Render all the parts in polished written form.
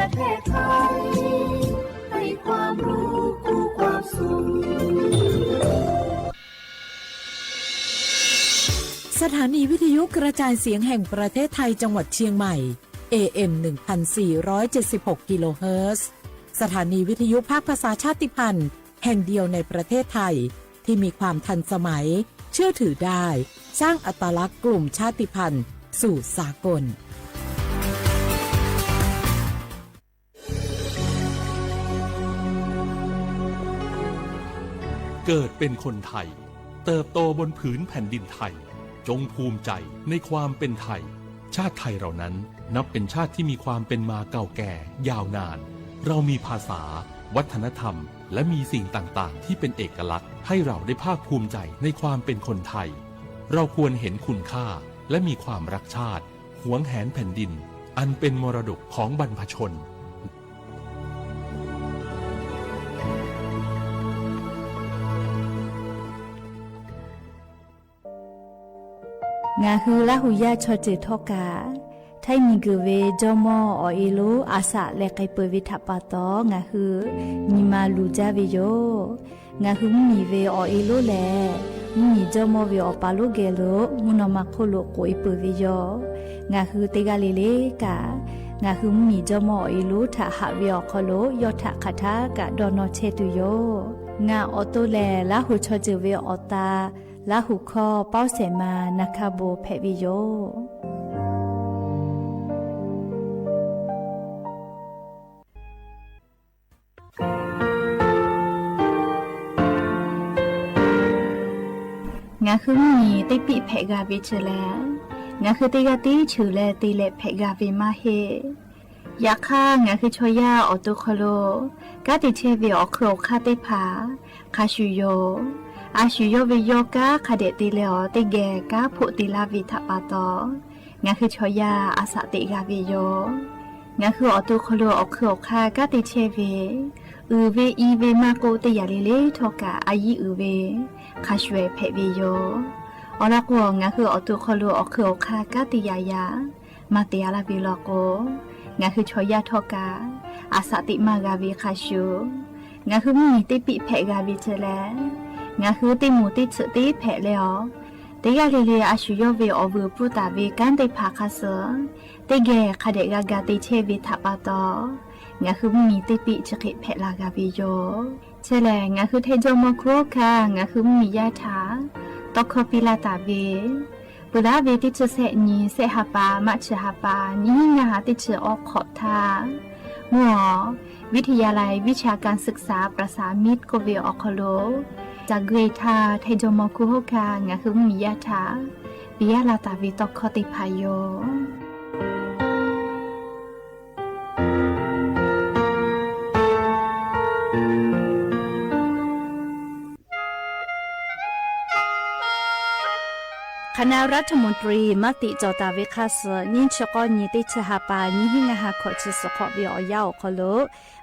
ประเทศไทยให้ความรู้คู่ความสุขสถานีวิทยุกระจายเสียงแห่งประเทศไทยจังหวัดเชียงใหม่ AM 1476 กิโลเฮิรตซ์สถานีวิทยุภาคภาษาชาติพันธุ์แห่งเดียวในประเทศไทยที่มีความทันสมัยเชื่อถือได้สร้างอัตลักษณ์กลุ่มชาติพันธุ์สู่สากลเกิดเป็นคนไทยเติบโตบนผืนแผ่นดินไทยจงภูมิใจในความเป็นไทยชาติไทยเรานั้นนับเป็นชาติที่มีความเป็นมาเก่าแก่ยาวนานเรามีภาษาวัฒนธรรมและมีสิ่งต่างๆที่เป็นเอกลักษณ์ให้เราได้ภาคภูมิใจในความเป็นคนไทยเราควรเห็นคุณค่าและมีความรักชาติหวงแหนแผ่นดินอันเป็นมรดกของบรรพชนงาฮือละหุยาชอจิทอกาไทยมีกือเวจอมออเอโลอาสะและไกเปวิทัปปะตองาฮือมีมาลูจาเวโยงาฮือมีเวอเอโลแลมีจอมอเวอปาโลเกโลมุนอมาโคโลโกอิเปเวโยงาฮือเตกาเลเลกางาฮือมีจอมอเอโลทะหะเวอคโลยอทะคาทากะดอนอเชตุโยงาออโตแลละหุชอจิเวอตาละหุคอเป้าเสมานาคาโบเพวิโยงาคือมีติปิเพกาวิชแลงาคือติกาติชื่อแลติเลเพกาวิมาเฮยาค่างาคือชอยาออตุคโลกาติเชวิออโครคาติภาคาชุโยอาชุโยวิโยกาคาเดติเลอติเกกาพุติลาวิทัปปะตองาคือชอยาอาสะติกาวิโยงาคือออตุคโลออโครคากาติเชวิอือเวอีเวมาโกติยาเลเลทอกาอายีอือเวคาชเวเพวิโยอลากวงาคือออตุคโลออโครคากาติยายามาเตียลาบิโลโกงาคือชอยาทอกาอาสะติมากาวิคาชูงาคือมีติปิเพกาวิเจแลงาคือติมูติสึติเพเลอติกาเลเลอาชุโยเวอเวปุตาเวกันติภาคาเสติเกคาเดกากาติเชวิทัปปะตองาคือมีติปิจกิเพลากาวิโยเชแลงาคือเทโจโมโคคางาคือมียาถาตอคปิลาตาเวปุดาเวติจุเสนีเสหปามัชหปานิงาติจออกขอทามัววิทยาลัยวิชาการศึกษาประสานมิตรโกเวออคโลจากเกรทาไทโจโมคุโฮคางาคือมียาถาปิยาลาตาวิตอคติพายโยคณะรัฐมนตรีมติจอตาเวคาสนิชกอนิติชหาปานิหิงาหาขอชิสขอวิอยาวคโล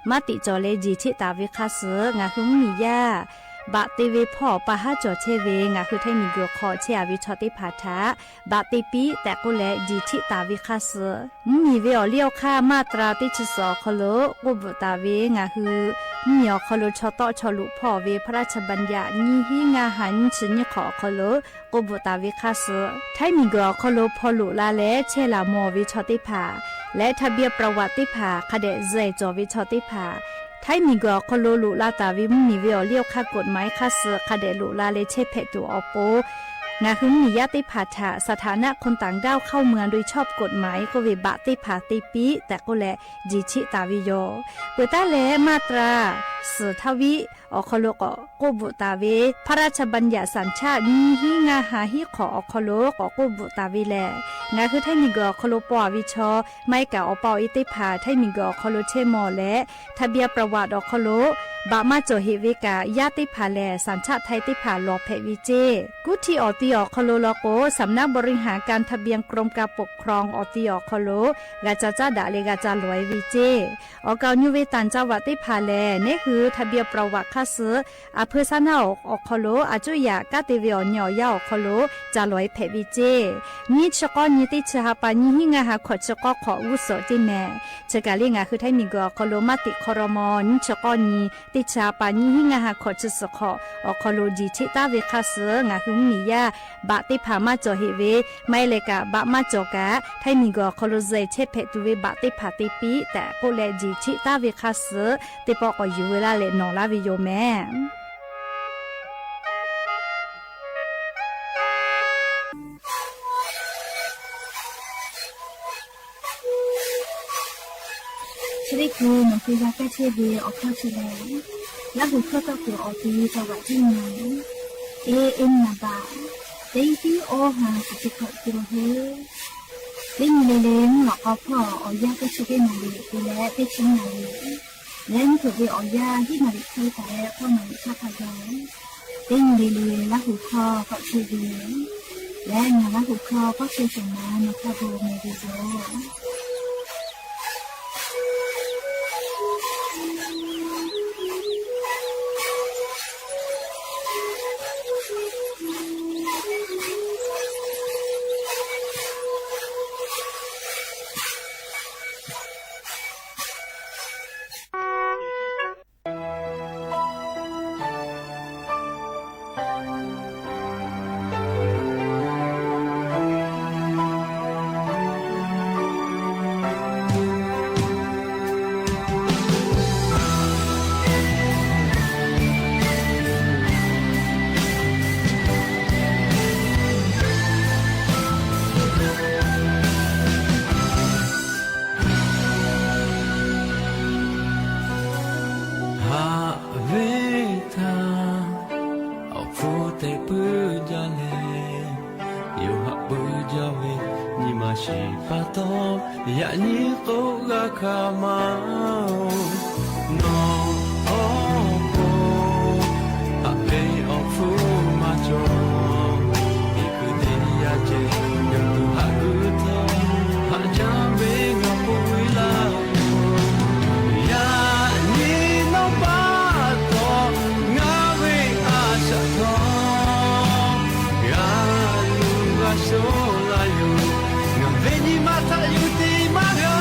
มติจอเลจิชิตาเวคาสงาหุมมียาบะติเวพ่อปะหาจอเชเวงาคือไทมีโยคอเชอวิชอติพาทาบะติปีแต่กุเลจิชิตาเวคาสมีเวอเลียวค่ามาตราติชสอคโลกุบตาเวงาคือมีอคโลชอตอชลุพ่อเวพระราชบัญญัตินิหิงาหันชนิขอคโลกุบตาเวคาสไทมีโยคโลพอลุลาเลเชลามอวิชอติพาและทะเบียนประวัติภาคเดเจจอวิชอติภาไทยมีกอคโลลุลาตาวิมมีเวอเลียวค่ากฎหมายค่าเสือคเดลุลาเลเชเพตัวอโปงาหึงมียาติผาถาสถานะคนต่างด้าวเข้าเมืองโดยชอบกฎหมายก็เวบะติผาติปีแต่ก็แลจิชิตาวิโยเปิดตาแลมาตราสือทวิอคโลกโกบุตาเวพระราชบัญญัติสัญชาตินิหิงาหาฮิขออคโลกโกบุตาเวแลงาคือไทยมีกอคโลปอวิชอไม่กะอปออิติผาไทยมีกอคโลเชมอและทะเบียนประวัติอคโล บะมาโจเฮเวกายาติผาแลสัญชาติไทยติผาลอเพวิเจกุที่ออติออคโลโลโกสำนักบริหารการทะเบียนกรมการปกครองออติออคโลกาจาจาดาเลกาจาลอยวิเจออกาญูเวตันจังหวัดติผาแลนี่คือทะเบียนประวัติคาสืออำเภอสนาออกคโลอาจุยากาติเวอญอยาออกคโลจาลอยเพวิเจนี่ชกอนี่ติชหาปานี่หิงาหาขอชกอขออุสติแน่ชกาเลงาคือไทยมีกอคโลมาติคอรมอนี่ชกอนี่ติชหาปานี่หิงาหาขอชสขอออกคโลจีชิตาเวคาสืองาคือมียาบะติผามาจอเฮเวไม่เลกะบะมาจอกะไทยมีกอคโลเจเชเพตุเวบะติผาติปีแต่โกเลจีชิตาเวคาสือติปอกอยู่เวลาเลนอลาวิโยแม่ชริคูมันคือยาแก้เชื้อเบียออกเข้าเชื้อแล้วหูเข้าก็คือออกทีจังหวัดที่ไหนเอ็มนาบาเด็กที่โอหาสิจะขอกิโลเฮเล่นเล่นหลอกเอาพ่อเอายาแก้เชื้อนาลีไปแล้วไปชิ้นนาลีเล่นถือไปเอายาที่นาลีคือแต่พ่อนาลีชาพยาเล่นเล่นแล้วหูคอก็เชื้อเบียและงานแล้วหูคอก็เชื้อสมานมาคาโบเมดิโซya ni ko ga kama no oh ave of ma jo ikudi ya je yo tu haguta ha ja be ga po la ya ni no ba to nga we a sa to ya lu ga so la you nga ve ni mata you ti ma ga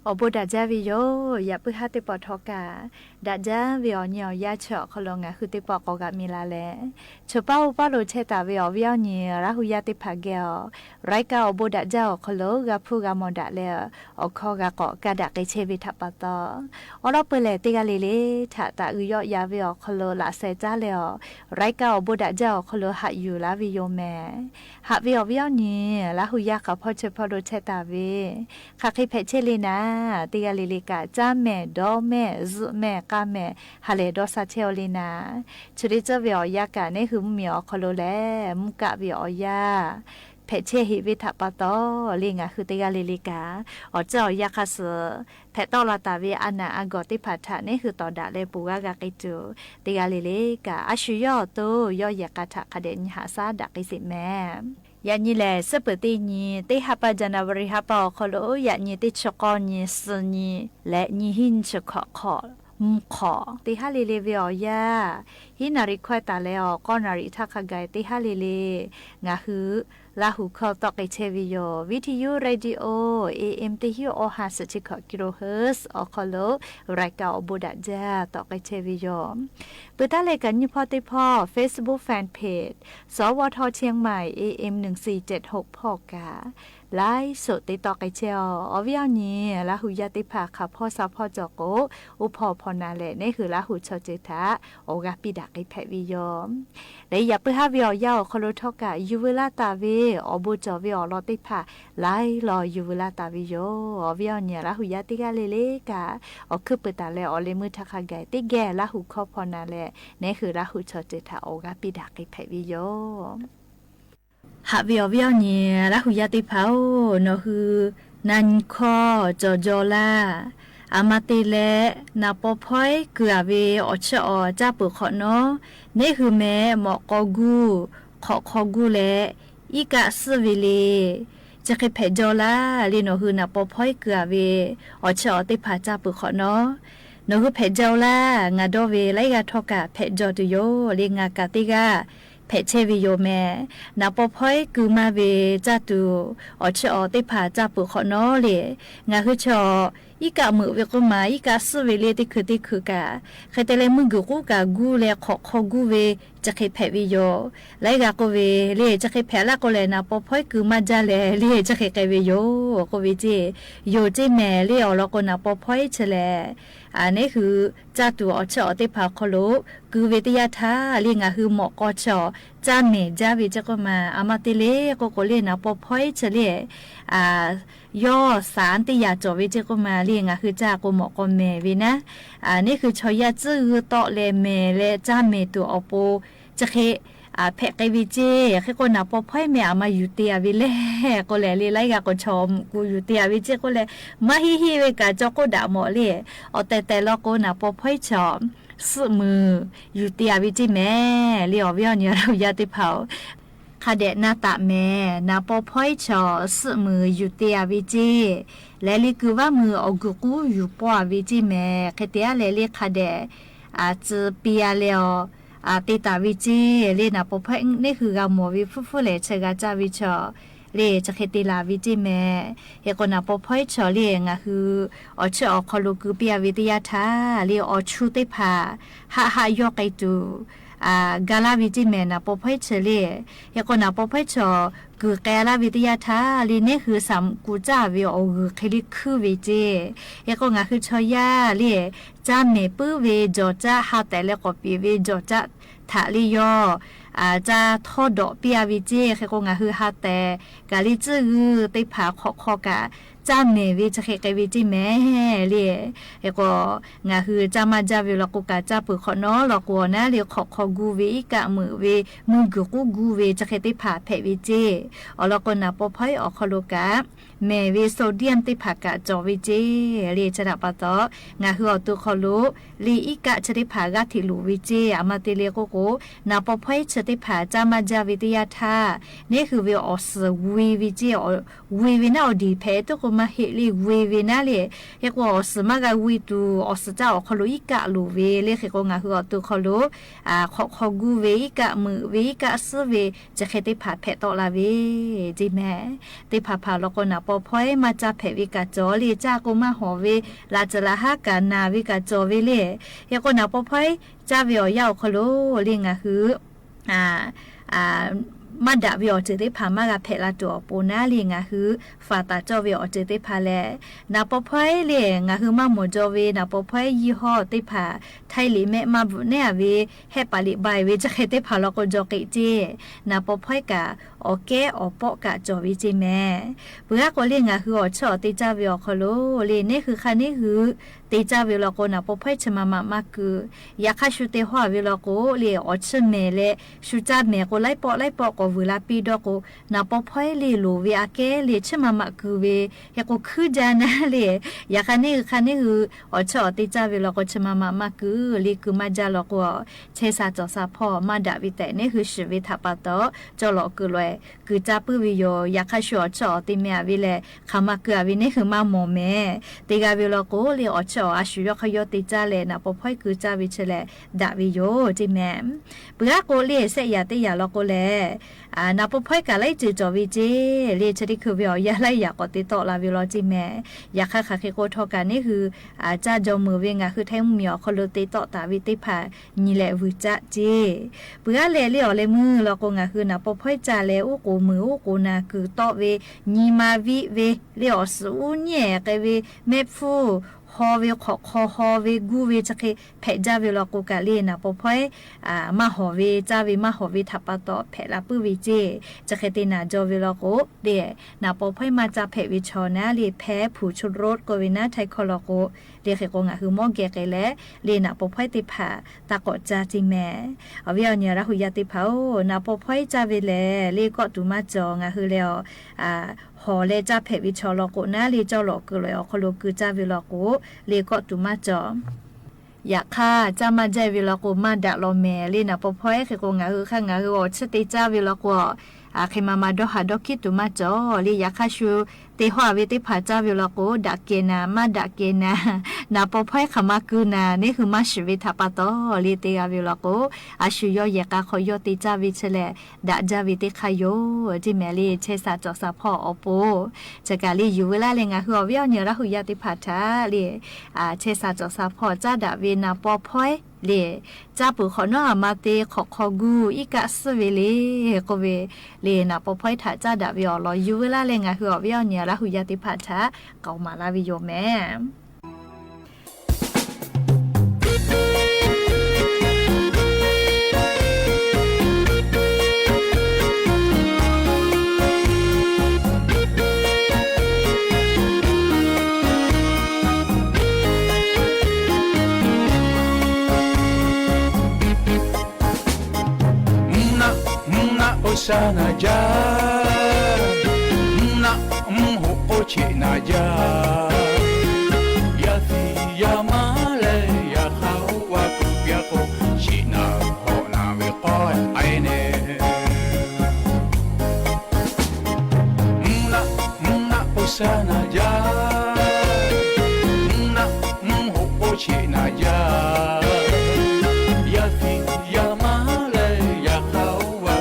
อบดาจาวิโยอย่าเพิ่งหาติปอทอกาดาจาวิอเนี่ยยาเฉาะเขาลงอ่ะคือติปอกกะมีลาแลชป้าป้าโลเชตาวิอวิอเนี่ยราหุยาติภาเกลไรกาอบดาจาเขาโลกะผู้กะมอดาเลอคอกะกอกะดะกะเชวิทัปตออรอเปเลติกะเลเลทะตะอุยอยาวิอเขาโลละเซจาเลไรกาอบดาจาเขาโลหะอยู่ลาวิโยแม่หะวิอวิอเนี่ยราหุยากะพอเชพอโลเชตาวิคะคิเพเชเลนะติกาลิลิกาจ้าแม่ดอแม่ซุแม่กาแม่ฮาเลดอซาเชอลินาชุริจเวียกาเนคือมีอคโลแลมุกะเวียเพเชหิวิทัปตอลิงาคือติกาลิลิกาอเจ้ายาคาสเพตอลาตาเวอนาอากอติพัทธะนี่คือตอดาเลปูกากากิจูติกาลิลิกาอาชุยอโตยอยากาทะคเดนหาซาดากิสิแม่ยานี่แหละสเปตินีติฮัปปะจนาบริฮัปปะคโลยานี่ติชกอนีสนีและนี่หินชกขอขอติฮาลิเลเวียฮินาริควายตาเลอก็นาริทักขะไกติฮาลิเลงาฮือลาหูเข้าตอกไอเชวิโยวิทยุเรดิโอ AM ติฮิโอหาสจิกกิโลเฮิรตซ์อคโลรายการบุดาจาตอกไอเชวิโยเปิดตาเลกันยี่พอติพ่อ Facebook Fanpage สวทเชียงใหม่ AM 1476พ่อกาไลฟ์สดติดต่อไกเชียวอวิยานี้ลาหูยาติภาค่ะพ่อสาวพ่อจอกโกอุพอพอนาเลนี่คือลาหูชอเจทะโอกาปิดักไอแพวิยอมและอย่าเพื่อหาวิอยาวคโลทอกะยูเวลาตาเวอบุจอวิอลอติภาไลรอยูเวลาตาวิโยอวิยานี้ลาหูยาติกาเลเลกะอคือเปิดตาเลอเลมือทักไกติแกลาหูคอพอนาเลนี่คือลาหูชอเจทะโอกาปิดักไอแพวิโยหาวิอวิเนี่ยละหุยาติเผาโนฮือนันคอจอจอลาอามาติเลนาปอพอยเกือเวอชอจ้าปุขอเนาะนี่คือแม่หมอกอกูขอกูเลอีกะสวิเลจะเคยเพจอลาลีโนฮือนาปอพอยเกือเวอชอติผาจ้าปุขอเนาะโนฮือเพจอลางาโดเวไลกาทอกะเพจอตุโยเลงากาติกาเพเชวิโยแม่นาปอพอยกูมาเวจัตุอชอติผาจับปุขอนอเลงาคือชออีกะมือเวกุมาอีกะสเวเลติคือกะใครแต่เลยมึงกูกะกูเลขอกูเวจะเคยเพวิโยไลกะกูเวเลจะเคยเพละกูเลนาปอพอยกูมาจาเลจะเคยเกวิโยกูเวเจโยเจแม่เลอลกูนาปอพอยเชเลอันนี้คือจัตุอชอติผาคโลกูเวติยาทาเลงาคือหมอกอชอจาเมจาวิจะก็มาอามาติเลก็เลนะปอพอยเฉลี่ยย่อสารติยาจอวิจะก็มาเรียงคือจาก็หมอกเมวินะนี่คือชอยาจื้อต่อเลเมเลจาเมตัวอโปจะเคแพะไกวิเจแค่คนน่ะปอพอยแม่มาอยู่เตียวิเลก็แลลีไลกะก็ชมกูอยู่เตียวิเจก็แลมาฮิเวกะจอก็ด่าหมอเลเอาแต่ละก็น่ะปอพอยชอมสมืออยู่เตียวิจิแม่เลี้ยวเวียเนี่ยเรายาติเผาคาเดนาตะแม่นาปอพอยชอสมืออยู่เตียวิจิและลิคือว่ามือเอากูอยู่ปอวิจิแม่คเตียและลิคาเดจะเปียเลียวติตาวิจิเลนาปอพอยนี่คือกาหมอวิฟุเลเชกาจาวิชอเลจะเคติลาวิจิแม่เฮกนาปอพอยชอเลงคืออชอคอลูกุเปียวิทยาทาเลอชูติภาหายอไกตูกาลาวิจิแม่นาปอพอยเชเลเฮกนาปอพอยชอคือแกลาวิทยาทาเลนี่คือสัมกูจาวิอคือคลิคือวิจิเฮกงาคือชอยาเลจาเมปื้อเวจอจ้าหาแต่เลก็ปีเวจอจ้าทาลิยอจะทอดอกเปียวิเจเคก็งาฮือฮาแต่กาลิจื้อติผาคอกะจาเมวิจะเคกวิจิแม่เลีเอก็งาฮือจามาจาวิลกุกะจาปุขอนอลกวนะเลีขอกูเวอีกะมือเวมุกกูเวจะเคติผาเพวิเจอลกนาปอพอยอคโลกะแม่เวโซเดียมติผากะจอวิเจเลีจะดับปะตองาฮือตุคอลุลีอีกะจะติผากะทิลูวิเจอามาติเลโกโกนาปอพอยจะติผาจามาจาวิทยาทานี่คือวิออสวีวิเจวีวินาอดีเพตุกมาเฮลีวีวินาเลเฮกว่าอสมากะวีตูอสจ้าอคโลอีกะลูเวเลเฮกงาฮือตุคอลุขอกูเวอีกะมือเวอีกะสเวจะเคติผาเพตอลาเวจิแม่ติผาลกนา ปอพอยมาจับเพวิกาจอลีจ้ากูมาหอเวลาจะละหากานาวิกาจอเวเลเฮก็นาปอพอยจ้าเวียวยาวคโลลิงอะคือมาดาวิโอเจติพามากะเพลาตัวปูนาลีงะคือฟาตาจอวิโอเจติพาแลนาปอพอยเลงะคือมาหมจอเวนาปอพอยยี่ห้อติพาไทยลิเมมาบุเนอเวเฮปาลิบายเวจะเคติพาลอกจอกิเจนาปอพอยกะโอเคอปอกะจอวิจิแม่เบื่อก็เลงะคืออชอติจาวิโอคโลเลนี่คือคันนี้คือติจาวิโลโกนาปอพอยชมามากคือยาคาชุเตหัววิโลโกเลอชเมเลชุจาเมโกไลปอก็เวลาปีดอกนาปอพอยลีโลเวอาเกเลชมามาคือเวยาก็คือจานะเลยยาคันนี้คืออชอติจาวิโลโกชมามาคือลีคือมาจาโลโกเชซาจอซาพ่อมาดาวิแต่นี่คือชีวิตทับปะโตจอโลคือเลยคือจาปื้วิโยยาคาชัวชอติเมียวิเลคามาคือวินี่คือมาโมเมติกาวิโลโกลีอชออาชุยคยติจาเลนาปอพอยคือจาวิเชเลดาวิโยจิแมเบื่อโกลีเสยาติยาโลโกเลนาปอพอยกะไลจือจอวิเจเลชดิคือวิอยาไลยากอติโตลาวิโลจิแมยาคาคาเคโกทอกันนี่คือจาจอมือเวงะคือแทงมีอคโลติโตตาวิติพานี่แหละวิจาเจเบื่อเลเลอเลมือโลโกงะคือนาปอพอยจาเลอุโกมืออุโกนาคือโตเวนีมาวิเวเลอสูเนี่ยกะเวเมฟูฮอเวขอฮอเวกูเวจะเคเพจาเวลกูกะเลนะปอพอยมาฮอเวจาเวมาฮอเวทับปะตอเพลาปื้อวิเจจะเคตินาจอเวลกูเดนะปอพอยมาจาเพวิชอนะเลแพ้ผู้ชุดรถกวินาไทยคอลโกเดเคกงะคือมอเกะเกและเลนะปอพอยติผาตะกอจาจิแมอวิอเนียระหุยาติผานะปอพอยจาเวเลเลก็ตุมาจองะคือแล้วหอเลจาเพวิชอลโกนะเลจอลกเลยอคโลคือจาเวลกูเลก็ตุมาจออยากค่าจามาใจเวลากูมาดักลอแม่ลีนะปอพอยคือกงาคือข้างาคือชติจาเวลากูเคมาดอหาดอคิตุมาจอลีอยากค่าชูเตหัวเวติผาจาเวลากูดักเกนามาดักเกนานาปอพอยขมาคือนานี่คือมาชีวิตทับปะตอลีเตอาเวลากูอาชุยอยากาขอยติจาวิเชเลดาจาวิติขยจิแมลีเชซาจอซาพ่ออโปจะกาลีอยู่เวลาเลงาคือเวียเนียระหุยติผาทาลีเชซาจอซาพ่อจาดาเวนาปอพอยเลจ้าปุขอนอมาเตขอกูอีกะสเวเลก็เวเลนะปอพอยถาจ้าดาวิอลออยู่เวลาเลงาคือเวียเนียระหุยติผาทาเกามาลาวิโยแม่sana ja na mho oche na ja ya fi ya male ya khawa ku ya ko china ho na we ko ai ne na osana ja na mho oche na ja ya fi ya male ya khawa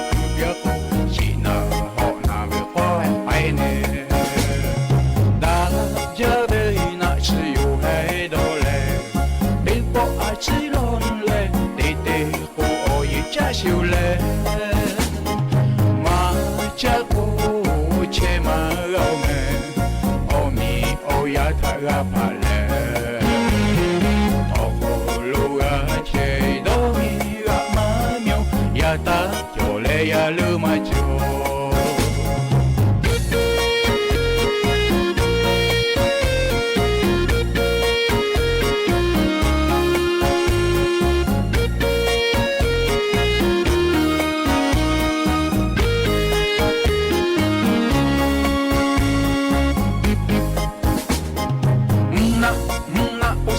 chiu le ma cha ko che ma o me o mi o ya tha ga pa le to ko lu ga che do mi ga ma myo ya ta jo le ya lu ma jo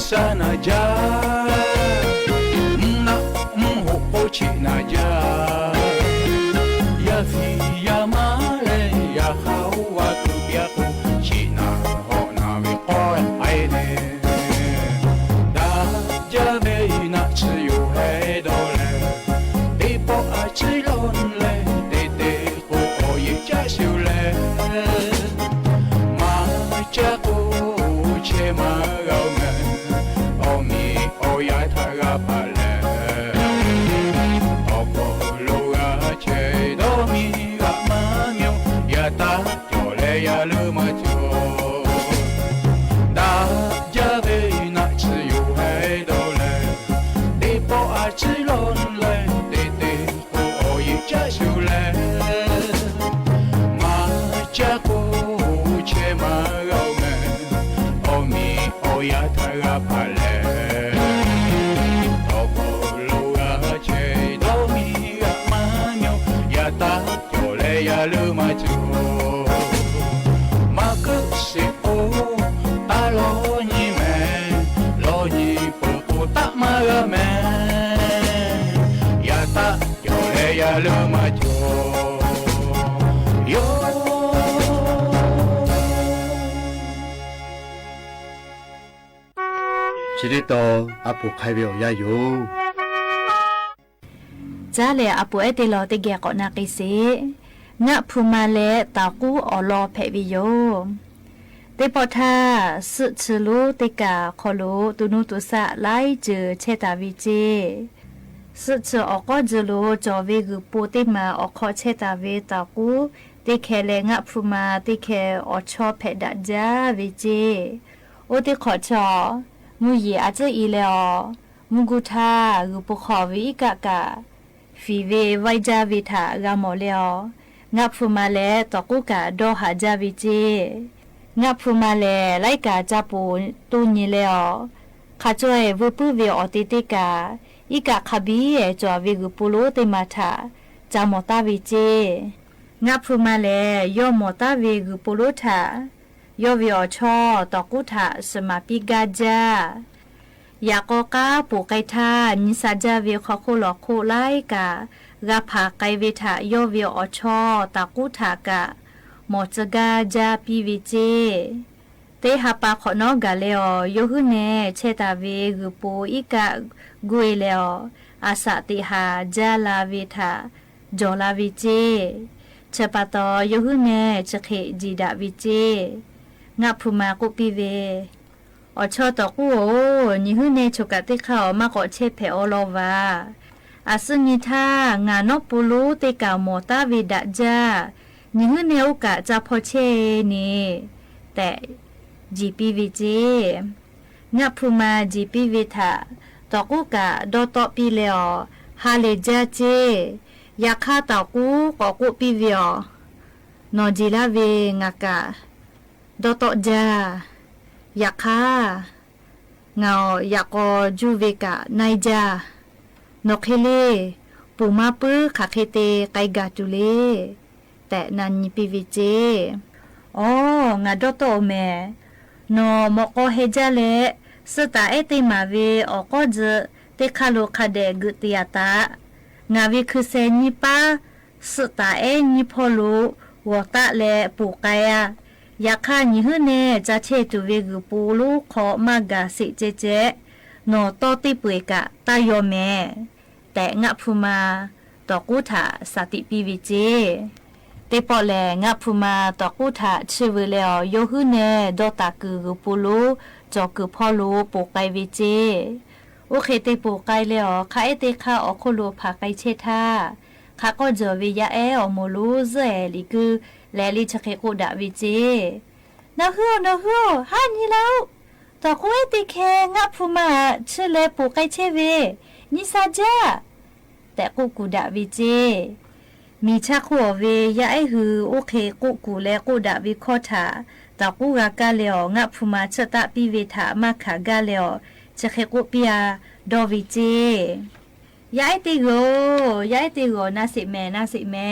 sana ja na mho oche na ja ya fi ya male ya khawa ku ya ku china ho na we ko ai ne da ja me na chi yu hai do le de po a chi lon le de ko o ye cha siu le ma ma ga me o mi o ya ta ga pa le o ko lo ga che do mi ga ma myo ya ta jo le ya lu ma jo da ja ve na chi yu hai do le de po a chi lon le de de ho o yi cha shu le ma cha ko che ma ga me o mi o ya ta ga pa le o ko lo ga che do mi ga ma myo ya ta jo le ya lu ma jo ma ku se o a lo ni me lo ni po po ta ma ga me ya ta jo le ya lu ma jo yo chỉ để to áp buộc khai biểu ya yo จ้าเลยอาปูเอติลอติเกะกอนากิเสงะพูมาเลตากูออลอเพวิโยเตปอทาสึชลูติกาคอลูตุนุตุสะไลจือเชตาวิเจสึชออกก็จืลูจอวิกุปูติมาออกขอเชตาวิตากูติเคเลงะพูมาติเคออชอเพดะจาวิเจโอติขอชอมูยีอาจจะอีเลอมุกุทากุปขอวิกะกะฟีเวไวจาวิทากามอเลองะพูมาเลตอกุกะดอหาจาวิเจงะพูมาเลไลกาจาปูตุญิเลอขะจ้วยวุปุเวอติติกาอีกะขบีเอจอวิกุปุโลติมาทาจามอตาวิเจงะพูมาเลยอมอตาเวกุปุโลทายอวิอชอตอกุทาสมาปิกาจายากอกาปูไกทานิสาจาเวขอโคลอโคไลกากะผาไกเวทายอวิอชอตากุทากะหมอจกาจาปีวิเจเตหาปาขอนอกาเลอยหุเนเชตาเวกุปูอีกะกุยเลออาสาติหาจาลาเวทาจอลาวิเจเชปาตอยหุเนจเขจีดาวิเจงะพูมากุปีเวอชอตอกูโอนิหุเนชกะติเข้ามาก็เชเพอโลวาอาซึงิทางานอปูลูติกาโมตาวิดะจานิหุเนโอกะจะพอเชนีแต่จีปีวิเจงะพูมาจีปีวิทาตอกูกะดอตอปีเลอฮาเลจาเจยาคาตอกูก็กูปีเวีอนอจิลาเวงะกะดอตอจายาคาเงายากอจูเวกะไนจานกเฮเลปูมาปื้อคาเคเตไกกาตุเลแต่นันยิปีวิเจอ๋องาดอตอเมนอมอกอเฮจาเลสตาเอติมาเวออกอจเตคาโลคาเดกุติยาตางาวิคือเซนิปาสตาเอนิพอลูวอตะเลปูกายายาคานิฮึเนจะเชตุเวกุปูลูขอมากาสิเจเจโนโตติปุยกะตายอเมแต่งะพูมาตอกุถาสติปีวิเจเตปอแลงะพูมาตอกุถาชื่อเวเลอโยฮึเนดอตากุกุปูลูจอกุพอลูปูไกวิเจโอเคเตปูไกเลอคาเอเตคาออโคโลพาไกเชทาคาก็เจอวิยาเออโมลูเซลิกุแลลิชะเคกุดาวิเจนะฮู้ฮานี่แล้วตอคุเอติเคงะพูมาชื่อเลปูไกเชเวนิซาจาแต่กุดาวิเจมีชักหัวเวยาไอหือโอเคกุและกุดาวิคอทาตอกุกากาเลองะพูมาชะตะปิเวทามาขากาเลอชะเคกุปิยาดอวิเจยาไอติโกนาสิแม่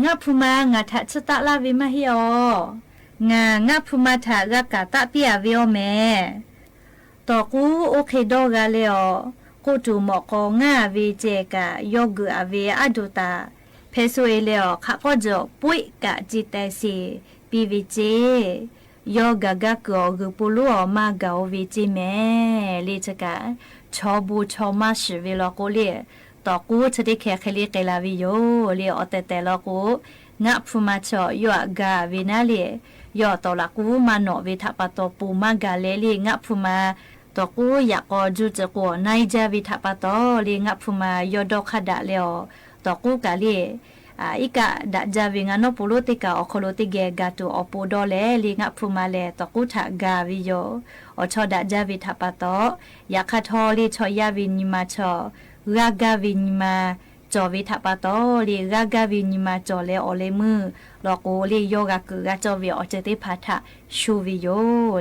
งะพูมางะทะชะตะลาวิมาฮิองะพูมาทะกะกะตะปิยาเวโอแม่ตอกูโอเคดอกาเลอกูตูหมอกองะเวเจกะยอกุอเวอะดุตาเพโซเอเลอขะก็จอปุยกะจิตเตสิปีวิเจยอกะกะกอกุปุลุอมากะโอวิจิแม่เลจกะชอบูชอมาชิเวลอโกเลตอกูชะดิแคเคเลเกลาวิโยเลอเตเตลอกูงะพูมาชอยัวกะเวนาเล ย่อต่อละกูมาโนเวทปะตอปูมากาเลลีงะพุมาตอกูอยากอจูจะกัวนายจาวิทปะตอลีงะพุมายอดอกขดาเลอตอกูกาลีอีกะดะจาวิงานอปุโลติกาอคโลติเกกาตูอปูดอเลลีงะพุมาเลตอกูทะกาวิโยอชอดะจาวิทปะตอยากขะทอลีชอยาวินิมาชอรากาวินิมาจอวิทปะตอลีรากาวินิมาจอเลอเลมือลอโกลีโยกะกึกะจอวิอเจติพัทะชูวิโย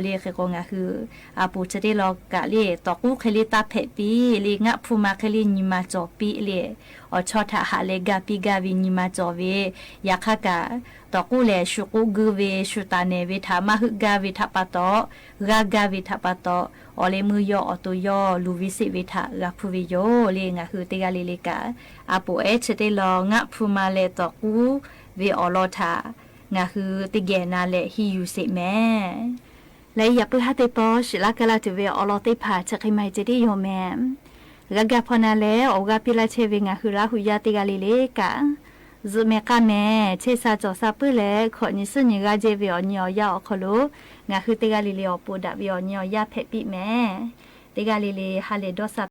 ลีเคกงะคืออาปูเจติลอกะลีตอกูเคลิตาเพปีลีงะพุมาเคลินิมาจอปีลีอชอทะหาเลกาปิกาวินิมาจอเวยาคะกะตอกูเลชุกูกึเวชุตาเนเวทามาหึกาวิทปะตอรากาวิทปะตออเลมือยออตุยอลูวิสิวิทะราพูวิโยลีงะคือเตกาลีเลกาอาปูเอเจติลองะพุมาเลตอกูเวอลอทางะคือติเกนาเลฮิยูสิแม่และอย่าเพิ่งหาเตปอชิลากะลาติเวอลอติพาจะใครไม่จะได้โยแม่ระกะพนาเลโอกาปิลาเชเวงะคือลาหุยาติกาลิเลกะซุเมกะแม่เชซาจอซาปุเลขอนิสุนิกาเจเวอญอยาอคโลงะคือติกาลิเลอปูดะเวอญอยาเพปิแม่ติกาลิเลฮาเลดอซา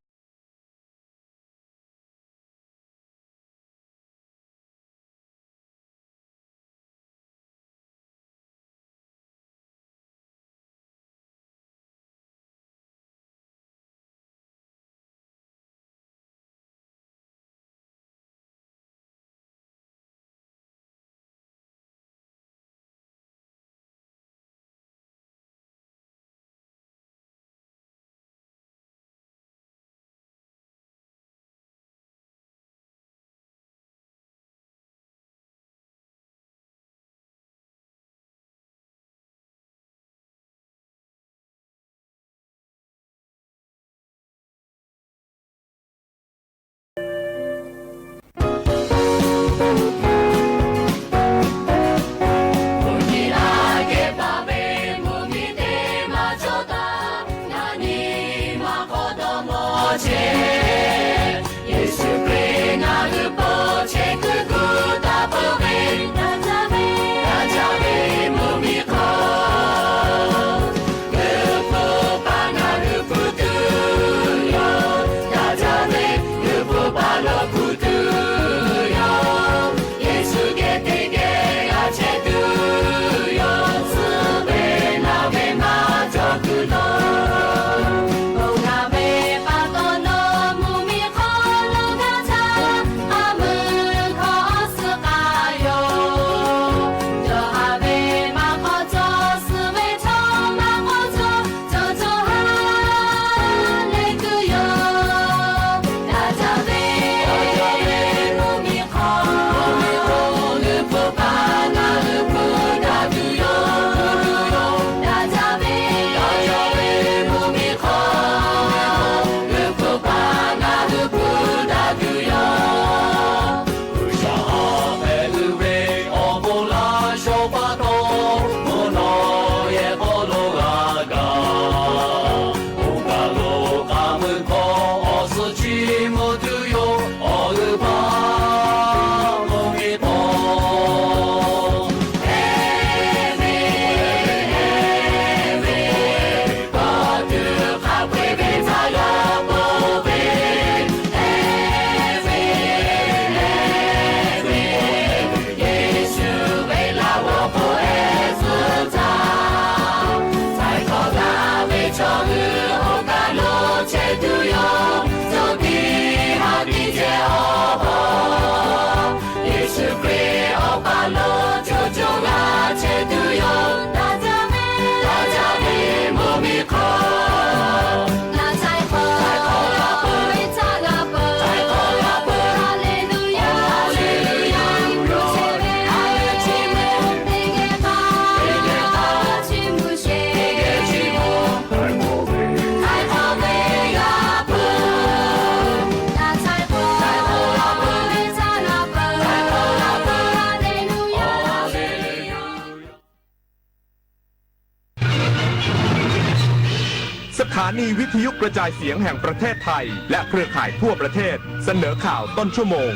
สถานีวิทยุกระจายเสียงแห่งประเทศไทยและเครือข่ายทั่วประเทศเสนอข่าวต้นชั่วโมง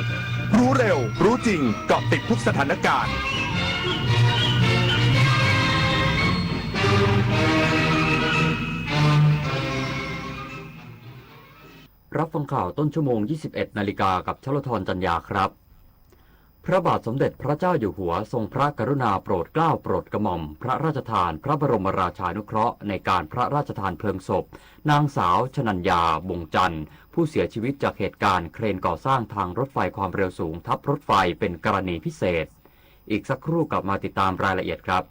รู้เร็วรู้จริงเกาะติดทุกสถานการณ์ รับฟังข่าวต้นชั่วโมง 21 นาฬิกากับชลธรจันยาครับพระบาทสมเด็จพระเจ้าอยู่หัวทรงพระกรุณาโปรดเกล้าโปรดกระหม่อมพระราชทานพระบรมราชานุเคราะห์ในการพระราชทานเพลิงศพนางสาวชนัญญาบงจันทร์ผู้เสียชีวิตจากเหตุการณ์เครนก่อสร้างทางรถไฟความเร็วสูงทับรถไฟเป็นกรณีพิเศษอีกสักครู่กลับมาติดตามรายละเอียดครับ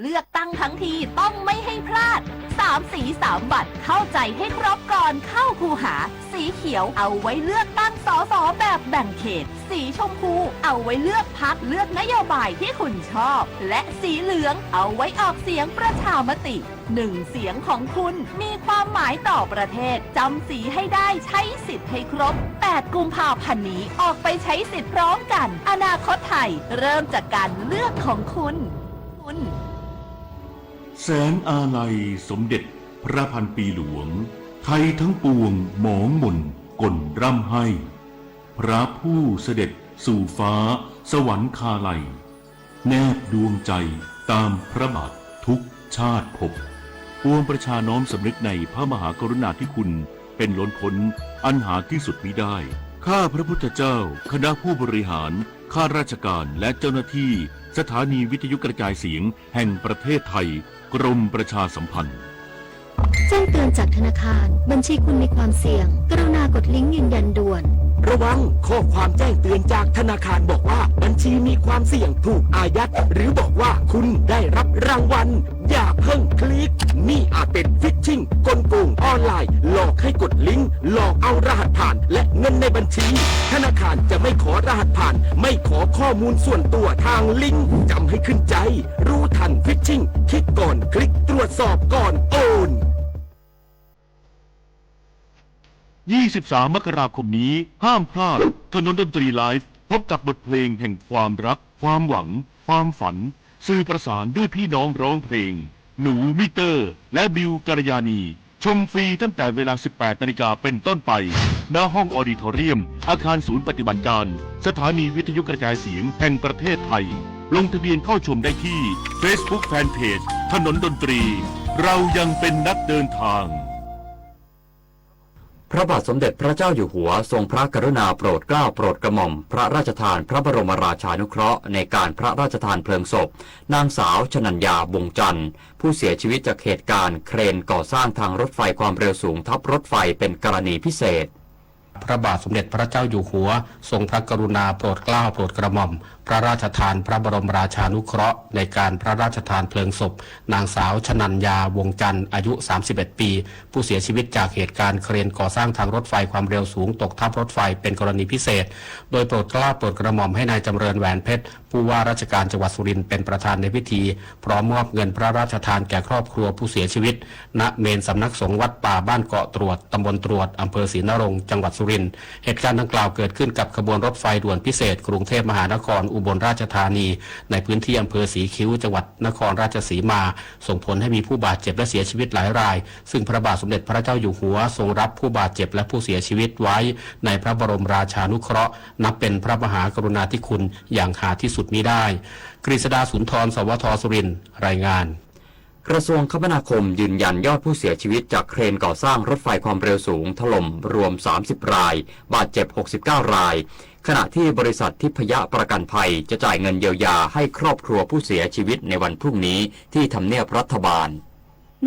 เลือกตั้งทั้งทีต้องไม่ให้พลาด3 สี 3 บัตรเข้าใจให้ครบก่อนเข้าคูหาสีเขียวเอาไว้เลือกตั้งสสแบบแบ่งเขตสีชมพูเอาไว้เลือกพรรคเลือกนโยบายที่คุณชอบและสีเหลืองเอาไว้ออกเสียงประชามติ1 เสียงของคุณมีความหมายต่อประเทศจำสีให้ได้ใช้สิทธิ์ให้ครบ8 กุมภาพันธ์นี้ออกไปใช้สิทธิ์พร้อมกันอนาคตไทยเริ่มจากการเลือกของคุณแสนอาลัยสมเด็จพระพันปีหลวงไทยทั้งปวงหมองหม่นก่นร่ำให้พระผู้เสด็จสู่ฟ้าสวรรคาลัยแนบดวงใจตามพระบาททุกชาติภพปวงประชาน้อมสำนึกในพระมหากรุณาธิคุณเป็นล้นพ้นอันหาที่สุดมิได้ข้าพระพุทธเจ้าคณะผู้บริหารข้าราชการและเจ้าหน้าที่สถานีวิทยุกระจายเสียงแห่งประเทศไทยกรมประชาสัมพันธ์แจ้งเตือนจากธนาคารบัญชีคุณมีความเสี่ยงกรุณากดลิงก์ยืนยันด่วนระวังข้อความแจ้งเตือนจากธนาคารบอกว่าบัญชีมีความเสี่ยงถูกอายัดหรือบอกว่าคุณได้รับรางวัลอย่าเพิ่งคลิกนี่อาจเป็นฟิชชิงกลโกงออนไลน์หลอกให้กดลิงก์หลอกเอารหัสผ่านและเงินในบัญชีธนาคารจะไม่ขอรหัสผ่านไม่ขอข้อมูลส่วนตัวทางลิงก์จำให้ขึ้นใจรู้ทันฟิชชิงคิดก่อนคลิกตรวจสอบก่อนโอน23 มกราคมนี้ห้ามพลาดถนนดนตรีไลฟ์พบกับบทเพลงแห่งความรักความหวังความฝันสื่อประสานด้วยพี่น้องร้องเพลงหนูมิเตอร์และบิวกัลยาณีชมฟรีตั้งแต่เวลา 18 นาฬิกาเป็นต้นไปณห้องออดิทอเรียมอาคารศูนย์ปฏิบัติการสถานีวิทยุกระจายเสียงแห่งประเทศไทยลงทะเบียนเข้าชมได้ที่ Facebook Fanpage ถนนดนตรีเรายังเป็นนักเดินทางพระบาทสมเด็จพระเจ้าอยู่หัวทรงพระกรุณาโปรดเกล้าโปรดกระหม่อมพระราชทานพระบรมราชานุเคราะห์ในการพระราชทานเพลิงศพนางสาวชนัญญาบงจันทร์ผู้เสียชีวิตจากเหตุการณ์เครนก่อสร้างทางรถไฟความเร็วสูงทับรถไฟเป็นกรณีพิเศษพระบาทสมเด็จพระเจ้าอยู่หัวทรงพระกรุณาโปรดเกล้าโปรดกระหม่อมพระราชทานพระบรมราชานุเคราะห์ในการพระราชทานเพลิงศพนางสาวชนัญญาวงจันทร์อายุ31 ปีผู้เสียชีวิตจากเหตุการณ์เครนก่อสร้างทางรถไฟความเร็วสูงตกทับรถไฟเป็นกรณีพิเศษโดยโปรดเกล้าโปรดกระหม่อมให้นายจำเริญแหวนเพชรผู้ว่าราชการจังหวัดสุรินทร์เป็นประธานในพิธีพร้อมมอบเงินพระราชทานแก่ครอบครัวผู้เสียชีวิตณเมนสำนักสงฆ์วัดป่าบ้านเกาะตรวจตำบลตรวจอำเภอศรีนรงค์จังหวัดสุรินทร์เหตุการณ์ดังกล่าวเกิดขึ้นกับขบวนรถไฟด่วนพิเศษกรุงเทพมหานครอุบลราชธานีในพื้นที่อำเภอศรีคิ้วจังหวัดนครราชสีมาส่งผลให้มีผู้บาดเจ็บและเสียชีวิตหลายรายซึ่งพระบาทสมเด็จพระเจ้าอยู่หัวทรงรับผู้บาดเจ็บและผู้เสียชีวิตไว้ในพระบรมราชานุเคราะห์นับเป็นพระมหากรุณาธิคุณอย่างหาที่สุดมิได้กฤษดาสุนทรสวทสุรินทร์รายงานกระทรวงคมนาคมยืนยันยอดผู้เสียชีวิตจากเครนก่อสร้างรถไฟความเร็วสูงถล่มรวม30รายบาดเจ็บ69รายขณะที่บริษัททิพยประกันภัยจะจ่ายเงินเยียวยาให้ครอบครัวผู้เสียชีวิตในวันพรุ่งนี้ที่ทำเนียบรัฐบาล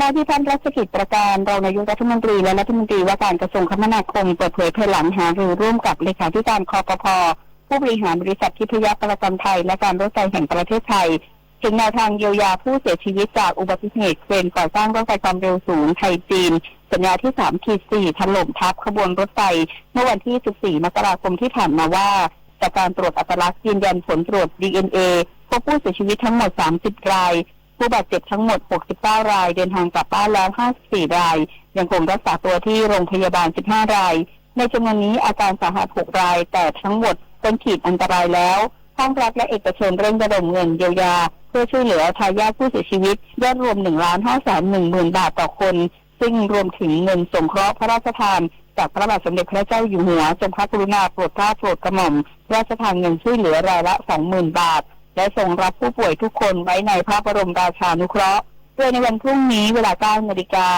นายพิพัฒน์รัชกิจประการรองนายกรัฐมนตรีและรัฐมนตรีว่าการกระทรวงคมนาคมเปิดเผยภายหลังหารือร่วมกับเลขาธิการคปภ.ผู้บริหารบริษัททิพยประกันภัยและการรถไฟแห่งประเทศไทยถึงแนวทางเยียวยาผู้เสียชีวิตจากอุบัติเหตุเครนก่อสร้างรถไฟความเร็วสูงไทยจีนสัญญาที่ 3-4 ถล่มทับขบวนรถไฟเมื่อวันที่ 14 มกราคมที่ผ่านมาว่าจากการตรวจอัตลักษณ์ยืนยันผลตรวจ DNA พบผู้เสียชีวิตทั้งหมด30รายผู้บาดเจ็บทั้งหมด69รายเดินทางกลับบ้านแล้ว54รายยังคงรักษาตัวที่โรงพยาบาล15รายในจำนวนนี้อาการสาหัส6รายแต่ทั้งหมดพ้นขีดอันตรายแล้วภาครัฐและเอกชนเร่งระดมเงินเยียวยาเพื่อช่วยเหลือทายาทผู้เสียชีวิตยอดรวม 1,510,000 บาทต่อคนซึ่งรวมถึงเงินสงเคราะห์พระราชทานจากพระบาทสมเด็จพระเจ้าอยู่หัวทรงพระกรุณาโปรดเกล้าโปรดกระหม่อมพระราชทานเงินช่วยเหลือรายละ 20,000 บาทและทรงรับผู้ป่วยทุกคนไว้ในพระบรมราชานุเคราะห์โดยในวันพรุ่งนี้เวลา 9 นาฬิกา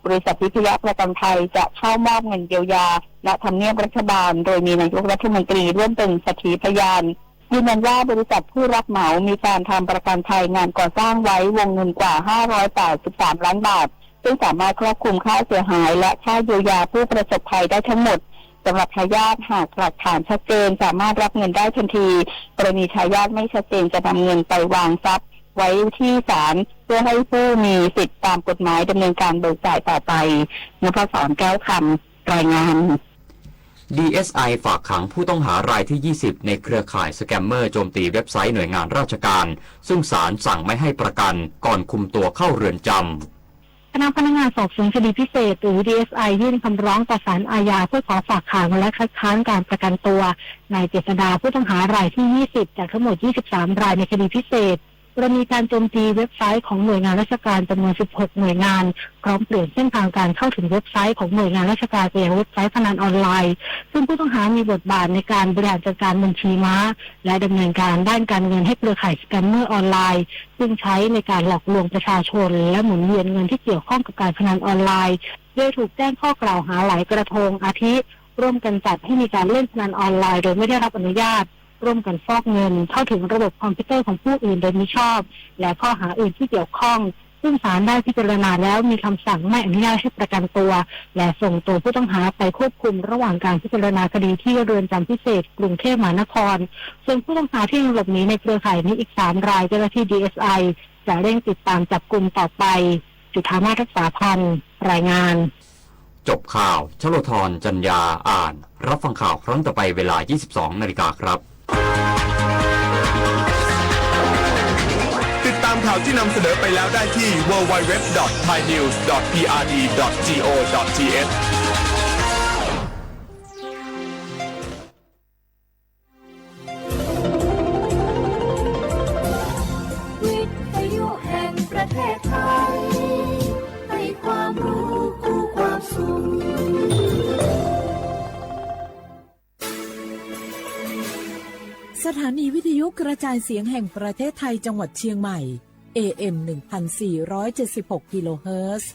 บริษัททิพยประกันภัยจะเข้ามอบเงินเยียวยาและทำเนียบรัฐบาลโดยมีนายกรัฐมนตรีร่วมเป็นสักขีพยานยืนยันว่าบริษัทผู้รับเหมามีการทำประกันภัยงานก่อสร้างไว้วงเงินกว่า583ล้านบาทซึ่งสามารถครอบคลุมค่าเสียหายและค่าเยียวยาผู้ประสบภัยได้ทั้งหมดสำหรับทายาทหากหลักฐานชัดเจนสามารถรับเงินได้ทันทีกรณีทายาทไม่ชัดเจนจะนำเงินไปวางทรัพย์ไว้ที่ศาลเพื่อให้ผู้มีสิทธิตามกฎหมายดำเนินการเบิกจ่ายต่อไปนภศรแก้วคำรายงาน DSI ฝากขังผู้ต้องหารายที่ 20 ในเครือข่ายสแกมเมอร์โจมตีเว็บไซต์หน่วยงานราชการซึ่งศาลสั่งไม่ให้ประกันก่อนคุมตัวเข้าเรือนจำคณะพนักงานสอบสวนคดีพิเศษหรือ DSI ยื่นคำร้องต่อศาลอาญาเพื่อขอฝากขังและคัดค้านการประกันตัวนายเจษฎาผู้ต้องหารายที่ 20 จากทั้งหมด 23 รายในคดีพิเศษกรณีการโจมตีเว็บไซต์ของหน่วยงานราชการจำนวน 16 หน่วยงานพร้อมเปลี่ยนเส้นทางการเข้าถึงเว็บไซต์ของหน่วยงานราชการไปยังเว็บไซต์พนันออนไลน์ซึ่งผู้ต้องหามีบทบาทในการบริหารจัดการบัญชีม้าและดำเนินการด้านการเงินให้เครือข่ายสแกมเมอร์ออนไลน์ซึ่งใช้ในการหลอกลวงประชาชนและหมุนเวียนเงินที่เกี่ยวข้องกับการพนันออนไลน์โดยถูกแจ้งข้อกล่าวหาหลายกระทงอาทิร่วมกันจัดให้มีการเล่นพนันออนไลน์โดยไม่ได้รับอนุญาตร่วมกันฟอกเงินเข้าถึงระบบคอมพิวเตอร์ของผู้อื่นโดยมิชอบและข้อหาอื่นที่เกี่ยวข้องซึ่งศาลได้พิจารณาแล้วมีคำสั่งไม่อนุญาตให้ประกันตัวและส่งตัวผู้ต้องหาไปควบคุมระหว่างการพิจารณาคดีที่เรือนจำพิเศษกรุงเทพมหานครส่วนผู้ต้องหาที่หลบหนีในเครือข่ายนี้อีก3รายเจ้าหน้าที่ DSI จะเร่งติดตามจับกุมต่อไปจุฑามาศรักษาพันธ์รายงานจบข่าวชโลธรจัญญาอ่านรับฟังข่าวครั้งต่อไปเวลา 22 นาฬิกาครับติดตามข่าวที่นำเสนอไปแล้วได้ที่ www.thainews.prd.go.thวิทยุแห่งประเทศไทยให้ความรู้คู่ความสุขสถานีวิทยุกระจายเสียงแห่งประเทศไทยจังหวัดเชียงใหม่ AM 1476 กิโลเฮิรตซ์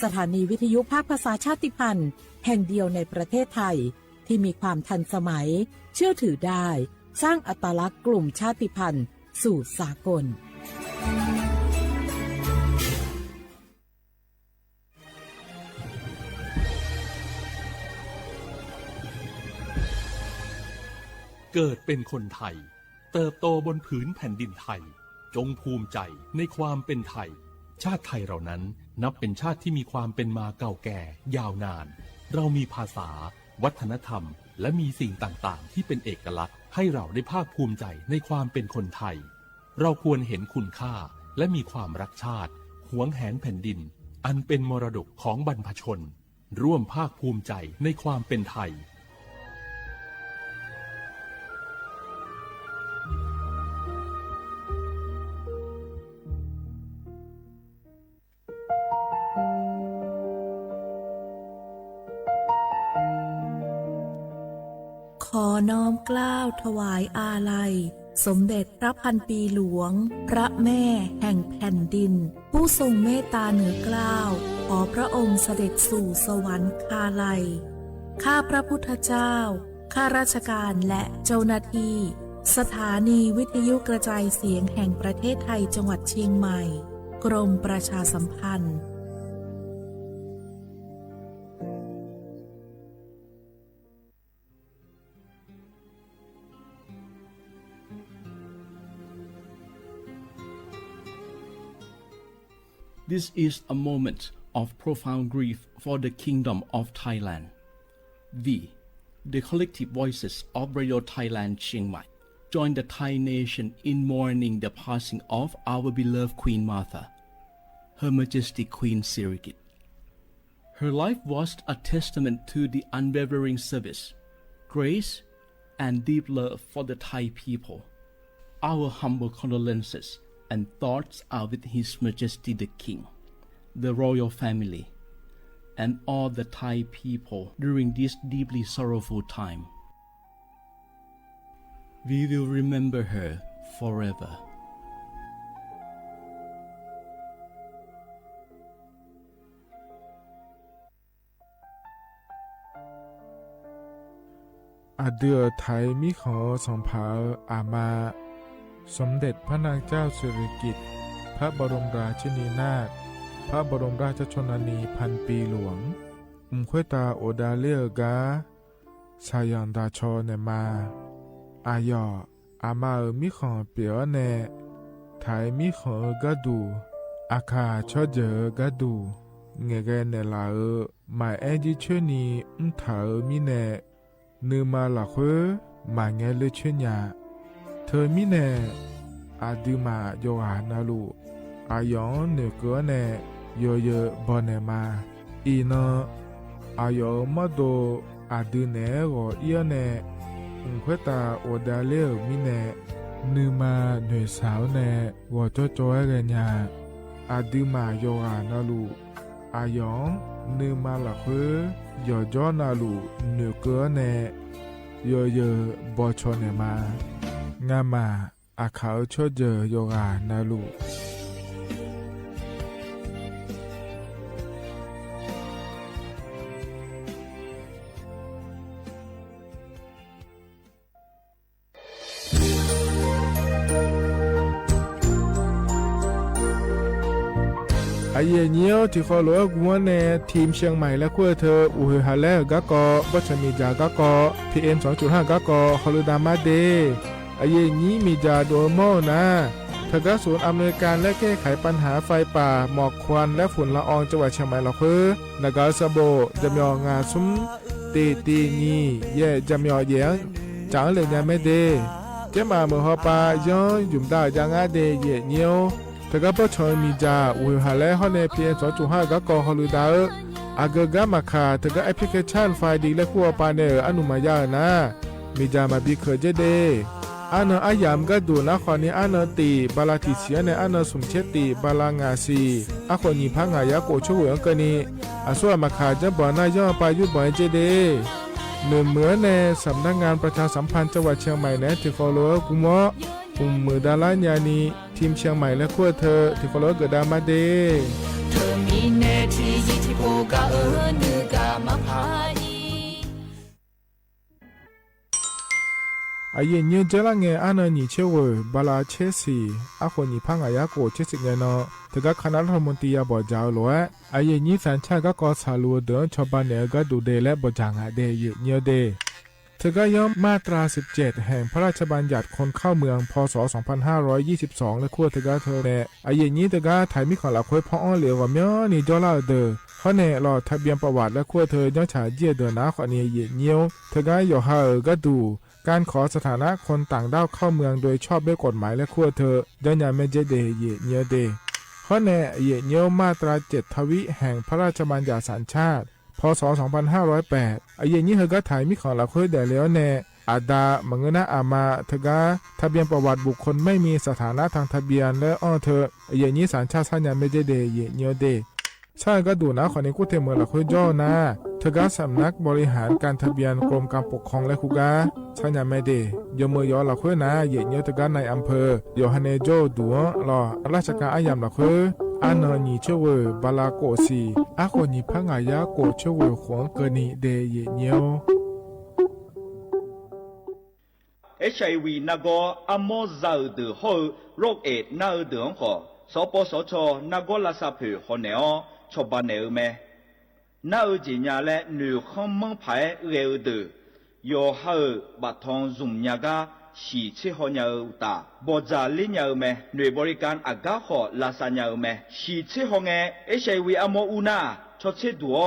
สถานีวิทยุภาคภาษาชาติพันธุ์แห่งเดียวในประเทศไทยที่มีความทันสมัยเชื่อถือได้สร้างอัตลักษณ์กลุ่มชาติพันธุ์สู่สากลเกิดเป็นคนไทยเติบโตบนผืนแผ่นดินไทยจงภูมิใจในความเป็นไทยชาติไทยเรานั้นนับเป็นชาติที่มีความเป็นมาเก่าแก่ยาวนานเรามีภาษาวัฒนธรรมและมีสิ่งต่างๆที่เป็นเอกลักษณ์ให้เราได้ภาคภูมิใจในความเป็นคนไทยเราควรเห็นคุณค่าและมีความรักชาติหวงแหนแผ่นดินอันเป็นมรดกของบรรพชนร่วมภาคภูมิใจในความเป็นไทยขอน้อมเกล้าถวายอาลัยสมเด็จพระพันปีหลวงพระแม่แห่งแผ่นดินผู้ทรงเมตตาเหนือเกล้าขอพระองค์เสด็จสู่สวรรคาลัยข้าพระพุทธเจ้าข้าราชการและเจ้าหน้าที่สถานีวิทยุกระจายเสียงแห่งประเทศไทยจังหวัดเชียงใหม่กรมประชาสัมพันธ์ This is a moment of profound grief for the Kingdom of Thailand. We, the collective voices of Radio Thailand Chiang Mai, join the Thai nation in mourning the passing of our beloved Queen Martha, Her Majesty Queen Sirikit. Her life was a testament to the unwavering service, grace, and deep love for the Thai people. Our humble condolences and thoughts are with His Majesty the King, the royal family, and all the Thai people during this deeply sorrowful time. We will remember her forever. อาเดือไทยมิขอสองผาอามาสมเด็จพระนางเจ้าสิริกิติ์พระบรมราชินีนาถพระบรมราชชนนีพันปีหลวงควยตาโอดาเลียกาชายันดาชอเนมาอายออามามิขอเปียวเนไทยมิขอกะดูอาคาชอเจอกะดูเงเกเนลาหมายแอจิเชนีถามิเนนืมาละเขมาเงเลเชญาเธอมิเนอาดิมาโยหานาลูอายองเนเกเนโยเยบอนเนมาอีนอายอมาโดอาดิเนโกเอียเนควยตาโอดาเลมิเนนืมาเนสาวเนวอจอจอยเรญาอาดิมาโยหานาลูอายองนืมาละเขยอจอนาลูเนเกเนโยเยบอชอเนมางามาอาเขาชอเจโยกานาลูไอเยี่ยวที่ขอหลวงวัวเนทีมเชียงใหม่และขั้วเธออุหฮาเลกะกอบัชมีจากะกอ PM 2.5 กะกอฮอลูดามาเดไอเยี่ยนี้มีจาโดโมนะทกศูนย์อำนวยการและแก้ไขปัญหาไฟป่าหมอกควันและฝุ่นละอองจังหวัดเชียงใหม่ละเพื่อนากาซาโบจำยองงาซุ้มตีนีเย่จำยอเยียงจางเลยยังไม่เดเจ้ามาเมืองฮอปาย้อนยุ่มได้จางอาเดเย่เนียวทกปชมีจาอุหาและฮอนเนพีเอ็ม2.5 กะกอฮอลูดาอากกะมาคาทกแอปพลิเคชันไฟดีและขั้วปาเนอนุมายานะมีจามาบิเคเจเดอันอายามก็ดูนะขอนี้อันตีบาลาติเสียในอันสมเชติบาลางาซีอาคนนี้พังหายาโกช่วยกันนี้อาส่วนมาขาจะบ่อนายย่อไปยุบบ่อยเจเดเหมือนในสำนักงานประชาสัมพันธ์จังหวัดเชียงใหม่นะที่ฟอลโล่กุมะมือดาราญานีทีมเชียงใหม่และขั้วเธอที่ฟอลโล่เกิดดามาเดเธอมีเนที่ยิที่โปกะนึกะมาพายအရင်ညကြလာငယ်အနနီချေဝဘလာချေစီအခုနီဖငါရကိုချစ်စငယ်နော်တကခနာထမတီရဘောကြောလောအရင်ညစန်ချကကောဆာလူဒချဘနေကဒူဒေလဲဘောဂျာငါเดยညေเดทกยอมมาตรา17แห่งพระราชบัญญัติคนเข้าเมืองพศ2522และขั้วทกเธอแน่อาเยนี้ทกไทยมีขอละค่อยพ่ออ้อเหลียวว่าม้อนี่จอลาเดอเขาแน่รอทะเบียนประวัติและขั้วเธอย่อฉาเจียเดอนะขอเนียเยเนียวทกยอฮาก็ดูการขอสถานะคนต่างด้าวเข้าเมืองโดยชอบด้วยกฎหมายและขั้วเธอย่อไม่เจเดเยเนียวเดเขาแน่เยเนียวมาตรา7ทวิแห่งพระราชบัญญัติสัญชาติพศ2508อาเยนี้เฮก็ถ่ายมิของละค่อยได้แล้วแน่อาดามงนะอามาเธอกาทะเบียนประวัติบุคคลไม่มีสถานะทางทะเบียนและอ้อเธออาเยนี้สัญชาติสัญญาไม่ได้เดเยเนียวเดใช่ก็ดูนะขอนี้กูเทเมือละค่อยย่อนะเธอกาสำนักบริหารการทะเบียนกรมการปกครองและคุกาสัญญาไม่เดยมือยอละค่อยนะเยเนียวเธอกาในอำเภอยอฮันเนโจดัวรอราชการอายามละค่อยอันนีเชวบาลาโกซีอาคนนี้พังอายาโกเชวขวงเกนีเดเยเนียว HIV 那个阿莫造的好肉诶那的好สปสช那个拉萨皮好呢哦ชอบบ้านเอเม那จีญาและหนูข้ามมังไผ่เร็วเดอยอฮาบัดทองซุ่มญากาสีชิฮอนยาตาบจาลิญยาเมหน่วยบริการอากาขอลาซานยาเมสีชิฮองเอHIV อโมอุนาชดเชดัว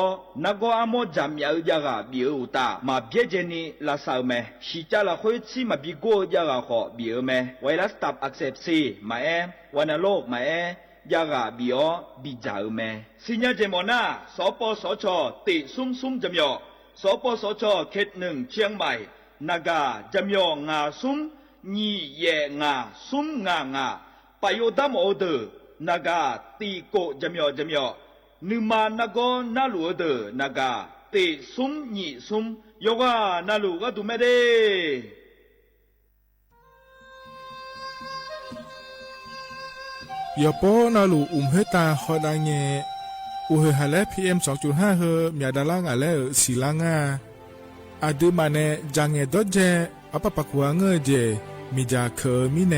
นักอโมจามยายากาบิวตามาเบียเจนีลาซาเมสีจาละคุยชิมาบิโกยากาขอบิวเมไวรัสตับอักเสบซีมาวันโรคมายากาบิโอบิจาเมสิญญาเจมอนาสปสชติซุ่มจำยอสปสชเขต1เชียงใหม่นากาจำยองาซุ่มนี่เยงาซุ่มงาปโยดามโอเดนากาตีโกจำยอนึมานาโกนาลูเดนากาติซุ่มนี่ซุ่มโยกานาลูก็ดูไม่ได้ยาโปนาลูเฮตาฮอดังเงอุเฮฮาเล PM 2.5 เฮมีดาลังอะไรสีลางา อาดูมาเนจังเงดเจอปะปะกัวเงเจมีจาเคมีเน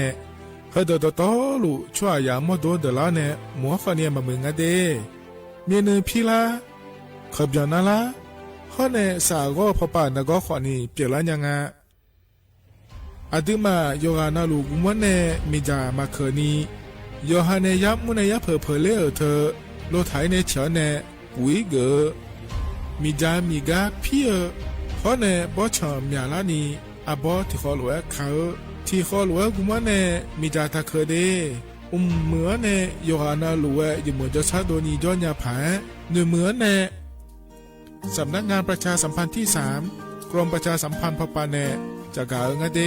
เฮดโตลุชัวยามอโดเดลาเนมัวฟาเนียมามึงอเดเมียนพีลาขบยานาลาฮอเนสาโกพปานกอขอนีเปียละยังอะอาดูมาโยกานาลูกุมวันเนมีจามาเคนีโยฮาเนยับมุนยับเพอเลอเธอโลไทเนเฉเนปุยเกมีจามีกาพี่ฮอเนบอชอมยาลานีอาบอที่ขอหลวงเขาที่ขอหลวงกุมวันเนมีจาตาเคเดเหมือนเนโยฮานาหลวงอยู่เหมือนจะชาโดนีจอนยาผาเหมือนเนสำนักงานประชาสัมพันธ์ที่3กรมประชาสัมพันธ์พปาเนจะกล่าวงาเด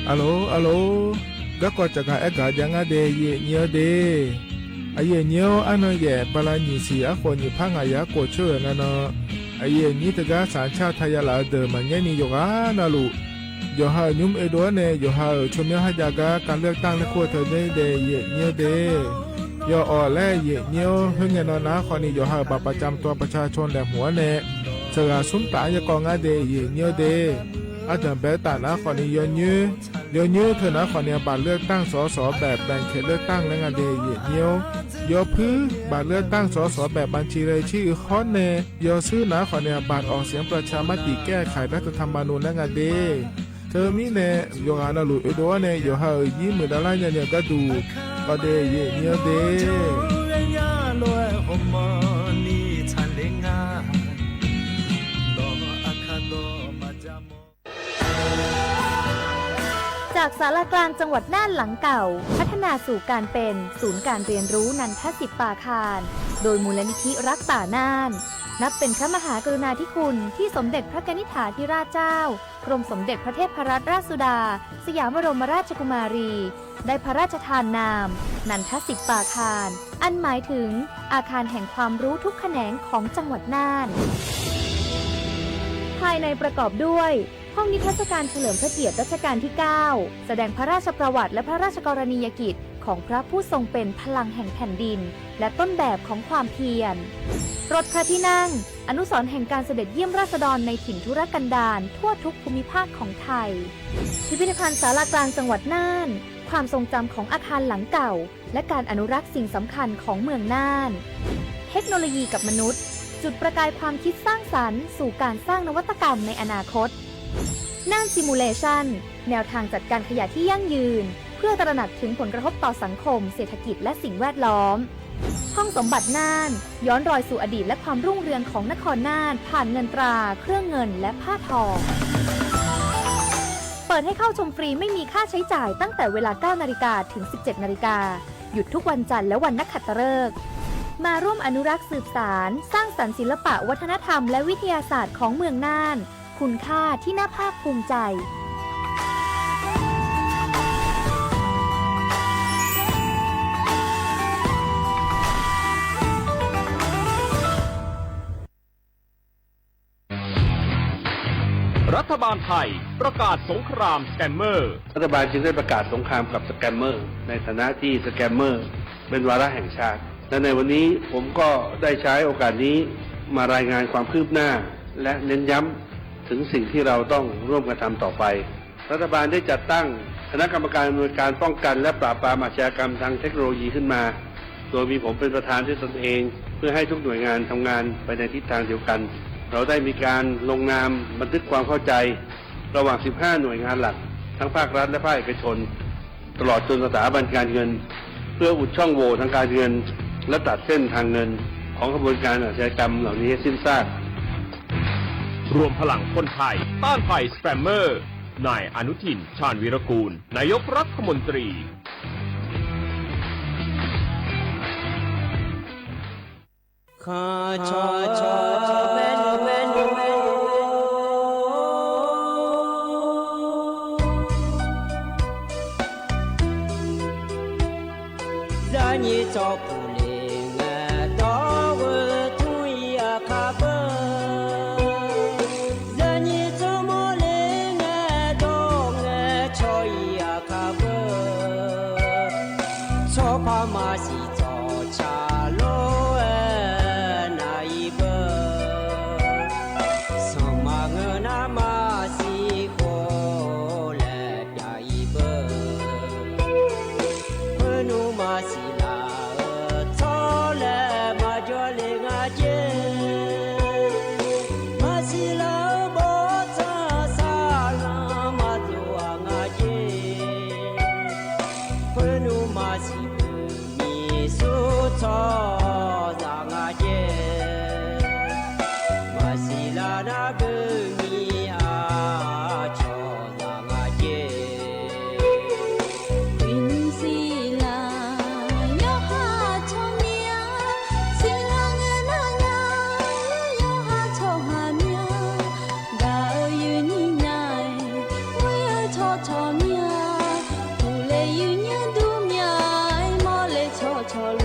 อัลโหลก็กอจะกาเอกายังาเดเยเนียวเดไอเยเนียวอันนเยบาลานีสีอคนอยู่พังอายาโกเชอร์งานไอเยนี้ตะกาสารชาติไทยลาเดมันเยนี่โยกานาลุโยฮายุมเอโดเนโยฮาชมยาฮจากาการเลือกตั้งในขั้วเธอเดเยเนียวเดโยออแลเยเนียวเฮงเงินนาคอนี่โยฮาบัตรประจำตัวประชาชนแหลมหัวเนสกาสุนตายกองาเดเยเนียวเดอาจารย์เบตานาคอนี่ยอนยืเธอนะขอเนี่ยบัตรเลือกตั้งสสแบบแบ่งเขตเลือกตั้งและงานเดียวโยพื้บัตรเลือกตั้งสสแบบบัญชีรายชื่อคอนเนโยซื้อนะขอเนี่ยบัตรออกเสียงประชามติแก้ไขรัฐธรรมนูญและงานเดเธอมีเนโยฮานาลุเอโดเนโยฮายี่มือดาราเนี่ยก็ดูก็เดเยเนียวเดจากศาลากลางจังหวัดน่านหลังเก่าพัฒนาสู่การเป็นศูนย์การเรียนรู้นันทศิษย์ป่าคารโดยมูลนิธิรักป่าน่านนับเป็นพระมหากรุณาธิคุณที่สมเด็จพระกนิษฐาธิราชเจ้ากรมสมเด็จพระเทพรัตนราชสุดาสยามบรมราชกุมารีได้พระราชทานนามนันทศิษย์ป่าคารอันหมายถึงอาคารแห่งความรู้ทุกแขนงของจังหวัดน่านภายในประกอบด้วยห้องนิทรรศการเฉลิมพระเกียรติรัชกาลที่ 9 แสดงพระราชประวัติและพระราชกรณียกิจของพระผู้ทรงเป็นพลังแห่งแผ่นดินและต้นแบบของความเพียรรถพระที่นั่งอนุสรณ์แห่งการเสด็จเยี่ยมราษฎรในถิ่นทุรกันดารทั่วทุกภูมิภาคของไทยพิพิธภัณฑ์ศาลากลางจังหวัดน่านความทรงจำของอาคารหลังเก่าและการอนุรักษ์สิ่งสำคัญของเมืองน่านเทคโนโลยีกับมนุษย์จุดประกายความคิดสร้างสรรค์สู่การสร้างนวัตกรรมในอนาคตน่านซิมูเลชันแนวทางจัดการขยะที่ยั่งยืนเพื่อตระหนักถึงผลกระทบต่อสังคมเศรษฐกิจและสิ่งแวดล้อมห้องสมบัติน่านย้อนรอยสู่อดีตและความรุ่งเรืองของนครน่านผ่านเงินตราเครื่องเงินและผ้าทองเปิดให้เข้าชมฟรีไม่มีค่าใช้จ่ายตั้งแต่เวลา 9 นาฬิกาถึง 17 นาฬิกาหยุดทุกวันจันทร์และวันนักขัตฤกษ์มาร่วมอนุรักษ์สืบสานสร้างสรรค์ศิลปะวัฒนธรรมและวิทยาศาสตร์ของเมืองน่านคุณค่าที่น่าภาคภูมิใจรัฐบาลไทยประกาศสงครามสแกมเมอร์รัฐบาลจึงได้ประกาศสงครามกับสแกมเมอร์ในฐานะที่สแกมเมอร์เป็นวาระแห่งชาติและในวันนี้ผมก็ได้ใช้โอกาสนี้มารายงานความคืบหน้าและเน้นย้ำถึงสิ่งที่เราต้องร่วมกันทำต่อไปรัฐบาลได้จัดตั้งคณะกรรมการอำนวยการป้องกันและปราบปรามอาชญากรรมทางเทคโนโลยีขึ้นมาโดยมีผมเป็นประธานด้วยตนเองเพื่อให้ทุกหน่วยงานทำงานไปในทิศทางเดียวกันเราได้มีการลงนามบันทึกความเข้าใจระหว่าง 15 หน่วยงานหลักทั้งภาครัฐและภาคเอกชนตลอดจนสถาบันการเงินเพื่ออุดช่องโหว่ทางการเงินและตัดเส้นทางเงินของกระบวนการอาชญากรรมเหล่านี้ให้สิ้นซากรวมพลังคนไทยต้านภัยสแปมเมอร์นายอนุทินชาญวีรกูลนายกรัฐมนตรีข้าชอเวนza ni cho pu le nga do wo tu ya kha ba za ni cho mo le nga do nga cho ya kha ba 错怕马西走茶路那一步，什么个那马西火来呀一步，不努马西拉错来马脚里阿姐，马西拉波查沙拉马多阿姐，不努马西。错让阿姐，马西拉那个米啊，错让阿姐。云西拉哟哈错米啊，西拉个那呀哟哈错哈米啊，噶有你奈，我要错错米啊，不来有你都米啊，莫来错错路。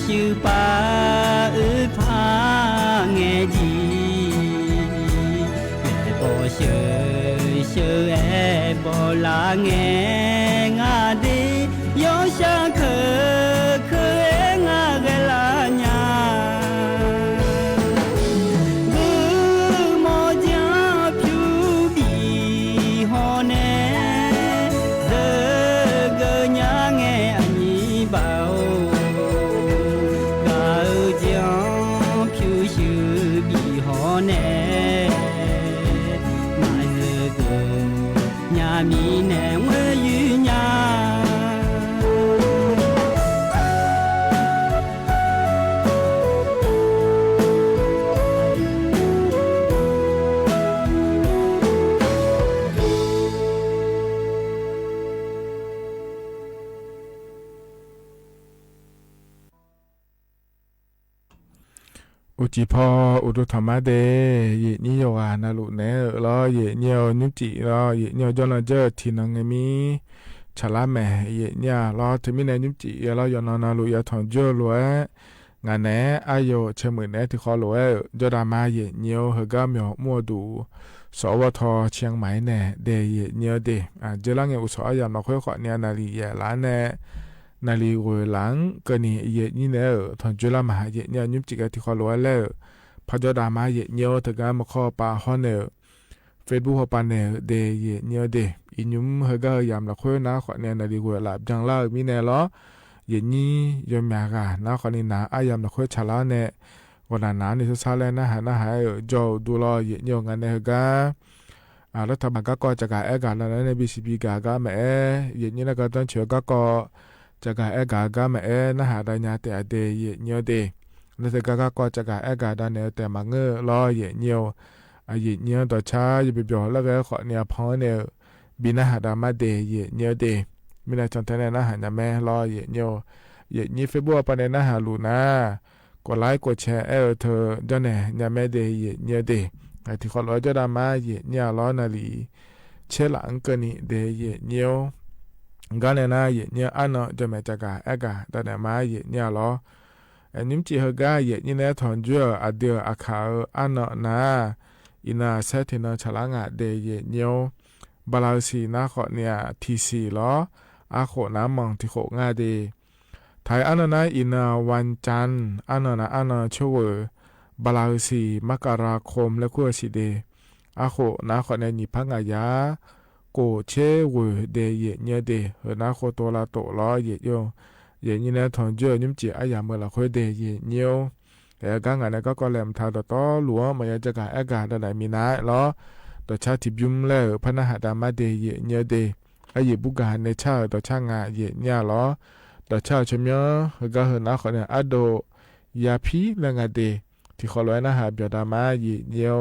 sư pa ư pha nghe gì mẹ bỏ sơ e bỏ la nghe ngà đi yo sa khờ khờ e ngà ghé la nhà gu จีพออุตุธรรมะเดยนี่โยอานาลุเนรอเยเนียวนิจิรอเยเนียวจอนเจอทีนังเงมีฉลาแม่เยเนี่ยรอถึงมีในนิจิรอยอนนาลุยาทองเจอลัวงานแหนอายโยเชมือแหนที่ขอลัวจอดามาเยเนียวเฮกาเมียวมัวดูสวทเชียงใหม่แน่เดเยเนียวเดเจลังเงอุสอยามเราค่อยขอเนี่ยนาลีเยล้านแน่นาลีรวยหลังก็นี่เยนี่เนอทอนจุลามหาเยเนี่ยยุบจิกที่ขอลัวแล้วพระเจ้าดามาเยเนียวถึงการมาข้อปาฮอนเนอเฟซบุ๊กปาเนอเดเยเนียวเดอินุมเฮกายามเราค่อยนะขอเนี่ยนาลีรวยหลับจังเล่ามีแน่ล้อเยนี่ยอมยากานะขอนี่นะอายามเราค่อยชะลาเน่วันนั้นนี่สุดท้ายแล้วนะหาโจดูรอเยเนียวงานเนเฮการัฐบาลก็จะการกาแล้วใน BCP กาแม่เย็นนี้แล้วก็ต้องเชื่อก็จะการกาแม่นะหาได้ยาแต่เดยเนียวเดแล้วแต่ก็จะการกาได้เนแต่มาเงอรอเย็นเนียวเย็นเนียวต่อช้าอย่าไปบอกแล้วก็ขอเนี่ยพอเนี่ยบินหาดามาเดยเนียวเดมีนายจนแทนนะหาแม่รอเย็นเนียวเย็นนี้เฟซบุ๊กปนนะหาลูนะกดไลค์กดแชร์เธอเจ้าเนี่ยยาแม่เดยเนียวเดที่ขอร้อยจะดามาเยเนี่ยล้อนาลีเชลังเกนิเดเยเนียวกันเนี่ยเยเนี่ยอันเนาะจะไม่จักกาแต่เนี่ยมาเยเนี่ยล้อนิมจีเฮกาเยนี่เนี่ยถอนจั่วอเดียอาคาอันเนาะนะอินาเซตินาฉลังเดเยเนียวบาลาซีนาขอเนี่ยทีซีล้ออาโคน้ำมองที่โคงาเดไทยอันนั้นอินาวันจันอันเนาะนะอันเนาะชั่วบาลาสีมกราคมและขั้วสีเดอาโคนาขอในนิพังอายาโกเชวเดเยเนเดเฮนาโคตัวลาโตล้อเยโยเยนี่นะทองเจอนิมจีอายาเมื่อละค่อยเดเยเนียวแต่กางานก็แหลมทาต่อหลวงมันจะกาอากาศได้มีน้าล้อต่อชาติยุมแล้วพระนาหาดามาเดเยเนเดอาเยบุกาในชาต่อช่างงาเยเนี่ยล้อต่อชาชมยเฮกาเฮนาขอเนี่ยอโดยาพีและงาเดที่ขอร้อยนะหาเบียดามาเยียว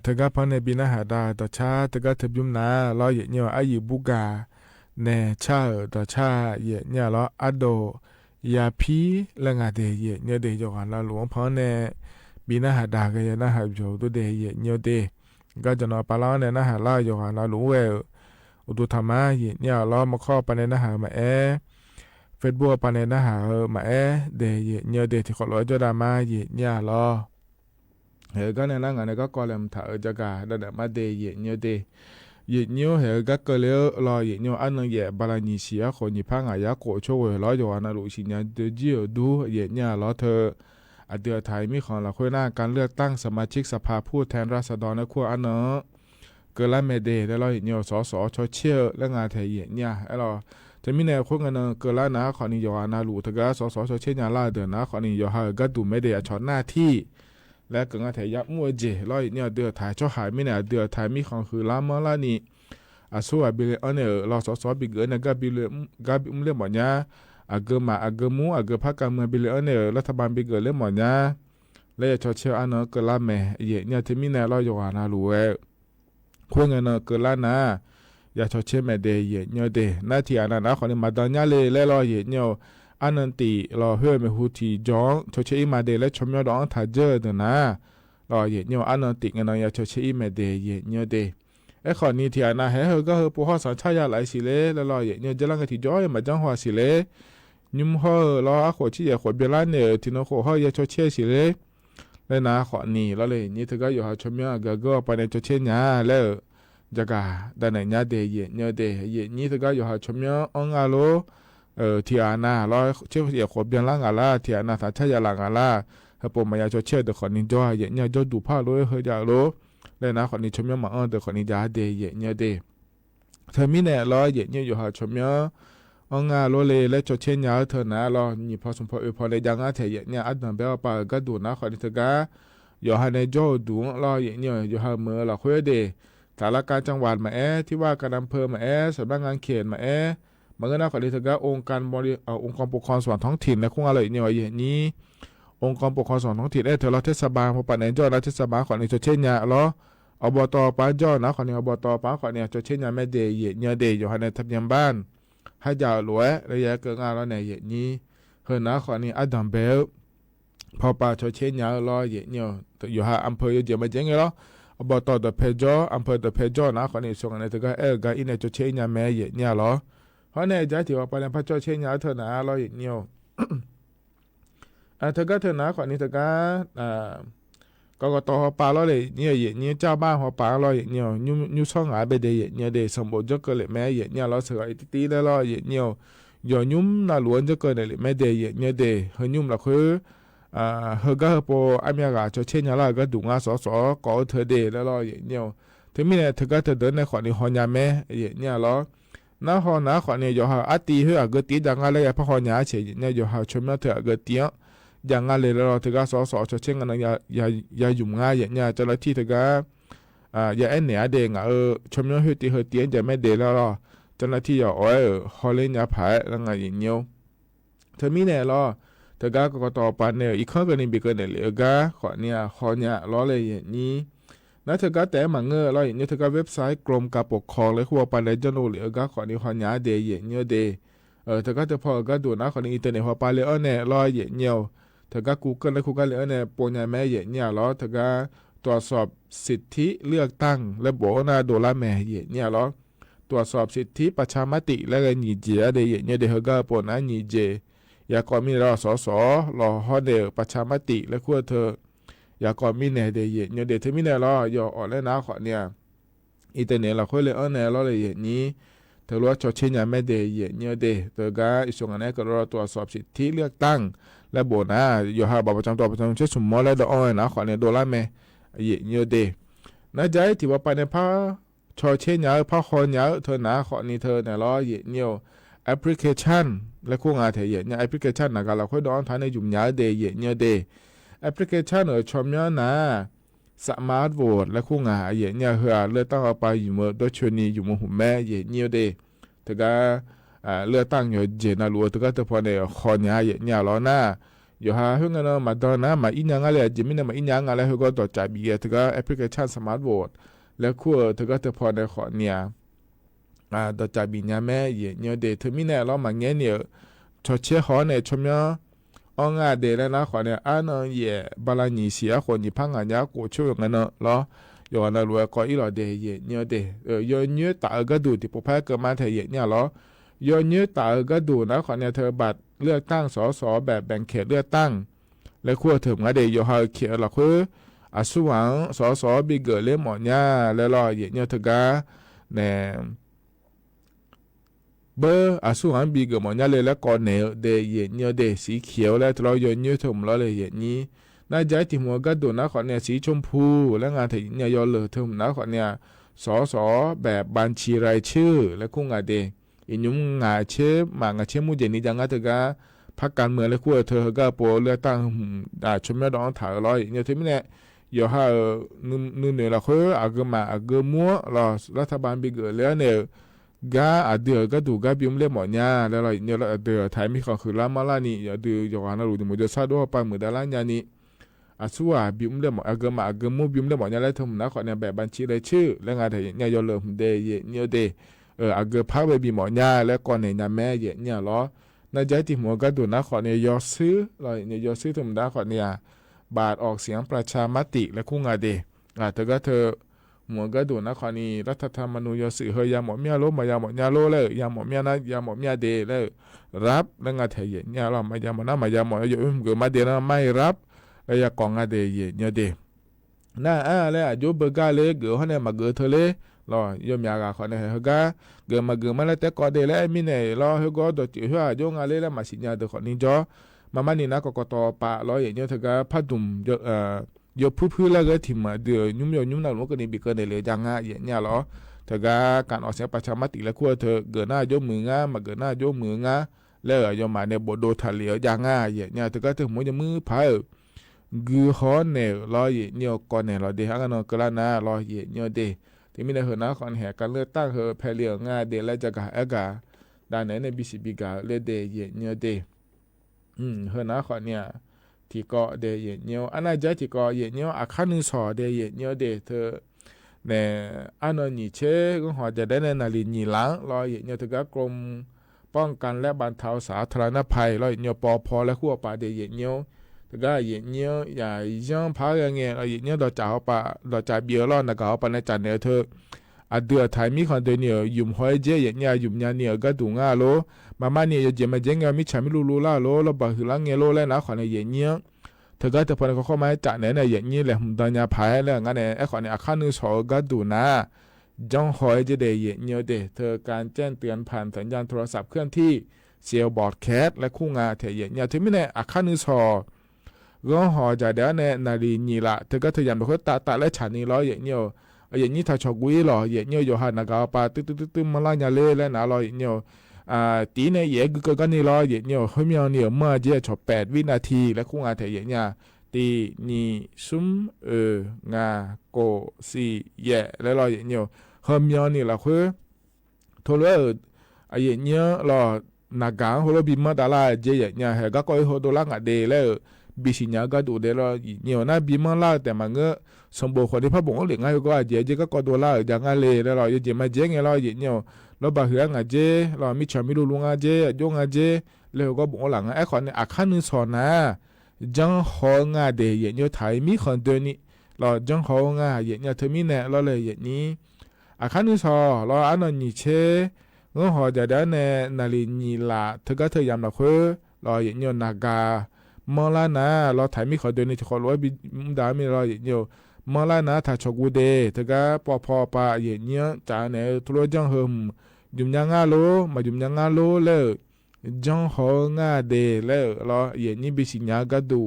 เธอก็พอในบินาหาดาต่อชาเธอก็ทบยุมนาล้อเหยียดเนียวอายุบุกาเนชาต่อชาเหยียดเนียวล้ออโดยาพีและงาเดเหยียดเนียวเดยกันละหลวงพอในบินาหาดาก็ยังน่าหาอยู่ตัวเดเหยียดเนียวเดก็จะนอปลาล้อในน่าหาล่าอยู่กันละหลวงเวอุตุธรรมะเหยียดเนียวล้อมาข้อปในน่าหามาเฟซบุ๊กปในน่าหามาเดเหยียดเนียวเดที่ขอร้อยจดามาเหยียดเนียวล้อก็ในนั้นก็กอลมถาจะกาดัดมาเดยเนียวเดยเนียวก็เกลียวรอยเนียวอันนึงบาลานิเซียคนญี่ปุ่นอยากโกช่วยรอยอยู่อันนั้นรู้สิเนี่ยเดจิโอดูเนียวล้อเธอเดือไทยมีของเราคุยหน้าการเลือกตั้งสมาชิกสภาผู้แทนราษฎรในขั้วอันนั้นเกล้าเมเดแล้วเราเนียวสสชเชี่ยวและงานไทยเนี่ยเราจะมีแนวโค้งกันเกล้านะขอนิยมนาลูทกาสสชเชี่ยล่าเดือนนะขอนิยมฮะก็ดูไม่ได้ชอนหน้าที่และก็งานไทยยับมัวเจร้อยเนี่ยเดือดถ่ายเจ้าหายไม่เนี่ยเดือดถ่ายมีของคือล้ามละนี่สู้บิลอันเนี่ยเราสบิเกอร์เนี่ยก็บิลเรื่องหมดเนี่ยเกอร์มาเกอร์มูเกอร์พักการเมืองบิลอันเนี่ยรัฐบาลบิเกอร์เรื่องหมดเนี่ยและชอเชียวอันนั้นก็ล้าแม่เนี่ยที่มีเนี่ยเราอยู่ว่าน่ารู้คุยกันเนาะก็ล้านะอย่าชอเชียวแม่เดย์เนี่ยเดย์นาทีอันนั้นนะคนนี้มาตอนนี้เลยแล้วเราเนี่ยอันนั้นตีเราเฮือไม่หูทีจ้องชดเชยมาเดและชมยอดองถ้าเจอเดนะเราเหยียดเนี่ยอันนั้นตีกันเราอยากชดเชยมาเดเหยียดเนี่ยเดข้อนี้ที่อันนั้นเฮก็ผู้ข้อสัญชาติหลายสิเลยแล้วเราเหยียดเนี่ยจะลังกันที่จ้อยมาจังหัวสิเลยยุ่มห่อเราขวดที่อยากขวดเบลานเนี่ยที่น้องขวดห่ออยากชดเชยสิเลยแล้วนะข้อนี้เราเลยนี่เธอก็อยู่หาชมยอดก็ไปในชดเชยเนี่ยแล้วจะกาดันในเนี่ยเดเหยียดเนี่ยเดเหยียดนี่เธอก็อยู่หาชมยอดองอาโลที่อาณาเราเชื่อเสียขบยันล่างอะไรที่อาณาสาชายาล่างอะไรเฮปมายาชเชื่อเด็กคนนี้จ้อยเนี่ยจะดูผ้าเลยเฮยาโลเลยนะคนนี้ชมยมาเด็กคนนี้จะเดยเนี่ยเดเธอมีเนี่ยเราเนี่ยอยู่หาชมยองาโลเลยและชเชื่อยาเธอนะเรานี่พอสมพอพอเลยยังอาเทียเนี่ยอันนั้นเบลปาก็ดูนะคนนี้เธอก็อยู่หาในจ้ดูเราเนี่ยอยู่หาเมื่อเราคุยเดสารการจังหวัดมาที่ว่าการอำเภอมาสำนักงานเขตมามันก็น่าขอดีถึงกับองค์การองค์กรปกครองส่วนท้องถิ่นในคุ้งอะไรเนี่ยอย่างนี้องค์กรปกครองส่วนท้องถิ่นเธอเราเทศบาลพอปัจจัยเจ้าเราเทศบาลขอนี้จะเช่นยาล้ออบตป้าเจ้านะขอนี้อบตป้าขอนี้จะเช่นยาแม่เดย์เนี่ยเดย์อยู่ในทะเบียนบ้านให้ยาวหลวยระยะเกินงานแล้วเนี่ยอย่างนี้เฮนะขอนี้อดัมเบลพอป้าจะเช่นยาล้อเนี่ยอยู่หาอำเภอเยอะมาเจ๊งไงล้ออบตเดเพจอำเภอเดเพจนะขอนี้ส่งในถึงกับก็อินจะเช่นยาแม่เนี่ยล้อเพราะในใจที่ว่าไปในพระเจ้าเชียงยาเถอะนะเราอย่างเดียวเธอก็เถอะนะขอนี้เธอก็กตปาเราเลยเนี่ยอย่างนี้เจ้าบ้านหัวปาเราอย่างเดียวยุ่ช่องหาไปเดียเนี่ยเดสมบูรณ์จะเกิดเลยแม่อย่างเนี่ยเราเสือไอ้ตีแล้วเราอย่างเดียวอย่ายุ่มน่าล้วนจะเกิดเลยแม่เดียเนี่ยเดเฮยุ่มเราคือเฮก็พอไอ้เมียกาเจ้าเชียงยาเราก็ดุงอาสก็เธอเดแล้วเราอย่างเดียวถึงมีเนี่ยเธอก็เธอเดินในขอนี้หอยาแม่อย่างเนี่ยเราน้าหอน้าขอเนี่ยอยู่หาอัตีเหือเกิดตีดังอะไรพระหอหยาเฉยเนี่ยอยู่หาชมเถอะเกิดเตี้ยอย่างอะไรเราถึงก็สอเช่นกันอย่ายุ่งง่ายอย่างเนี่ยเจ้าหน้าที่ถึงก็อย่าเหนียเด้งชมเหือตีเหือเตี้ยจะไม่เดแล้วหรอเจ้าหน้าที่อย่าฮอลเลนยาผายแล้วไงอย่างเงี้ยเธอมีเนี่ยหรอถึงก็ต่อไปเนี่ยอีกข้อกันนี่บีกันเนี่ยเลยก็ขอเนี่ยล้อเลยอย่างนี้ นะเธอก็แต่มาเงอเราอย่างนี้เธอก็เว็บไซต์กรมการปกครองเลยหัวปันเลยจนูเหลือก็ขอนี้ขอหยาเดย์เงี้ยเดเธอก็จะพอก็ดูนะขอนี้อินเทอร์เน็ตหัวปันเลยเนี่ยรอเงี้ยเธอก็ Google แล้ว Google เลยเนี่ยปนยาแม่เงี้ยแล้วเธอก็ตรวจสอบสิทธิเลือกตั้งและบอกว่าโดนละแม่เงี้ยแล้วตรวจสอบสิทธิประชามติและก็หนีเจียเดย์เงี้ยเดเฮก็ปนนะหนีเจอยากก็มีรอสสรอฮอเดประชามติและขั้วเธออยากก็มีแน่เดย์เงี้ยเดเธอมีแน่รอย่ออ่อนแล้วนะขอเนี่ยอินเทอร์เน็ตเราค่อยเลยเนี่ยเราเลยอย่างนี้เธอรู้ว่าชดเชยยังไม่เดย์เนี่ยเดย์เธอก็อีกส่วนนั้นก็รอตรวจสอบสิทธิเลือกตั้งและโบนะอยู่หาบัตรประจำตัวประจำชื่อสมมติและดอกนะขอเนี่ยโดนละแม่เนี่ยเดย์น่าจะที่ว่าไปในภาชดเชยยังภาคอนยังเธอนะขอนี่เธอเนี่ยรอเนี่ยแอปพลิเคชันและคู่งานเธอเนี่ยแอปพลิเคชันนะก็เราค่อยดองทานในยุ่งยากเดย์เนี่ยเดย์แอปพลิเคชันชมย้อนนะสมาร์ทโหวตและคู่งานเนี่ยเฮือเลือกตั้งเอาไปอยู่เมื่อโดยชนีอยู่เมื่อหุ่มแม่เนี่ยเดย์แต่ก็เลือกตั้งอยู่เจน่ารู้แต่ก็แต่พอเนี่ยขอเนี่ยแล้วนะอยู่หาเฮือนมาตอนนั้นมาอินยังอะไรจะมีเนี่ยมาอินยังอะไรเฮือก็ต่อใจบีแต่ก็แอปพลิเคชันสมาร์ทโหวตและคู่แต่ก็แต่พอเนี่ยขอเนี่ยต่อใจบีเนี่ยแม่เนี่ยเดย์เธอมีเนี่ยเรามาเงี้ยเนี่ยชดเชยขอเนี่ยชมย้อนองาเดแล้วนะขอเนี่ยนบาลานีเสียคนยี่พังยากูช่วยกันเนาะล้อยอนะรวยก็อีหลอเดเนี่ยเดยอเนื้อตาก็ดูที่ผู้แพ้เกิดมาเทเนี่ยล้อยอเนื้อตาก็ดูนะขอเนี่ยเธอบัตรเลือกตั้งสสแบบแบ่งเขตเลือกตั้งและขั้วถึงมาเดยอหาเขตละคือสุวรรณสสบิเกเลหมอเนี่ยแล้วรอเนี่ยเธอกาเนี่ยเบอร์สุวรรณบิเกหมอเนี่ยเลยแล้วก่อนเนี่ยเดเนี่ยเดสีเขียวแล้วเรายอเนื้อถึงแล้วเลยนี้น่าจะที่หัวก็ดูนะขอเนี่ยสีชมพูและงานที่เนี่ยยอเลยถึงนะขอเนี่ยสสแบบบัญชีรายชื่อและคู่งานเดอินยุงงาเชื่อมางาเชื่อมูเจนี่จังก็เธอก็พักการเมืองและคู่เธอก็ปวเลือกตั้งชมแม่ดองถ่ายร้อยเนี่ยที่ไม่เนี่ยอยู่หานู่นเนี่ยเราคืออาเกมาอาเกมัวเรารัฐบาลบิเกแล้วเนี่ยก็เดือก็ดูก็บิมเล่หมอเนี่ยแล้วเราเนี่ยเราเดือไทยมีข้อคือลามาลานี่อย่าดืออยู่กันนะรู้ดิมันจะซาด้วยไปเหมือนดาราญานี่สัวบิมเล่หมออาเกมาอาเกมัวบิมเล่หมอเนี่ยแล้วทำนะขอเนี่ยแบบบัญชีรายชื่อแล้วงานที่เนี่ยยอเริ่มเดย์เนี่ยเดย์อาเกพาไปบิหมอเนี่ยแล้วก่อนเนี่ยแม่เนี่ยล้อน่าจะที่หัวก็ดูนะขอเนี่ยยอซื้อเราเนี่ยยอซื้อทำนะขอเนี่ยบาทออกเสียงประชามติและคู่งานเดย์เธอก็หัวก็ดูนะขอนี่รัฐธรรมนูญยอสื่อเฮยาหมอเมียโลมายาหมอยาโลเลยยาหมอเมียนะยาหมอเมียเดเลยรับแล้วงานเทียเนี่ยเรามายาหมอนะมายาหมออยู่เกิดมาเดนะไม่รับแล้วยากองงานเดยเนี่ยเดน่าแล้วอยู่เบกาเลยเกิดเขาเนี่ยมาเกิดเธอเลยรอยมยากาขอเนี่ยเฮก็เกิดมาแล้วแต่ก็เดแล้วมีเนี่ยรอเฮก็ดจิหัวโยงอะไรแล้วมาสิญญาเดขอนี่จ้อมานี่นะกตปะรออย่างเงี้ยเธอก็พัดดุมยกพื้นแล้วก็ถิ่มมาเดือยุ่มน่ารู้กันนี่บิเกินเลยจังอ่ะเนี่ยหรอเธอก็การออกเสียงประชามติแล้วขั้วเธอเกิดหน้ายกมืองามาเกิดหน้ายกมืองาแล้วยอมมาเนี่ยบดโดทะเลจังอ่ะเนี่ยเธอก็ถึงมือจะมือพายกือฮอนเนี่ยรอเนี่ยก่อนเนี่ยรอเดี๋ยวกันเนาะก็แล้วนะรอเนี่ยเดที่มีในเหตุนะก่อนแห่การเลือกตั้งเหตุแพ้เลี้ยงง่ายเดแล้วจะกะเอกะด้านไหนในบีซีบีกาเลเดเนี่ยเดเหตุนะก่อนเนี่ยที่ก็เดย์เนียวอันนั้นจะที่ก็เนียวอาคารนึงสอเดย์เนียวเดเธอเนี่ยอันนั้นนี่เช่ก็หอจะได้ในนาฬินีหลังรอเนียวเธอก็กรมป้องกันและบรรเทาสาธารณภัยรอเนียวปอพอและขั้วป่าเดย์เนียวเธอก็เนียวอย่าย่องพาอย่างเงี้ยรอเนียวเราจะเอาป่าเราจะเบียร์รอนะก็เอาป่าในจันเนี่ยเธอเดือดไทยมีคนเดียวเนี่ยยุ่มหอยเจเนี่ยยุ่มยาเนี่ยก็ดูง่าโลมาเนี่ยจะมาเจงกันมิชามิลูล่าโลเราบอกถึงลังเงโลแล้วนะขอในเนี่ยเธอก็จะพอในข้อมาจากเนี่ยเนี่ยแหละมุดยาพายแล้วงั้นเนี่ยไอ้ขอเนี่ยอาคารนึงสอก็ดูนะจ้องหอยจะได้เนี่ยเดเธอการแจ้งเตือนผ่านสัญญาณโทรศัพท์เคลื่อนที่เซลล์บอร์ดแคสและคู่งาเทียเนี่ยถึงไม่เนี่ยอาคารนึงสอก็หอจะเดี๋ยวเนี่ยนาลีนี่ละเธอก็เธอยันบอกว่าตาและฉันนี่ร้อยเนี่ยอย่างนี้ถ้าชอบกุยหรออย่างนี้อยู่หันนักเอาปาตึ๊มาล่างยาเล่แล้วนะรออย่างนี้ตีเนี่ยก็กันนี่รออย่างนี้เขามีเนี่ยเมื่อเจ้าชอบ8 วินาทีและคู่งานเทียเนี่ยตีนี่ซุ่มงาโกซีแล้วรออย่างนี้เขามีเนี่ยละคือทั่วโลกอย่างนี้รอนักการเขาเราบินมาดาราเจียเนี่ยเฮก็คอยเขาตัวล่างเดแล้ว บิชิญญาก็ดูเดลเนี่ยน่าบีมังลาแต่มันก็สมบูรณ์คนที่พระบงเหลืองไงก็เจก็ตัวละอย่างอะไรแล้วเราเจมาเจไงเราเนี่ยเราบาเหืองเจเรามิชามิลูลุงเจยงเจแล้วก็บงหลังไอ้คนเนี่ยอาคันนึงสอนนะจังหงาเดียเนี่ยไทยมีคนเดินนี่เราจังหงาเนี่ยเธอมีเนี่ยเราเลยอย่างนี้อาคันนึงสอนเราอันนั้นนี่เชงหอจะได้เนี่ยนาลีนี่ละเธอก็เธอยามเราคือเราเนี่ยนากามอลานะเราไทยมีคนเดินนี่จะขอร้อยบิดามีเราเนี่ยมอลานะถ้าชกูเดเธอก็พอปะเนี่ยจานเนี่ยทุลจังหึมยุ่มยังงาโลมายุ่มยังงาโลเลยจังหงาเดแล้วเราเนี่ยบิสิญญาก็ดู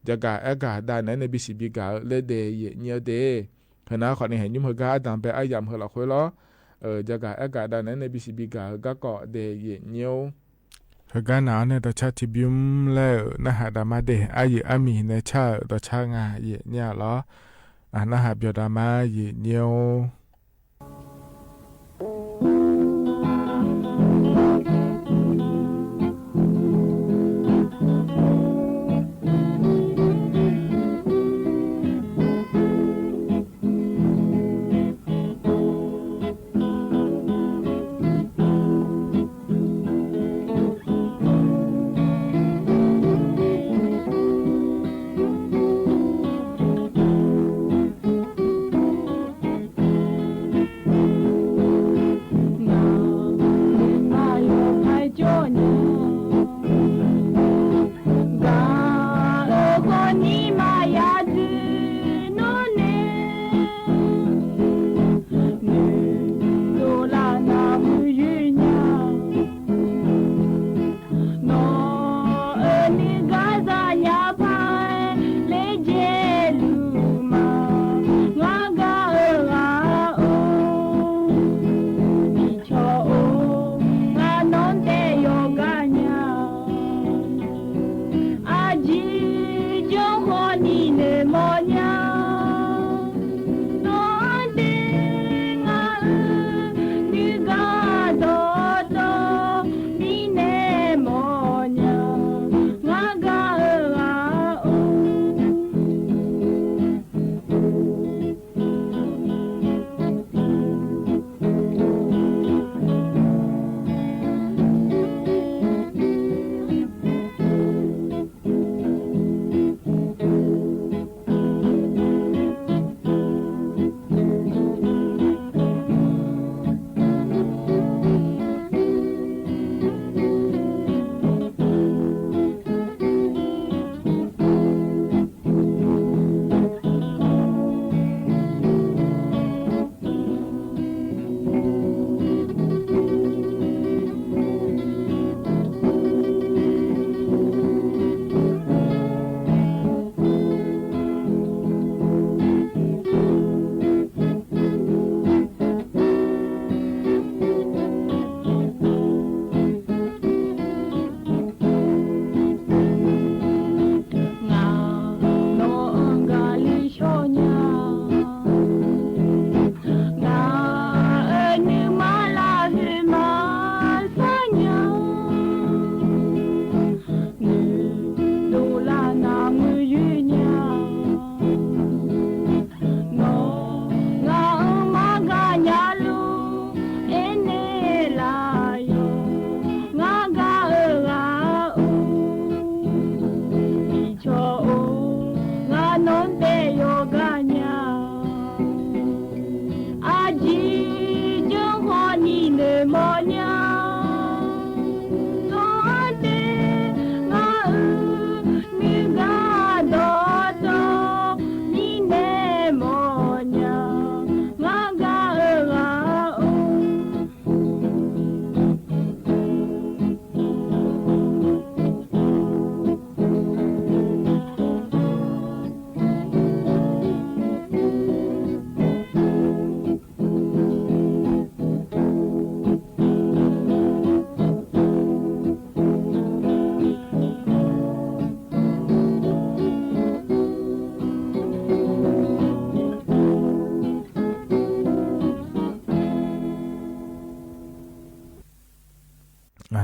จะกะอากาศได้ในบิสิบิกาเลเดเนี่ยเดขณะคนนี้เห็นยุ่มเหกาตามไปอายามเหเราคุยล้อจะกะอากาศได้ในบิสิบิกาก็เกาะเดเนี่ยเหกาหนาวเนี่ยต่อชาติบิมแล้วนะฮะดามาเดอามีในชาต่อชางาเนี่ยล้อนะฮะเบียดามาเนี่ย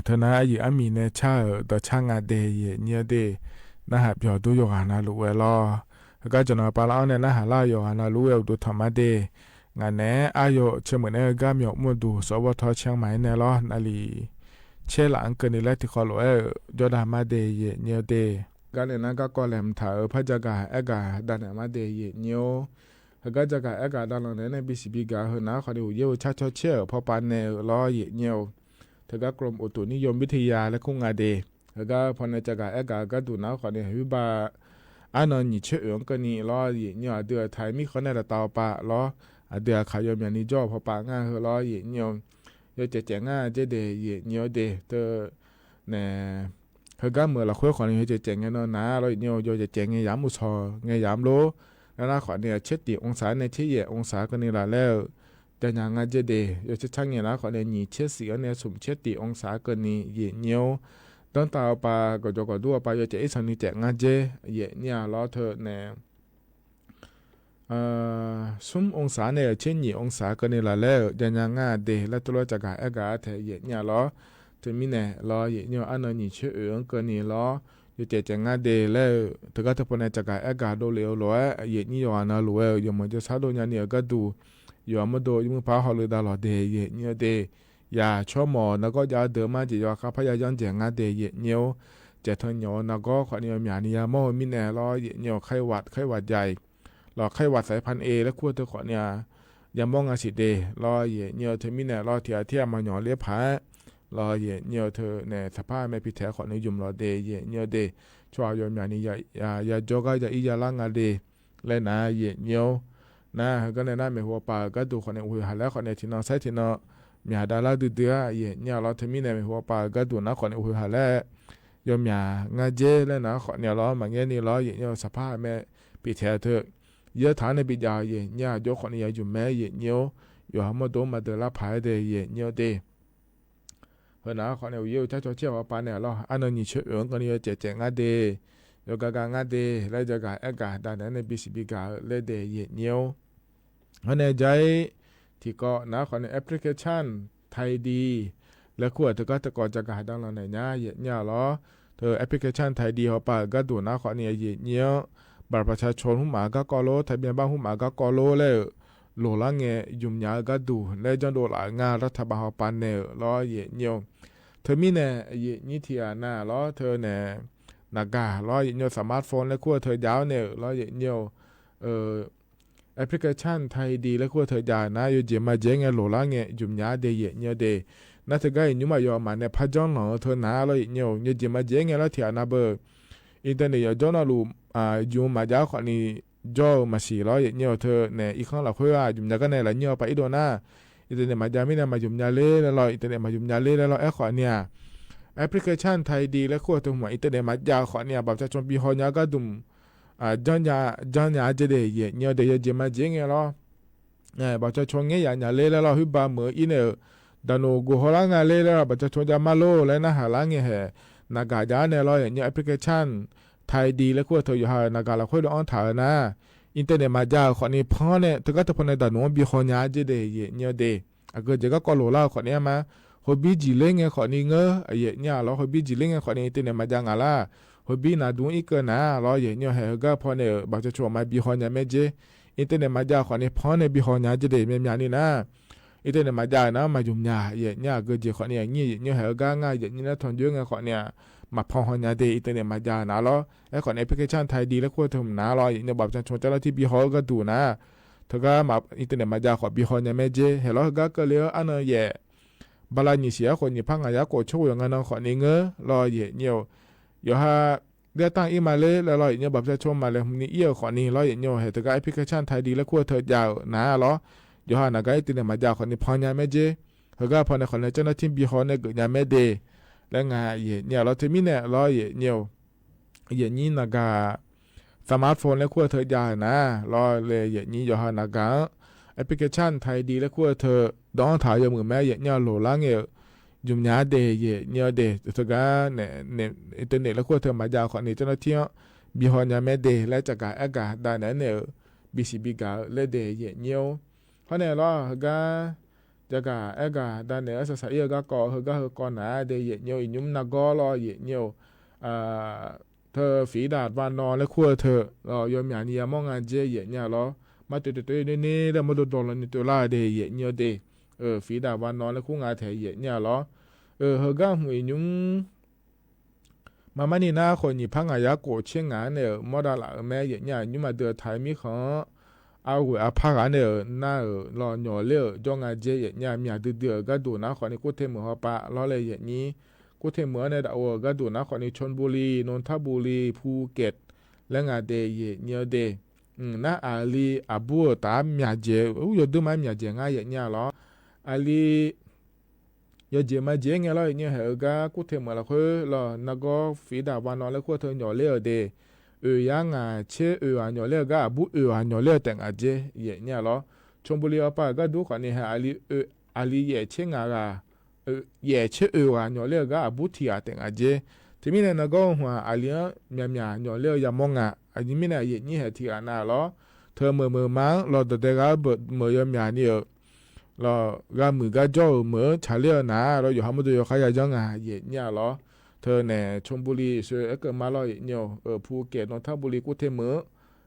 เธอนะอยู่อามีเนชาต่อช่างอาเดยเนี่ยเด นะฮะเปียวดูโยหานาลูเวลอก็จะนอปาลาเนี่ยนะฮะลาโยหานาลูเวดูธรรมะเดงานแหนอายุเชื่อเหมือนก็มีมุดูสวทเชียงใหม่เนี่ยล้อนาลีเชหลังเกินนี่แหละที่ขอรู้ยอดามาเดเยเนียวเดก็เลยนะก็กอแหลมถ่ายพระจักรเอกาดันมาเดเยเนียวก็จักรเอกาดันหลังในบีซีบีกาเฮนะขอดูเยอะชัดเชื่อพอปานเนี่ยล้อเยเนียวเธอก็กรมอุตุนิยมวิทยาและคุ้งอาเดก็พอในจักรเอกาก็ดูนะขอเนี่ยวิบาอันนั้นนี่เชื่อกันนี่ล้อเยเนียวเดือไทยมีคนในระตาปะล้อเดือขายยมนี่จ่อพอปางง่ายล้อเยเนียวยจะแจงง่ายจะเดเยเนียวเดเธอเนี่ยเขาก็เมื่อเราคุยขอเนี่ยจะแจงเงี้ยนะเราเนี่ยจะแจงเงี้ยย้ำมุชอเงี้ยย้ำโลแล้วนะขอเนี่ยเช็ดตีองศาในเชี่ยองศากันนี่ละแล้วแต่ยังไงจะเดยจะช่างเงี้ยนะขอเนี่ยนี่เช็ดสีเนี่ยสุ่มเช็ดตีองศากันนี่เยเนียวต้องตาปาก็จะก็ดูปาจะไอ้สันนี่แจงง่ายเจเยเนี่ยล้อเธอเนี่ยสุ่มองศาเนี่ยเช่นยี่องศากันนี่ละแล้วแต่ยังไงเดแล้วตัวจะกะเอกาเทเยเนี่ยล้อจะมีเนี่ยล้อเยเนี่ยอันนั้นนี่เชื่อกันนี่ล้ออยู่เจงาเดแล้วถ้าก็ถ้าพอในจักรเอกาโดเลี้ยวล้อเยนี่ยอนาลัวยังมันจะซาโดยันเนี่ยก็ดูอยู่มาดูยังพาเขาเลยตลอดเดเยเนี่ยเดอย่าชอบหมอแล้วก็อย่าเดิมมาจีว่าข้าพยายามเจงาเดเยเนี่ยจะทนยอแล้วก็ขอเนี่ยมีอันนี้มอมีเนี่ยล้อเยเนี่ยไข้หวัดใหญ่หลอกไข้หวัดสายพันธุ์เอและขั้วเธอขอเนี่ยยังมองอาสิเดล้อเยเนี่ยเธอมีเนี่ยล้อเทียมาหยอเลี้ยผารอเยเนี่ยเธอเนี่ยสภาพไม่พิเศษขอในยุมรอเดเยเนี่ยเดชัวยอมอย่างนี้อย่าโจก็จะอีอย่าล่างอะไรเลยนะเยเนี่ยนะก็ในนั้นไม่หัวปาก็ดูคนในหัวหันแล้วคนในที่นอนใช้ที่นอนมีหาดาราดูเดือเยเนี่ยเราทำมีในไม่หัวปาก็ดูนะคนในหัวหันแล้วยอมอย่างาเจเลยนะคนเนี่ยล้อมันเงี้ยนี่ล้อเยเนี่ยสภาพไม่พิเศษเธอเยอะฐานในปิดยาเยเนี่ยโยคนเนี่ยอยู่แม่เยเนี่ยอยู่หามาดูมาเดลาพายเดเยเนี่ยเดเฮ้ยนะขอเนี่ยวิวถ้าจะเชื่อว่าปานเนี่ยเราอันนั้นนี่เชื่อกันนี่จะแจงงาเดยกกางาเดแล้วจะกาเอกาด้านนั้นในบีซีบีกาเลเดเยเนียวเฮ้ยเนี่ยใจที่ก็นะขอเนี่ยแอปพลิเคชันไทยดีแล้วขวดเธอก็จะก่อจะกาดังเราไหนเนี่ยเยเนี่ยหรอเธอแอปพลิเคชันไทยดีเขาปาก็ดูนะขอเนี่ยเยเนียวบัตรประชาชนหุ่มหมาก็กอโลทะเบียนบ้านหุ่มหมาก็กอโลแล้วโหลละเงยยุ่มยาก็ดูแล้วจนโดนหลายงานรัฐบาลปานเนี่ยล้อเยเนียวเธอมีเนี่ยยี่ที่น่ะล้อเธอเนี่ยนากาล้อเนียวสมาร์ทโฟนแล้วขั้วเธอยาวเนี่ยล้อเนียวแอปพลิเคชันไทยดีแล้วขั้วเธอยาวนะอยู่เจมาเจงเงโหลละเงยจุ่มยาเดยเนียวเดน่าเธอก็ยุ่มายอมาเนี่ยพัดจ้องหนอเธอหนาล้อเนียวอยู่เจมาเจงเงแล้วเถียนาเบอร์อินเทอร์เน็ตอยู่จ้องน่ะลูยุ่มมาจ้าคนนี้จ่อมาสีล้อเนียวเธอเนี่ยอีกครั้งเราค่อยว่าจุ่มยาก็เนี่ยละเนียวไปอีโดน่าอินเทอร์เน็ตมาจามิเนี่ยมาจุ่มยาเล่แล้วเราอินเทอร์เน็ตมาจุ่มยาเล่แล้วเราขอเนี่ยแอปพลิเคชันไทยดีและขั้วตัวหัวอินเทอร์เน็ตมาจาขอเนี่ยแบบจะชมปีหอยาก็ดุมจันยาจะได้เยเนี่ยเดี๋ยวจะมาเจงเหรอแบบจะชงเงี้ยอย่างเล่แล้วเราฮึบาเหมืออินเนอร์ดานโนกูฮอลางเล่แล้วแบบจะชงจะมาโลแล้วนะหาล่างเงี้ยนากาจาเนี่ยเราอย่างเนี่ยแอปพลิเคชันไทยดีและขั้วตัวอยู่หานากาเราค่อยอ่อนถ่ายนะอินเทอร์เน็ตมาจาขอเนี่ยพอเนี่ยถึงก็จะพอในดานโนปีหอยาจะได้เยเนี่ยเดก็จะก็กอโลล่าขอเนี่ยมาฮอบบี้จีเล่งขอนี่เงอเยเนี่ยเราฮอบบี้จีเล่งขอนี่อินเทอร์เน็ตมาจางอะไรฮอบบี้น่าดูอีกนะเราเยเนี่ยก็พอเนี่ยบางจะชวนมาบีฮอนยาเมเจอินเทอร์เน็ตมาจาขอนี่พอเนี่ยบีฮอนยาจะได้เมียนี่นะอินเทอร์เน็ตมาจานะมาจุ่มยาเยเนี่ยก็จะขอเนี่ยงี้เนี่ยก็ง่ายเยเนี่ยทนเยอะขอเนี่ยมาพอฮอนยาเดอินเทอร์เน็ตมาจานะเราไอ้ขอแอปพลิเคชันไทยดีแล้วควรทำนะเราเนี่ยแบบจะชวนเจ้าหน้าที่บีฮอนก็ดูนะเธอก็มาอินเทอร์เน็ตมาจาขอบีฮอนยาเมเจเห็นแล้วก็เลยอันนั้นเย่บาลานิเสียคนญี่ปุ่นอายะโกโชอย่างนั้นขอเงรอเยเนี่ยอยู่ฮะเดี๋ยวตั้งอีมาเลยแล้วรอเนี่ยแบบจะชมมาเลยนี่เอี่ยวขอนี่รอเยเนี่ยเหตุการณ์แอปพลิเคชันไทยดีแล้วขั้วเธอยาวนะรออยู่ฮะนักไอติเนี่ยมาจากคนนี้พอยาไม่เจเขาก็พอในคนในเจ้าหน้าที่บีฮอนเนี่ยเกิดยาไม่เดแล้วงาเยเนี่ยเราจะมีเนี่ยรอเยเนี่ยเยนี่นักสมาร์ทโฟนแล้วขั้วเธอยาวนะรอเลยเยนี่อยู่ฮะนักแอปพลิเคชันไทยดีและขั้วเธอดองถ่ายยมือแม่เยเนี่ยโหลล่างเยจุ่มยาเดเยเนี่ยเดสุกาเนี่ยอินเทอร์เน็ตและขั้วเธอมาจากคนนี้เจ้าหน้าที่บีฮอนยาแม่เดและจากการอากาศด้านนั้นเนี่ยบีซีบีกาเลเดเยเนี่ยเพราะเนี่ยเราก็จากการอากาศด้านเนี่ยสักๆก็ก่อเขาก็ก่อนหน้าเดเยเนี่ยยุ่มนักก็รอเยเนี่ย เธอฝีดาดวานนอนและขั้วเธอยอมอย่างนี้มองงานเจเย่เนี่ยล้อมาตัวนี่แล้วมาโดนนี่ตัวล่าเดเย่เนี่ยเดฝีดาดวานนอนและคู่งานแถเย่เนี่ยล้อเฮก้าหวยยุงมานี่นะคนนี่พังอายาโกเชียงงานเนี่ยมอดาละแม่เย่เนี่ยยุมาเดือดไทยมีของเอาหัวอาพักอันเนี่ยน่ารอหน่อเลี้ยวจงงานเจเย่เนี่ยมีเดือดก็ดูนะคนนี้กูเทมือหัวปะล้อเลยเย่นี้กูเทมือเนี่ยเอาก็ดูนะคนนี้ชลบุรีนนทบุรีภูเก็ตและงานเดเย่เนี่ยเดน่าอาลีอาบัวตามมีเจอยู่ดูมันมีเจง่ายเย่เนี่ยล้ออาลียาเจมาเจงแล้วเนี่ยเหรอก็กูเทมือละคือล้อนักก็ฝีดาวันนอนแล้วกูเธอหน่อเลี้ยวเดยังอ่ะเชื่อหน่อเลี้ยก็บุหน่อเลี้ยแต่งอาเจเย่เนี่ยล้อชมบุรีป่ะก็ดูคนนี้ฮะอาลีเย่เชื่องอ่ะเย่เชื่อหน่อเลี้ยก็บุที่อ่ะแต่งอาเจที่มีเนี่ยนักก็หัวอาลีมีหน่อเลี้ยยามองอ่ะอันนี้มีเนี่ยเย่นี่เหตุที่อ่ะน่ะล้อเธอมือมั้งเราแต่ก็มือยามเนี่ยเราก็มือก็จ่อมือชาเลี้ยนะเราอยู่ห้องมือตัวเขาอยากจังอ่ะเย่เนี่ยล้อเธอเนี่ยชลบุรีเสือเกิดมาลอยเนี่ยภูเก็ตนนทบุรีกูเทมือ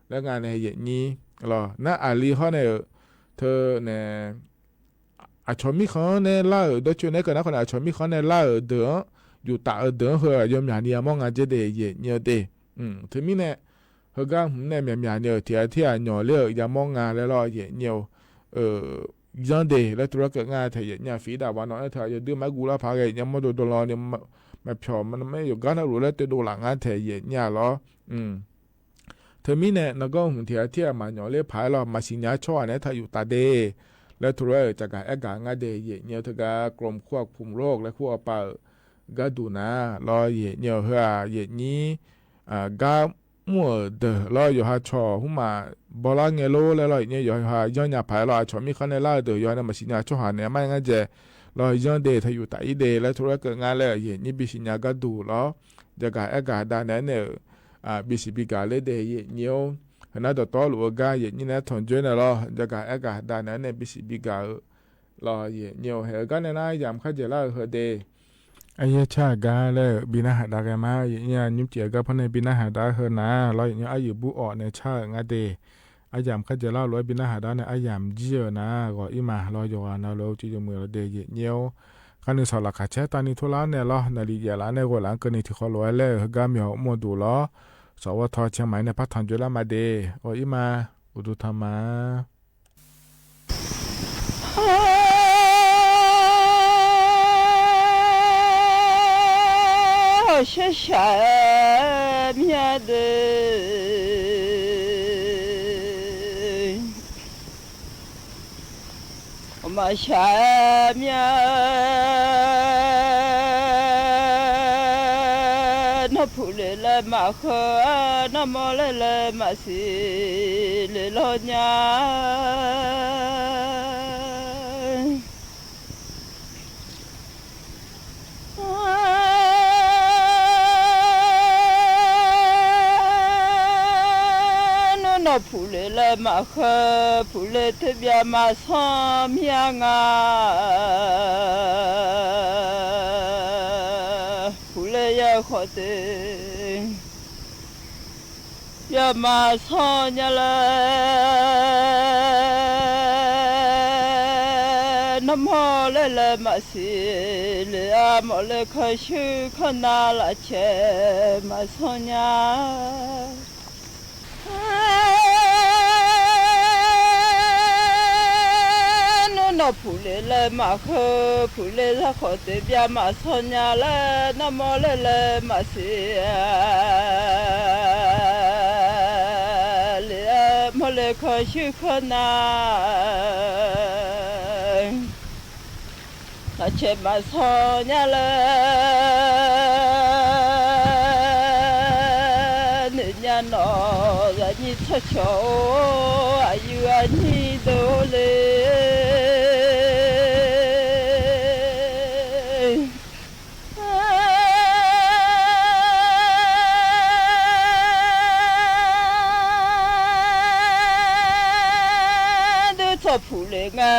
แล้วงานในอย่างนี้หรอน้าอาลีเขาเนี่ยเธอเนี่ยอาชมิเขาเนี่ยล่าโดยช่วงนี้ก็นะคนอาชมิเขาเนี่ยล่าเดืออยู่ตาเดือเหรอยมอย่างนี้มองงานจะเดียเนี่ยเดถึงมีเนี่ยเฮก็เนี่ยมีเนี่ยที่หน่อเลี้ยยามองงานแล้วรอเนี่ยยังเดแล้วตัวเกิดงานที่เนี่ยฝีดาวันน้อยเธอจะดื้อมากูละพาไงยังไม่โดนรอเนี่ยไม่พอมันไม่อยู่กันรู้แล้วจะดูหลังงานเทียเนี่ยหรอเธอมีเนี่ยนักก็หุ่นเทียมาหน่อเลี้ยพายเรามาสิญญาช่อเนี่ยเธออยู่ตาเดแล้วทุเรศจากการกางานเดยเนี่ยเธอก็กรมควบคุมโรคและควบป่าก็ดูนะรอเนี่ยเฮือนี้ก็มัวเดอรออยู่หาช่อหุ่มมาบอลเงโลแล้วรอเนี่ยอยู่หาย้อนยาพายเราช่อมีคนในล่าเดย้อนมาสิญญาช่อหาเนี่ยไม่งั้นจะรอย้อนเดถ้าอยู่แต่อีเดแล้วทุเรศเกิดงานแล้วเห็นนี่บิสิญญาก็ดูแล้วจากการด้านนั้นเนี่ยบิสิบิกาเลเดเนี่ยน่าจะต่อหรือว่าอย่างนี้นะถอนจุนแล้วจากการด้านนั้นเนี่ยบิสิบิการอเนี่ยเหรอกันเนี่ยนะยามข้าจะเล่าเหรอเดไอ้ชาการเลยบินาหาดากันมาอย่างนี้ยุ่งเจียกับพนักบินาหาดาเหรอนะเราอย่างนี้อายุบุออกเนี่ยชางาเดไอ้ยามข้าจะเล่าร้อยบินาหาดาเนี่ยไอ้ยามเจียนะก็อีมาเราอยู่นะเราจีจมือเราเดเนี่ยคันนี้สาวหลักขาเชตานี่ทุลาเนี่ยล้อนาฬิกาล้านเนี่ยก็หลังกันนี่ที่เขาลอยเลยก็มีหัวหมดูล้อสวทเชียงใหม่เนี่ยพัฒนจุฬามาเดโอ้ยมาอุดุธรรมาเชื่อชาเมียเดมาชาเมียน้าผู้เล่ละมาขอน้ามอเล่ละมาสิเล่ลอยาผู้เล่ละมาขอผู้เล่ทะเบียมาซ้อมยังอ่ะผู้เล่ยาขอเตยามาซ้อมยาละน้ำมอเล่ละมาสิเล่ามอเล่ขชื่อขนาละเชมาซ้อมยาน้าผู้เล่ละมาขอผู้เล่ละขอเตบียมาซ้อนยาละน้ามอเล่ละมาเสียเล่มอเล่ขอชื่อขนาละเชมาซ้อนยาละเนี่ยนอละนี่ชัชโออายุอันนี้โดเลผู้เล่งา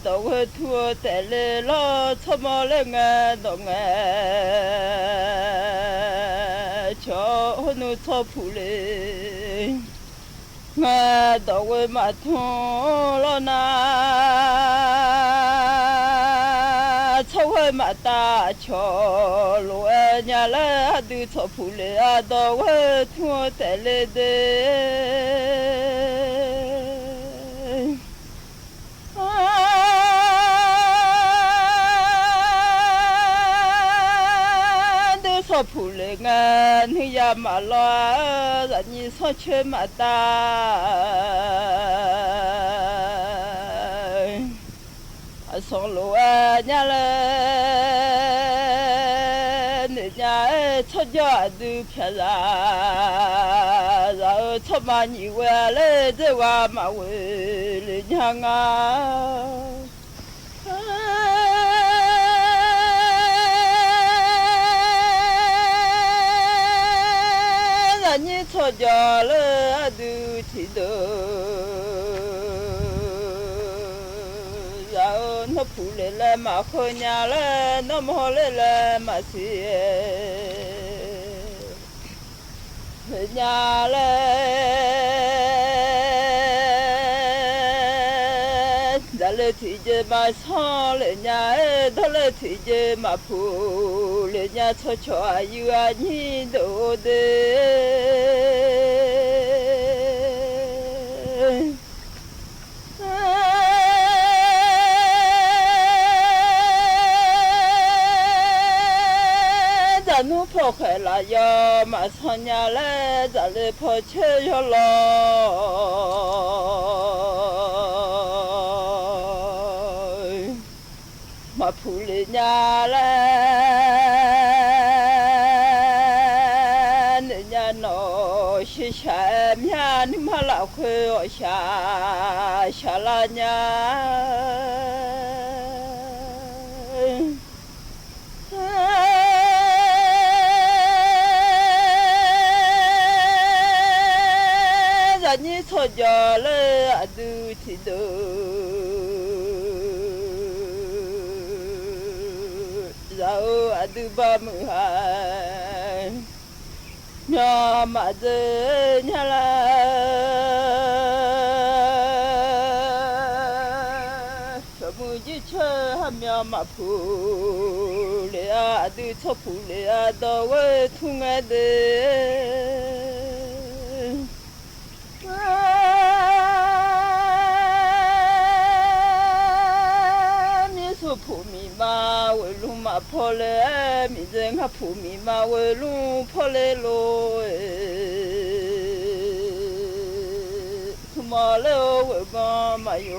ดอกทั่วแต่เล่ล้อชมเล่งาดอกงาชอ คนนู้ชอบผู้เลยงาดอกเวมาทองลนาชาวเวมาตาชอลัวญาละดูชอบผู้เลยดอกเวทั่วแต่เลเดผู้เลงานที่ยามาลาสัญญาสอเชื่อมาตาสองลัวเนี่ยเลยเนี่ยชดยอดดูเพียราเราชอบมาหนีเวลเจ้าว่ามาเวลยังไง你错家了都听到，然后那铺来了嘛好伢了，那么好来了嘛是，伢了，咱来提着嘛唱了伢，他来提着嘛铺了伢错错有啊你都的。นูพอแค่ละยามาสัญญาแล้วจะเลยพอเชื่อลอยมาพูดเลยญาแล้วญาโนชิชามญานิมาลาคุยชาลาญา你错家了都听到，然后都把门喊，娘妈子娘啦，什么一切还苗嘛铺了都错铺了到我痛爱的。ผู้มีมาเวลุมาพอเลมีเจงหาผู้มีมาเวลุพอเลโลทุมาเลเวมามาโย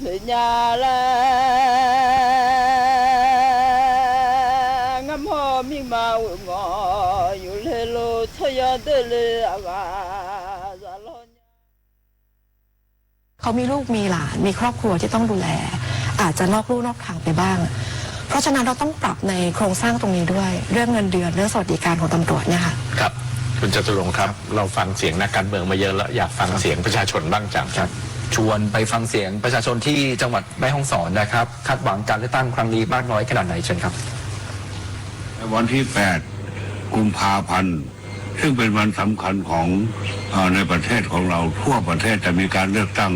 เลยญาละงามหอมีมาเวงออยู่เลโลทยาเดเลอากาเขามีลูกมีหลานมีครอบครัวที่ต้องดูแลอาจจะนอกลู่นอกทางไปบ้างเพราะฉะนั้นเราต้องปรับในโครงสร้างตรงนี้ด้วยเรื่องเงินเดือนเรื่องสวัสดิการของตำรวจเนี่ยค่ะครับคุณจตุรงค์ครับเราฟังเสียงนักการเมืองมาเยอะแล้วอยากฟังเสียงประชาชนบ้างจังครับชวนไปฟังเสียงประชาชนที่จังหวัดแม่ฮ่องสอนนะครับคาดหวังการเลือกตั้งครั้งนี้มากน้อยขนาดไหนเชิญครับวันที่8 กุมภาพันธ์ซึ่งเป็นวันสำคัญของในประเทศของเราทั่วประเทศจะมีการเลือกตั้ง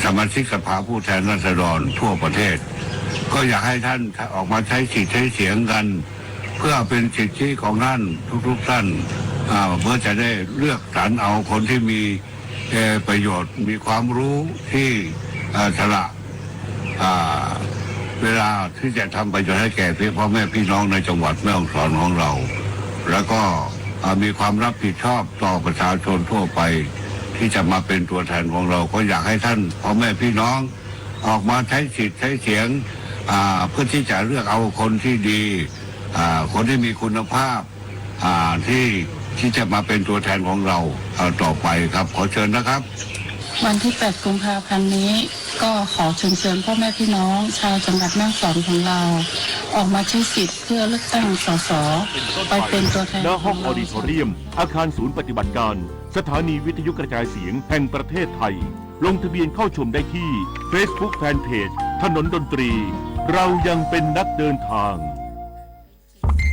สมาชิกสภาผู้แทนราษฎรทั่วประเทศก็อยากให้ท่านออกมาใช้สิทธิ์ใช้เสียงกันเพื่อเป็นสิทธิของท่านทุกท่านเพื่อจะได้เลือกสรรเอาคนที่มีประโยชน์มีความรู้ที่ฉลาดเวลาที่จะทำประโยชน์ให้แก่พ่อแม่พี่น้องในจังหวัดแม่ฮ่องสอนของเราแล้วก็มีความรับผิดชอบต่อประชาชนทั่วไปที่จะมาเป็นตัวแทนของเราก็อยากให้ท่านพ่อแม่พี่น้องออกมาใช้สิทธิ์ใช้เสียงเพื่อที่จะเลือกเอาคนที่ดีคนที่มีคุณภาพที่จะมาเป็นตัวแทนของเราต่อไปครับขอเชิญนะครับ วันที่ 8 กุมภาพันธ์นี้ก็ขอเชิญพ่อแม่พี่น้องชาวจังหวัดแม่ฮ่องสอนของเราออกมาใช้สิทธิ์เพื่อเลือกตั้งสสไปเป็นตัวแทน ณ ห้องออดิทอเรียมอาคารศูนย์ปฏิบัติการสถานีวิทยุกระจายเสียงแห่งประเทศไทยลงทะเบียนเข้าชมได้ที่ Facebook Fanpage ถนนดนตรีเรายังเป็นนักเดินทาง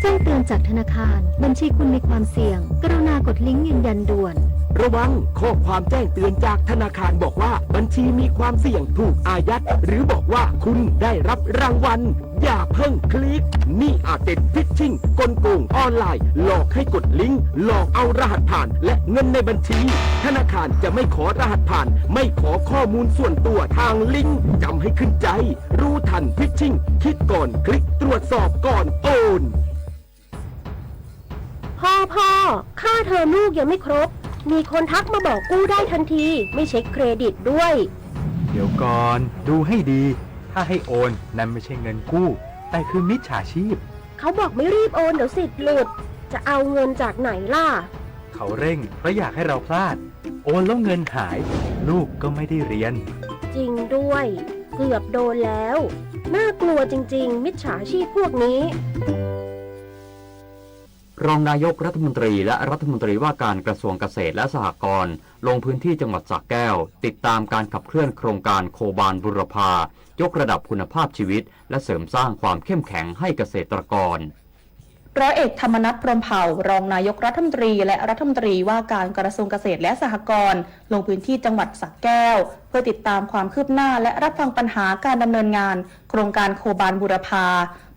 แจ้งเตือนจากธนาคารบัญชีคุณมีความเสี่ยงกรุณากดลิงก์ยืนยันด่วนระวังข้อความแจ้งเตือนจากธนาคารบอกว่าบัญชีมีความเสี่ยงถูกอายัดหรือบอกว่าคุณได้รับรางวัลอย่าเพิ่งคลิกนี่อาจเป็นฟิชชิ่งกลโกงออนไลน์หลอกให้กดลิงก์หลอกเอารหัสผ่านและเงินในบัญชีธนาคารจะไม่ขอรหัสผ่านไม่ขอข้อมูลส่วนตัวทางลิงก์จำให้ขึ้นใจรู้ทันฟิชชิ่งคิดก่อนคลิกตรวจสอบก่อนโอนพ่อค่าเทอมลูกยังไม่ครบมีคนทักมาบอกกู้ได้ทันทีไม่เช็คเครดิตด้วยเดี๋ยวก่อนดูให้ดีถ้าให้โอนนั่นไม่ใช่เงินกู้แต่คือมิจฉาชีพเขาบอกไม่รีบโอนเดี๋ยวสิทธิ์หลุดจะเอาเงินจากไหนล่ะเขาเร่งเพราะอยากให้เราพลาดโอนแล้วเงินหายลูกก็ไม่ได้เรียนจริงด้วยเกือบโดนแล้วน่ากลัวจริงๆมิจฉาชีพพวกนี้รองนายกรัฐมนตรีและรัฐมนตรีว่าการกระทรวงเกษตรและสหกรณ์ลงพื้นที่จังหวัดสระแก้วติดตามการขับเคลื่อนโครงการโคบาลบุรพายกระดับคุณภาพชีวิตและเสริมสร้างความเข้มแข็งให้เกษตรกรร้อยเอกธรรมนัส พรหมเผ่ารองนายกรัฐมนตรีและรัฐมนตรีว่าการกระทรวงเกษตรและสหกรณ์ลงพื้นที่จังหวัดสระแก้วเพื่อติดตามความคืบหน้าและรับฟังปัญหาการดำเนินงานโครงการโคบาลบุรพา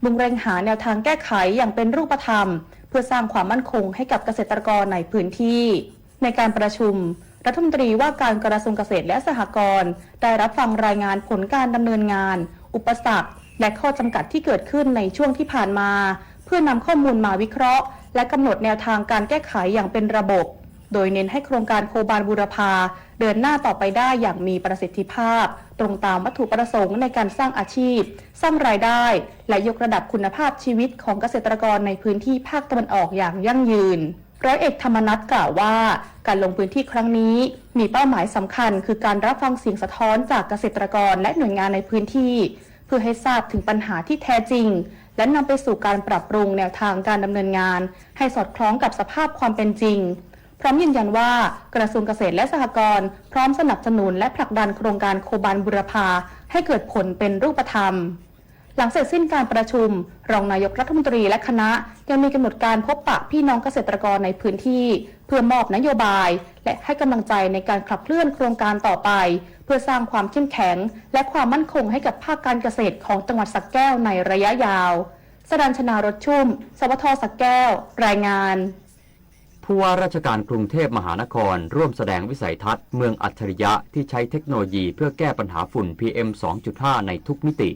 มุ่งเร่งหาแนวทางแก้ไขอย่างเป็นรูปธรรมเพื่อสร้างความมั่นคงให้กับเกษตรกรในพื้นที่ในการประชุมรัฐมนตรีว่าการกระทรวงเกษตรและสหกรณ์ได้รับฟังรายงานผลการดำเนินงานอุปสรรคและข้อจำกัดที่เกิดขึ้นในช่วงที่ผ่านมาเพื่อนำข้อมูลมาวิเคราะห์และกำหนดแนวทางการแก้ไขอย่างเป็นระบบโดยเน้นให้โครงการโคบาลบูรพาเดินหน้าต่อไปได้อย่างมีประสิทธิภาพตรงตามวัตถุประสงค์ในการสร้างอาชีพสร้างรายได้และยกระดับคุณภาพชีวิตของเกษตรกรในพื้นที่ภาคตะวันออกอย่างยั่งยืนร้อยเอกธรรมนัสกล่าวว่าการลงพื้นที่ครั้งนี้มีเป้าหมายสำคัญคือการรับฟังเสียงสะท้อนจากเกษตรกรและหน่วยงานในพื้นที่เพื่อให้ทราบถึงปัญหาที่แท้จริงและนำไปสู่การปรับปรุงแนวทางการดำเนินงานให้สอดคล้องกับสภาพความเป็นจริงพร้อมยืนยันว่ากระทรวงเกษตรและสหกรณ์พร้อมสนับสนุนและผลักดันโครงการโคบาลบุรพาให้เกิดผลเป็นรูปธรรมหลังเสร็จสิ้นการประชุมรองนายกรัฐมนตรีและคณะยังมีกำหนดการพบปะพี่น้องเกษตรกรในพื้นที่เพื่อมอบนโยบายและให้กำลังใจในการขับเคลื่อนโครงการต่อไปเพื่อสร้างความเข้มแข็งและความมั่นคงให้กับภาคการเกษตรของจังหวัดสระแก้วในระยะยาวสดัญชนารถชุ่มสวท.สระแก้วรายงานผู้ว่าราชการกรุงเทพมหานครร่วมแสดงวิสัยทัศน์เมืองอัจฉริยะที่ใช้เทคโนโลยีเพื่อแก้ปัญหาฝุ่น PM 2.5 ในทุกมิติ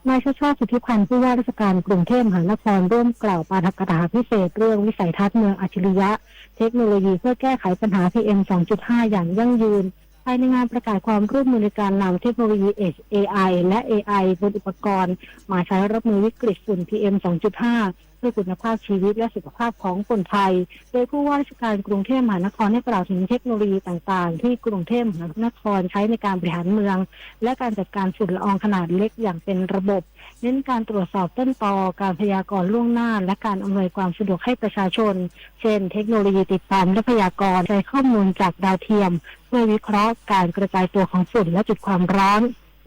นายชาติชาติ สิทธิพันธ์ผู้ว่าราชการกรุงเทพมหานครร่วมกล่าวปาฐกถาพิเศษเรื่องวิสัยทัศน์เมืองอัจฉริยะเทคโนโลยีเพื่อแก้ไขปัญหา PM 2.5 อย่างยั่งยืนภายในงานประกาศความร่วมมือในการนำเทคโนโลยี Edge AI และ AI บนอุปกรณ์มาใช้รับมือวิกฤตฝุ่น PM 2.5 เพื่อคุณภาพชีวิตและสุขภาพของคนไทยโดยผู้ว่าราชการกรุงเทพมหานครได้กล่าวถึงเทคโนโลยีต่างๆที่กรุงเทพมหานครใช้ในการบริหารเมืองและการจัดการฝุ่นละอองขนาดเล็กอย่างเป็นระบบเน้นการตรวจสอบต้นตอการพยากรณ์ล่วงหน้าและการอำนวยความสะดวกให้ประชาชนเช่นเทคโนโลยีติดตามและพยากรณ์ใช้ข้อมูลจากดาวเทียมเพื่อวิเคราะห์การกระจายตัวของฝุ่นและจุดความร้อน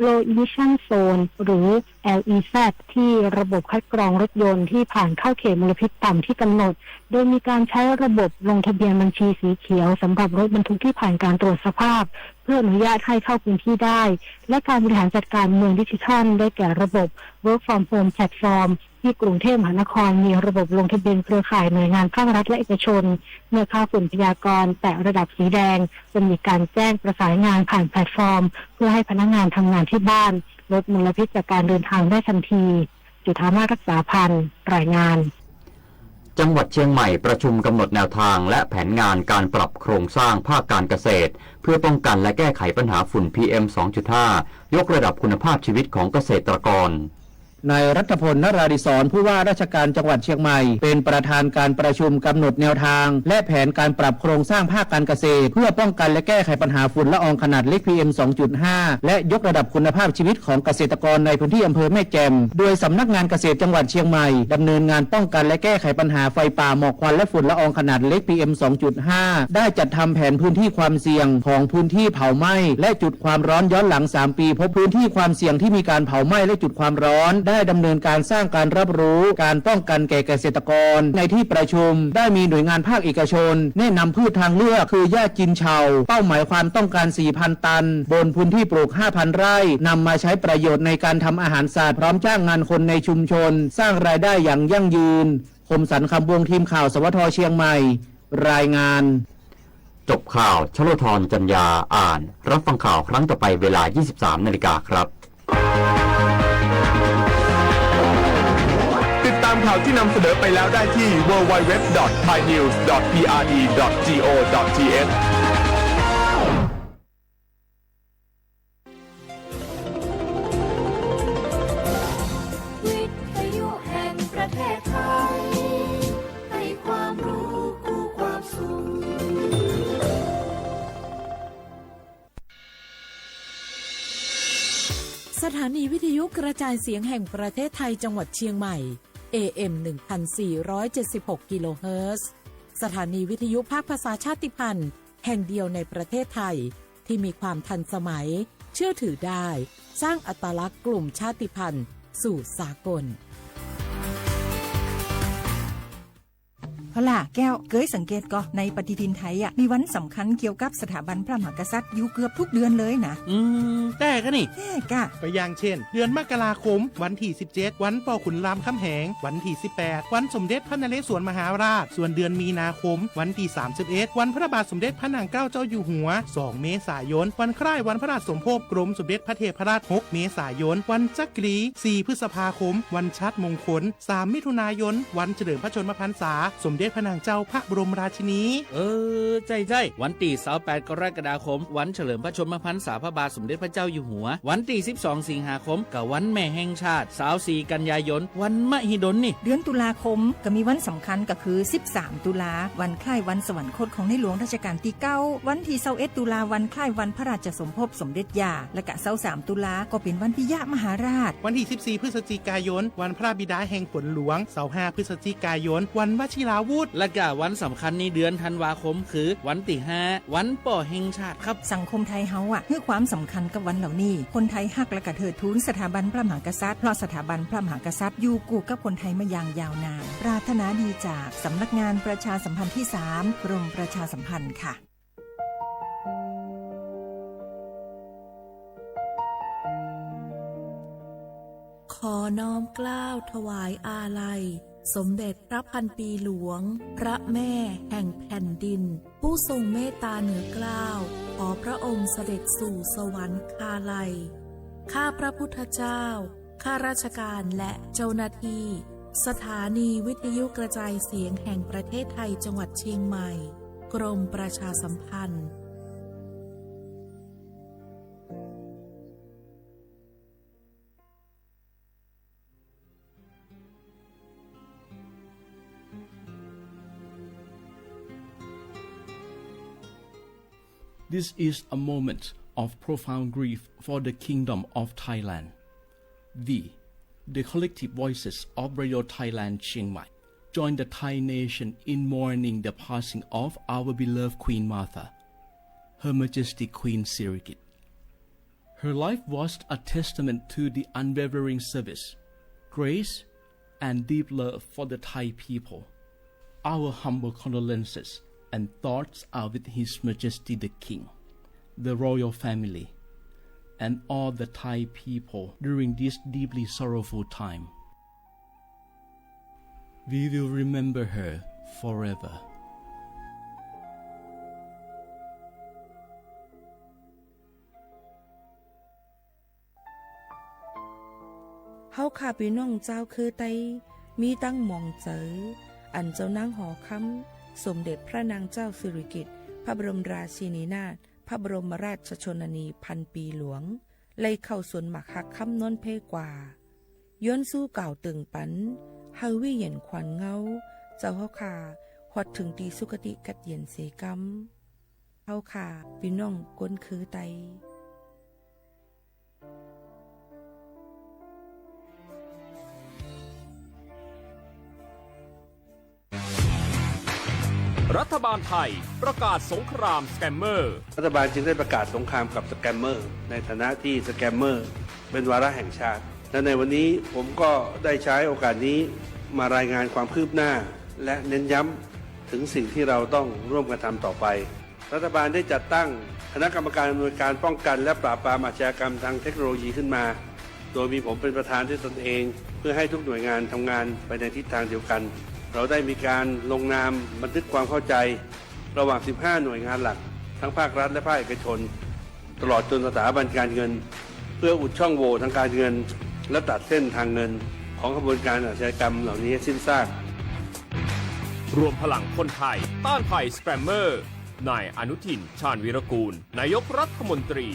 Low Emission Zone หรือ LEZ ที่ระบบคัดกรองรถยนต์ที่ผ่านเข้าเขตมลพิษต่ำที่กำหนดโดยมีการใช้ระบบลงทะเบียนบัญชีสีเขียวสำหรับรถบรรทุกที่ผ่านการตรวจสภาพเพื่ออนุญาตให้เข้าพื้นที่ได้และการบริหารจัดการเมืองดิจิทัลได้แก่ระบบ Work from Home Platform ที่กรุงเทพมหานครมีระบบลงทะเบียนเครือข่ายหน่วยงานภาครัฐและเอกชนเมื่อค่าฝุ่นพยากรณ์แตะระดับสีแดงจะมีการแจ้งประสานงานผ่านแพลตฟอร์มเพื่อให้พนักงานทำงานที่บ้านลดมลพิษจากการเดินทางได้ทันทีจุฑามาศรักษาพันธ์รายงานจังหวัดเชียงใหม่ประชุมกำหนดแนวทางและแผนงานการปรับโครงสร้างภาคการเกษตรเพื่อป้องกันและแก้ไขปัญหาฝุ่น PM 2.5 ยกระดับคุณภาพชีวิตของเกษตรกรนายรัฐพล นราธิศรผู้ว่าราชการจังหวัดเชียงใหม่เป็นประธานการประชุมกำหนดแนวทางและแผนการปรับโครงสร้างภาคการเกษตรเพื่อป้องกันและแก้ไขปัญหาฝุ่นละอองขนาดเล็ก PM 2.5 และยกระดับคุณภาพชีวิตของเกษตรกรในพื้นที่อำเภอแม่แจ่มโดยสำนักงานเกษตรจังหวัดเชียงใหม่ดำเนินงานป้องกันและแก้ไขปัญหาไฟป่าหมอกควันและฝุ่นละอองขนาดเล็ก PM 2.5 ได้จัดทำแผนพื้นที่ความเสี่ยงของพื้นที่เผาไหม้และจุดความร้อนย้อนหลัง3 ปีพบพื้นที่ความเสี่ยงที่มีการเผาไหม้และจุดความร้อน ได้ดำเนินการสร้างการรับรู้การป้องกันแก่เกษตรกรในที่ประชุมได้มีหน่วยงานภาคเอกชนแนะนำพืชทางเลือกคือหญ้ากินเฉาเป้าหมายความต้องการ 4,000 ตันบนพื้นที่ปลูก 5,000 ไร่นำมาใช้ประโยชน์ในการทำอาหารสัตว์พร้อมจ้างงานคนในชุมชนสร้างรายได้อย่างยั่งยืนคมสันต์คำวงทีมข่าวสวทเชียงใหม่รายงานจบข่าวชโลธรจัญญาอ่านรับฟังข่าวครั้งต่อไปเวลา 23 นาฬิกาครับ ติดตามข่าวที่นำเสนอไปแล้วได้ที่ www.thainews.pre.go.thวิทยุแห่งประเทศไทยให้ความรู้กู้ความสุขสถานีวิทยุกระจายเสียงแห่งประเทศไทยจังหวัดเชียงใหม่ AM 1476 กิโลเฮิรตซ์สถานีวิทยุภาคภาษาชาติพันธุ์แห่งเดียวในประเทศไทยที่มีความทันสมัยเชื่อถือได้สร้างอัตลักษณ์กลุ่มชาติพันธุ์สู่สากลเอาล่ะแก้วเกยสังเกตก็ในปฏิทินไทยมีวันสำคัญเกี่ยวกับสถาบันพระมหากษัตริย์อยู่เกือบทุกเดือนเลยนะแต่ก็นี่แต่กะไปอย่างเช่นเดือนมกราคมวันที่17วันป่อขุนรามคำแหงวันที่18วันสมเด็จพระนเรศวรมหาราชส่วนเดือนมีนาคมวันที่31วันพระบาทสมเด็จพระนางเกล้าเจ้าอยู่หัว2เมษายนวันคล้ายวันพระราชสมภพกรมสมเด็จพระเทพราช6เมษายนวันจักรี4พฤษภาคมวันชัดมงคล3มิถุนายนวันเฉลิมพระชนมพรรษาสมเด็จพระนางเจ้าพระบรมราชินีใจวันที่28กรกฎาคมวันเฉลิมพระชนมพรรษาพระบาทสมเด็จพระเจ้าอยู่หัววันที่12สิงหาคมกับวันแม่แห่งชาติ24กันยายนวันมหิดลนี่เดือนตุลาคมก็มีวันสำคัญก็คือ13ตุลาวันคล้ายวันสวรรคตของในหลวงรัชกาลที่9วันที่21ตุลาวันคล้ายวันพระราชสมภพสมเด็จย่าและก็23ตุลาก็เป็นวันพิยะมหาราชวันที่14พฤศจิกายนวันพระบิดาแห่งฝนหลวง25พฤศจิกายนวันวชิราวุธและก็วันสำคัญในเดือนธันวาคมคือวันที่5วันป่อแห่งชาติครับสังคมไทยเฮาให้ความสำคัญกับวันเหล่านี้คนไทยฮักและก็เทิดทูนสถาบันพระมหากษัตริย์เพราะสถาบันพระมหากษัตริย์อยู่คู่กับคนไทยมาอย่างยาวนานปรารถนาดีจากสำนักงานประชาสัมพันธ์ที่3กรมประชาสัมพันธ์ค่ะขอน้อมเกล้าถวายอาลัยสมเด็จพระพันปีหลวงพระแม่แห่งแผ่นดินผู้ทรงเมตตาเหนือเกล้าขอพระองค์เสด็จสู่สวรรคาลัยข้าพระพุทธเจ้าข้าราชการและเจ้าหน้าที่สถานีวิทยุกระจายเสียงแห่งประเทศไทยจังหวัดเชียงใหม่กรมประชาสัมพันธ์ This is a moment of profound grief for the Kingdom of Thailand. We, the collective voices of Radio Thailand Chiang Mai, join the Thai nation in mourning the passing of our beloved Queen Martha, Her Majesty Queen Sirikit. Her life was a testament to the unwavering service, grace, and deep love for the Thai people. Our humble condolences and thoughts are with His Majesty the King, the royal family, and all the Thai people during this deeply sorrowful time. We will remember her forever. เฮาข้าพี่น้องเจ้าคือไตมีตั้งหม่องเจออันเจ้านางหอคำสมเด็จพระนางเจ้าสิริกิติ์พระบรมราชินีนาถพระบรมราชชนนีพันปีหลวงไล่เข้าสวนหมักหักคำนนเพกว่าย้อนสู้เก่าตึงปันเฮาวิเย็นขวัญเงาเจ้าเฮาข้าฮอดถึงตีสุคติกัดเย็นเสกรรมเฮาข้าพี่น้องก้นคือไตรัฐบาลไทยประกาศสงครามสแกมเมอร์รัฐบาลจึงได้ประกาศสงครามกับสแกมเมอร์ในฐานะที่สแกมเมอร์เป็นวาระแห่งชาติ และในวันนี้ผมก็ได้ใช้โอกาสนี้มารายงานความคืบหน้าและเน้นย้ำถึงสิ่งที่เราต้องร่วมกันทำต่อไปรัฐบาลได้จัดตั้งคณะกรรมการอำนวยการป้องกันและปราบปรามอาชญากรรมทางเทคโนโลยีขึ้นมาโดยมีผมเป็นประธานด้วยตนเองเพื่อให้ทุกหน่วยงานทำงานไปในทิศทางเดียวกันเราได้มีการลงนามบันทึกความเข้าใจระหว่าง 15 หน่วยงานหลักทั้งภาครัฐและภาคเอกชนตลอดจนสถาบันการเงินเพื่ออุดช่องโหว่ทางการเงินและตัดเส้นทางเงินของขบวนการอาชญากรรมเหล่านี้สิ้นซาก รวมพลังคนไทยต้านภัยสแกมเมอร์นายอนุทิน ชาญวีรกูลนายกรัฐมนตรี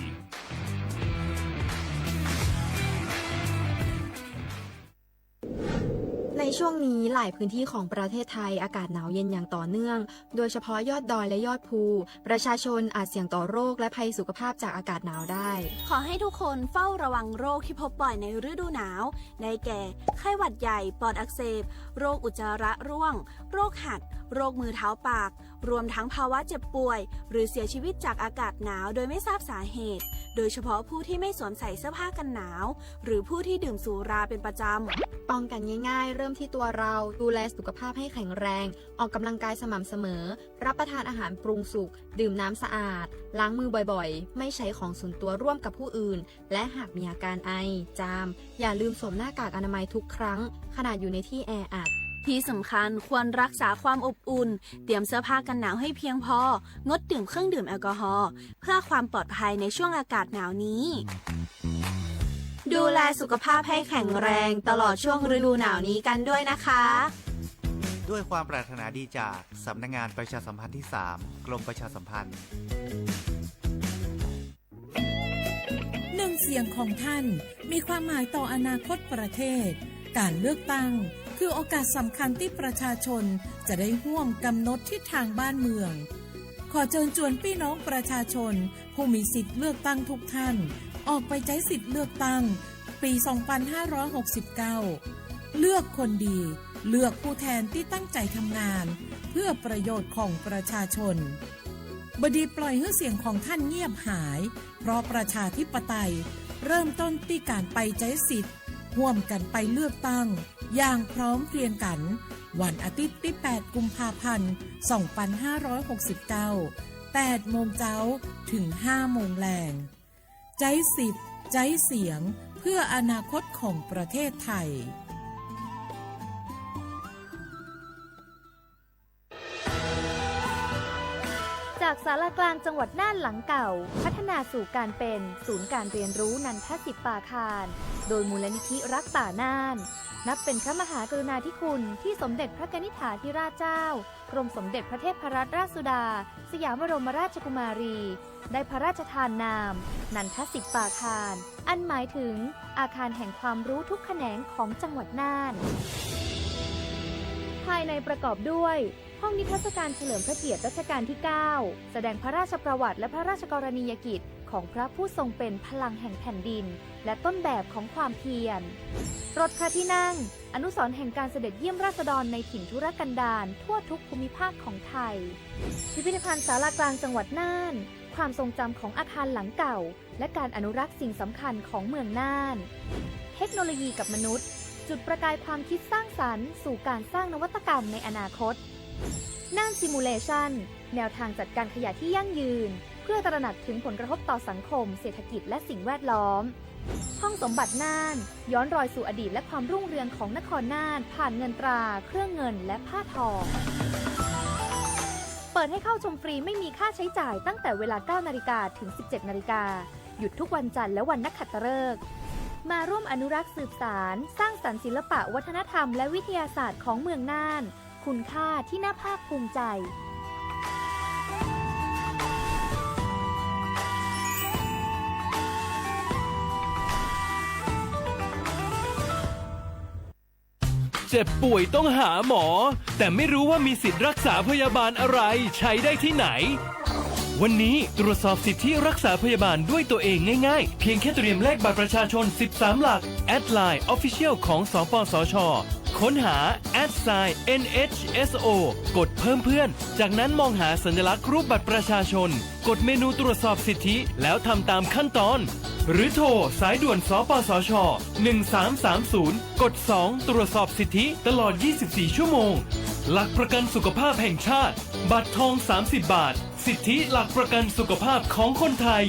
ในช่วงนี้หลายพื้นที่ของประเทศไทยอากาศหนาวเย็นอย่างต่อเนื่องโดยเฉพาะยอดดอยและยอดภูประชาชนอาจเสี่ยงต่อโรคและภัยสุขภาพจากอากาศหนาวได้ขอให้ทุกคนเฝ้าระวังโรคที่พบบ่อยในฤดูหนาวได้แก่ไข้หวัดใหญ่ปอดอักเสบโรคอุจจาระร่วงโรคหัดโรคมือเท้าปากรวมทั้งภาวะเจ็บป่วยหรือเสียชีวิตจากอากาศหนาวโดยไม่ทราบสาเหตุโดยเฉพาะผู้ที่ไม่สวมใส่เสื้อผ้ากันหนาวหรือผู้ที่ดื่มสุราเป็นประจำป้องกันง่ายๆเริ่มที่ตัวเราดูแลสุขภาพให้แข็งแรงออกกำลังกายสม่ำเสมอรับประทานอาหารปรุงสุกดื่มน้ำสะอาดล้างมือบ่อยๆไม่ใช้ของส่วนตัวร่วมกับผู้อื่นและหากมีอาการไอจามอย่าลืมสวมหน้ากากอนามัยทุกครั้งขณะอยู่ในที่แออัดที่สำคัญควรรักษาความอบอุ่นเตรียมเสื้อผ้ากันหนาวให้เพียงพองดดื่มเครื่องดื่มแอลกอฮอล์เพื่อความปลอดภัยในช่วงอากาศหนาวนี้ดูแลสุขภาพให้แข็งแรงตลอดช่วงฤดูหนาวนี้กันด้วยนะคะด้วยความปรารถนาดีจากสำนักงานประชาสัมพันธ์ที่ 3 กรมประชาสัมพันธ์หนึ่งเสียงของท่านมีความหมายต่ออนาคตประเทศการเลือกตั้งคือโอกาสสำคัญที่ประชาชนจะได้ร่วมกำหนดทิศทางบ้านเมืองขอเชิญชวนพี่น้องประชาชนผู้มีสิทธิ์เลือกตั้งทุกท่านออกไปใช้สิทธิ์เลือกตั้งปี 2569 เลือกคนดีเลือกผู้แทนที่ตั้งใจทำงานเพื่อประโยชน์ของประชาชนบดีปล่อยให้เสียงของท่านเงียบหายเพราะประชาธิปไตยเริ่มต้นที่การไปใช้สิทธิ์ร่วมกันไปเลือกตั้งอย่างพร้อมเพรียงกันวันอาทิตย์ที่ 8 กุมภาพันธ์ 2569 8 โมงเช้าถึง 5 โมงแลงใจสิทธิ์ใจเสียงเพื่ออนาคตของประเทศไทยจากศาลากลางจังหวัดน่านหลังเก่าพัฒนาสู่การเป็นศูนย์การเรียนรู้นันทศิษย์ป่าคารโดยมูลนิธิรักป่าน่านนับเป็นพระมหากรุณาธิคุณที่สมเด็จพระกนิษฐาธิราชเจ้ากรมสมเด็จพระเทพรัตนราชสุดาสยามบรมราชกุมารีได้พระราชทานนามนันทศิษย์ป่าคารอันหมายถึงอาคารแห่งความรู้ทุกแขนงของจังหวัดน่านภายในประกอบด้วยห้องนิทรรศการเฉลิมพระเกียรติรัชกาลที่ 9 แสดงพระราชประวัติและพระราชกรณียกิจของพระผู้ทรงเป็นพลังแห่งแผ่นดินและต้นแบบของความเพียรรถพระที่นั่งอนุสรณ์แห่งการเสด็จเยี่ยมราษฎรในถิ่นทุรกันดารทั่วทุกภูมิภาคของไทยพิพิธภัณฑ์ศาลากลางจังหวัดน่านความทรงจำของอาคารหลังเก่าและการอนุรักษ์สิ่งสำคัญของเมืองน่านเทคโนโลยีกับมนุษย์จุดประกายความคิดสร้างสรรค์สู่การสร้างนวัตกรรมในอนาคตน่านซิมูเลชันแนวทางจัดการขยะที่ยั่งยืนเพื่อตระหนักถึงผลกระทบต่อสังคมเศรษฐกิจและสิ่งแวดล้อมห้องสมบัติน่านย้อนรอยสู่อดีตและความรุ่งเรืองของนครน่านผ่านเงินตราเครื่องเงินและผ้าทองเปิดให้เข้าชมฟรีไม่มีค่าใช้จ่ายตั้งแต่เวลา 9 นาฬิกาถึง 17 นาฬิกาหยุดทุกวันจันทร์และวันนักขัตฤกษ์มาร่วมอนุรักษ์สืบสานสร้างสรรค์ศิลปะวัฒนธรรมและวิทยาศาสตร์ของเมืองน่านคุณค่าที่น่าภาคภูมิใจเจ็บป่วยต้องหาหมอแต่ไม่รู้ว่ามีสิทธิ์รักษาพยาบาลอะไรใช้ได้ที่ไหนวันนี้ตรวจสอบสิทธิรักษาพยาบาลด้วยตัวเองง่ายๆเพียงแค่เตรียมเลขบัตรประชาชน13 หลักแอดไลน์ Official ของสปสช ค้นหา @NHSO กดเพิ่มเพื่อนจากนั้นมองหาสัญลักษณ์รูปบัตรประชาชนกดเมนูตรวจสอบสิทธิแล้วทำตามขั้นตอนหรือโทรสายด่วนสปสช1330กด2ตรวจสอบสิทธิตลอด24ชั่วโมงหลักประกันสุขภาพแห่งชาติบัตรทอง30 บาทสิทธิหลักประกันสุขภาพของคนไทย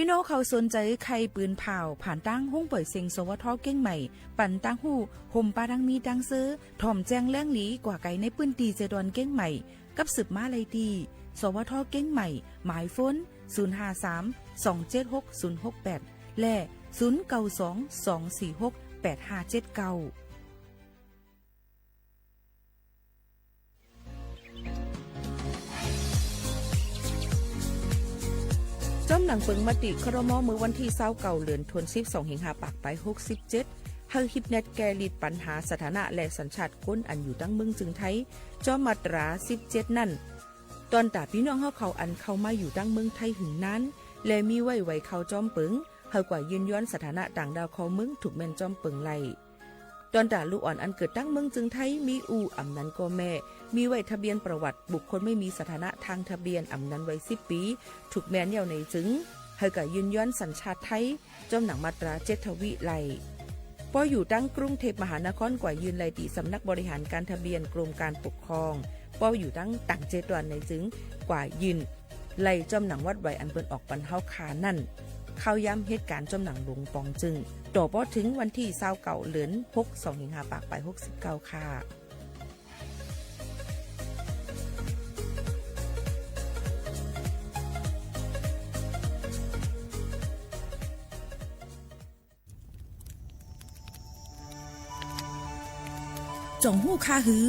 พี่น้องเขาสนใจใครปืนเผาผ่านตั้งห้องเปิดเซ็งสวทเก้งใหม่ปั่นตั้งหูห่มปาดังมีดังซื้อถ่อมแจ้งแล้งหลีกว่าไก่ในปื้นตีเจดอนเก้งใหม่กับสืบมาไลดีสวทเก้งใหม่หมายฟ้น053-276-068และ092-246-8579จอมหนังเปิงมติครม.มือวันที่29เดือนธันวาคม25ปากไป67เฮาฮิปเน็ตแกลิดปัญหาสถานะและสัญชาติคนอันอยู่ตั้งเมืองจึงไทยจอมมาตรา17นั่นตอนตาพี่น้องเฮาเขาอันเข้ามาอยู่ตั้งเมืองไทยหึงนั้นและมีไว้เขาจอมเปิงเฮากว่ายืนย้อนสถานะต่างดาวเขาเมืองถูกแม่นจอมเปิงไล่ตอนตาลูกอ่อนอันเกิดตั้งเมืองจึงไทยมีอูอำนั้นก็แม่มีไว้ทะเบียนประวัติบุคคลไม่มีสถานะทางทะเบียนอำนั้นไว้10ปีถูกแม่นยาวในจึงเฮากว่ายืนย้อนสัญชาติไทยจอมหนังมาตรา7ทวิไล่พออยู่ตั้งกรุงเทพมหานครกว่ายืนไล่ตีสำนักบริหารการทะเบียนกรมการปกครองพออยู่ตั้งต่าง7วันในจึงกว่ายืนไล่จอมหนังวัดไว้อันเปิ้นออกปันเฮาคานั่นเข้าย้ำเหตุการณ์จอมหนังหลวงปองจึงต่อพอถึงวันที่29เดือน6 25ปากไป69ค่ะจ่องหู้คาหือ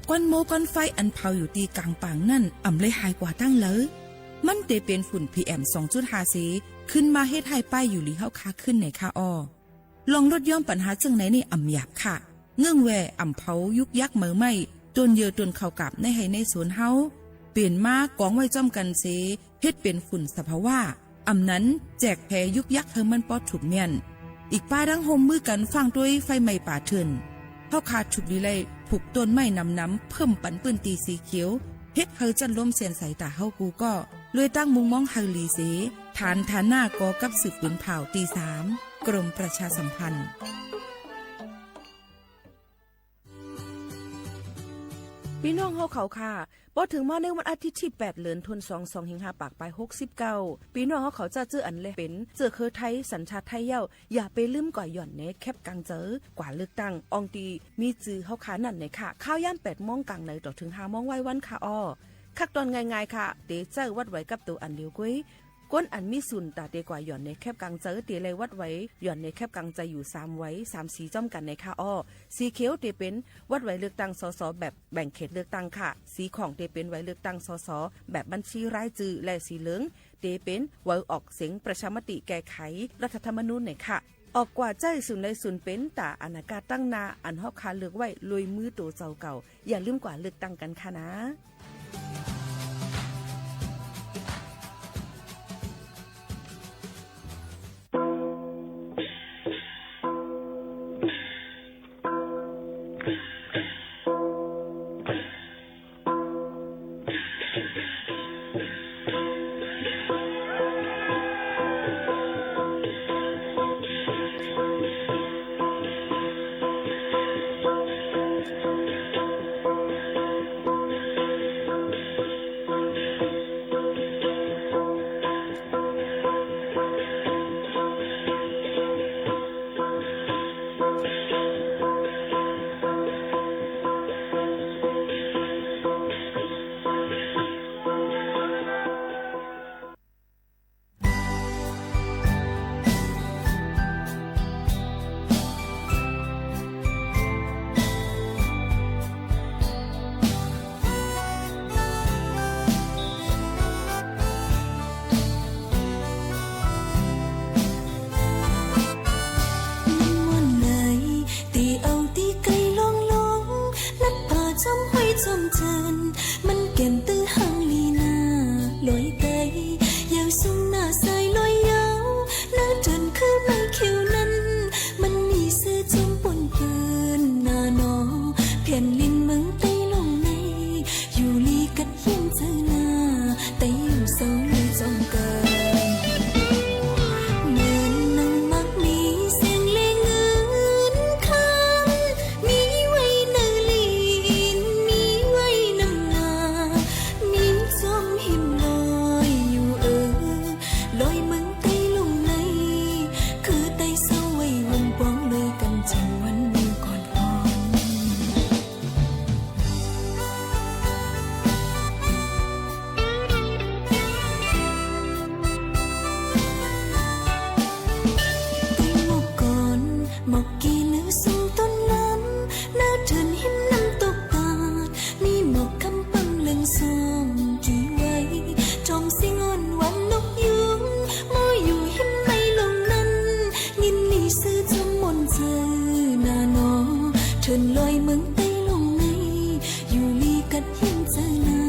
ก้อนโมก้อนไฟอันเผาอยู่ตีกลางปางนั่นอ่ำเลยหายกว่าตั้งเลยมันเตเป็นฝุ่น PM 2.5 สีขึ้นมาเฮ็ดให้ป้ายอยู่ลีเฮาคาขึ้นในคาออลองลดย่อมปัญหาจังไหนในอ่ำหยาบค่ะเงื่องแวอ่ำเผายุกยักเหมือไม่ตนเยอตนเข้ากับในให้ในสวนเฮาเปลี่ยนมากองไว้จ้อมกันเสเฮ็ดเป็นฝุ่นสภาวะอ่ำนั้นแจกแผ่ยุกยักเฮามันปอดถูกเมียนอีกป้ายดังโฮมมือกันฟังด้วยไฟไหม้ป่าเถื่อนเฮาขาดฉุกลีไลผูกต้นไม้น้ำเพิ่มปันปืนตีสีเขียวเฮ็ดเฮาจันล้มเสียนสายตาเฮากูก็เลยตั้งมุงมองเฮาลีเสฐานหน้ากอกับสืบปืนเผาตี3กรมประชาสัมพันธ์พี่น้องเฮาเขาค่ะพอถึงมาในวันอาทิตย์ที่8เดือนธันวาคม25ปากไป69พี่น้องเฮาเขาจะเจออันเลยเป็นเจอคือไทยสัญชาติไทยเย้าอย่าไปลืมก่อยหย่อนเนแคบกลางเจอกว่าเลือกตั้งอองตีมีจือเฮาขานั่นในค่ะข้าวย่ำ8:00 นกลางในต่อถึง5:00 นไว้วันค่ะอ้อคักตอนง่ายๆค่ะเตเจอวัดไว้กับตัวอันเดียวกุ้ยก้นอันมีสุนตาเตกว่าหย่อนในแคบกลางเจอเตเลยวัดไว้หย่อนในแคบกลางใจอยู่3ไว้3สีจ้อมกันในค่ะอ้อสีเขียวเตเป็นวัดไว้เลือกตั้งสสแบบแบ่งเขตเลือกตั้งค่ะสีของเตเป็นไว้เลือกตั้งสสแบบบัญชีรายชื่อและสีเหลืองเตเป็นไว้ออกเสียงประชามติแก้ไขรัฐธรรมนูญในค่ะออกกว่าใจสุนในสุนเป็นตาอนาคตตั้งนาอันฮอกคาเลือกไว้ลุยมือโตเจ้าเก่าอย่าลืมกว่าเลือกตั้งกันค่ะนะ เทินลอยเมืองใต้ลงในอยู่ลีกัดหินเจอหน้า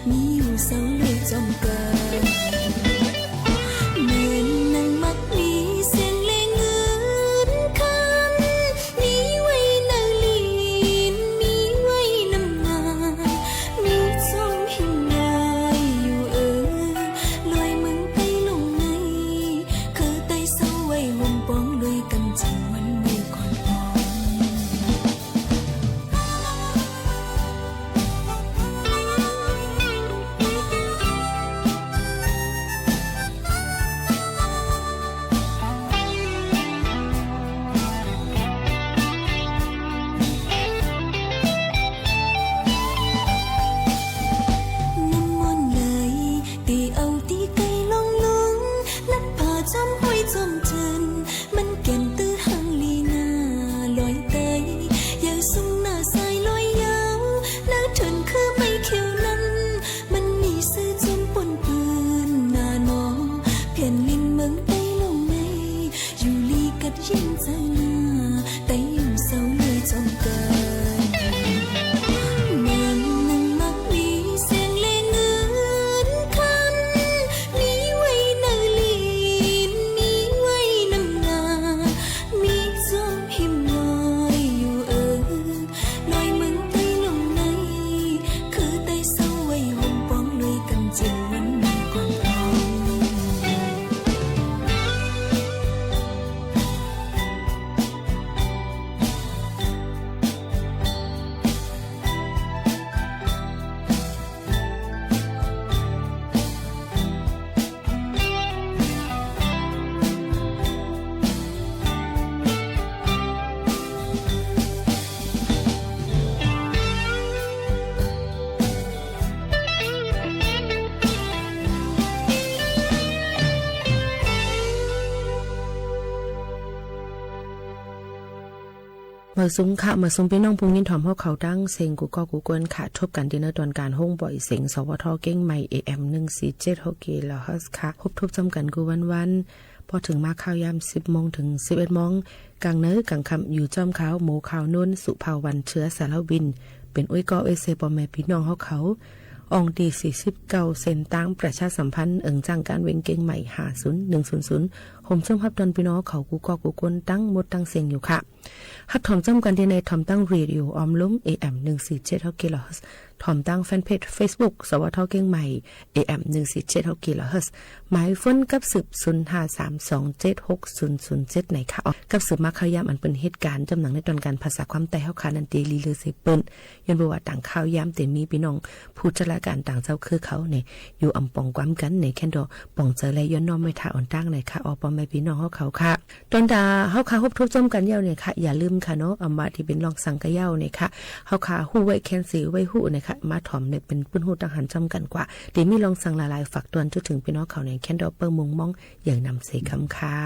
มีอยู่เสาเลยจอมกันเหมือนนางมักมีเสียงเลงเงินคำมีไว้นาลีนมีไว้น้ำงานมีจอมหินลายอยู่ลอยเมืองใต้ลงในคือใต้เสาไว้ห่มปองลอยกันจังวันมือก่อนปอง น้ำมนต์ไหลตีเอาตีไก่ลงลุงลัดผาจอมห้วยจอมเจินมันแก่นตื้อหังลีนาลอยเตยอย่าสุ่มหน้าสายลอยยาวหน้าเถินคือไม่เขียวนั้นมันมีซื้อจนปนปืนหน้าหนอเพียนลินเมืองใต้ลงในอยู่ลีกัดยินเจอหน้าไต้อยู่เสาเลยจอมกัน เมืองนั้นมักมีเสียงเลงเงินคำมีไว้นาลีนมีไว้น้ำงามีจอมหิมลอยอยู่ลอยเมืองใต้ลงในคือใต้เสาไว้ห่มปองลอยกันจริงวันมีก่อนพร้อม เมื่อซุ้มค่ะเมื่อซุ้มพี่น้องพุงยินถ่อมเฮาเขาตั้งเซงกูก็กูกวนค่ะทบกันดินเนอร์ตอนการห้องบ่อยเสียงสวทเก้งใหม่ AM 147กิโลเฮิรตซ์ค่ะทบจำกันกูวันพอถึงมาข้าวยาม10 โมงถึง 11 โมงกลางเนื้อกลางคำอยู่จอมขาวหมูขาวนุ่นสุภาวันเชื้อสารวินเป็นอุ้ยกอเอเซปอแม่พี่น้องเฮาเขาอองดี49เซนตั้งประชาสัมพันธ์จ้างการเวงเก่งใหม่50100ผมชมฮับดอนพี่น้องเขากูก็กูกวนตั้งหมดตั้งเสียงอยู่ค่ะฮับถอมจำกันที่ในถอมตั้งเรดิโอออมลุ้ม AM 147กิโลเฮิรตซ์ถอมตั้งแฟนเพจ Facebook สวทเก่งใหม่ AM 147กิโลเฮิรตซ์หมายฝนกับสืบ0532760007ในค่ะกับสืบมาข่าวยามอันเป็นเหตุการณ์จำหนังในตอนการภาษาความแต่เฮาคานันเตลีเลอเซเปิ้นย้อนบ่ว่าต่างข่าวยามแต่มีพี่น้องผู้จัดการต่างเจ้าคือเขาเนี่ยอยู่อำปองความกันในแคนดอป่องเจอและย้อนน้อมไม่ท่าอ่อนตั้งในค่ะอปอแม่พี่น้องเฮาเขาค่ะตอนดาเฮาค่ะฮบทบจมกันยาวเนี่ยค่ะอย่าลืมค่ะเนาะอำมาที่เป็นรองสังกะยาวเนี่ยค่ะเฮาค่ะฮู้ไว้แคนสิไว้ฮู้เนี่ยค่ะมาถ่อมเนี่ยเป็นปื้นฮู้ตั้งหันจำกันกว่าเดี๋ยวมีรองสังหลายๆฝากตวนจนถึงพี่น้องเขาในแคนดอเปิ้งมงมองอย่างนำเสคำค่ะ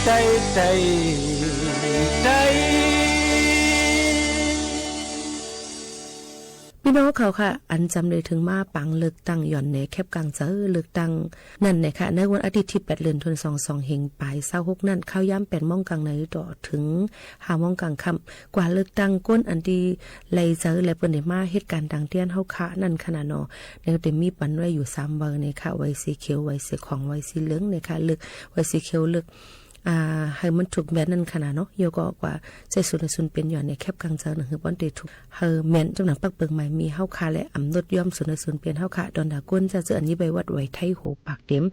พี่น้องเขาค่ะอันจำเลยถึงมาปังเลือกตั้งย่อนในแคบกลางเจอเลือกตั้งนั่นนะคะในวันอาทิตย์ที่8 เดือนธันวาคม 22 เฮงปลาย26นั่นเข้าย่ำ8 โมงกลางในต่อถึง5 โมงกลางค่ำกว่าเลือกตั้งก้นอันดีไลเจอและเปิ้นได้มาเหตุการณ์ดังเตี้ยนเฮาค่ะนั่นขนาดเนาะในเต็มมีปันไว้อยู่3เบอร์ในค่ะไว้สีเขียวไว้สีของไว้สีเหลืองในค่ะเลือกไว้สีเขียวเลือกให้มันถูกแบบนั้นขนาดเนาะโยก็กว่าใจสุนเป็นอยู่ในแคบกลางเจอหนึ่งคือป้อนเตถูกแม่นจำหนังปักเปิงใหม่มีเฮาคาและอำนดย่อมสุนเป็นเฮาคาดอนดาก้นจะเจออันนี้ใบวัดไว้ไทยโหปากเต็ม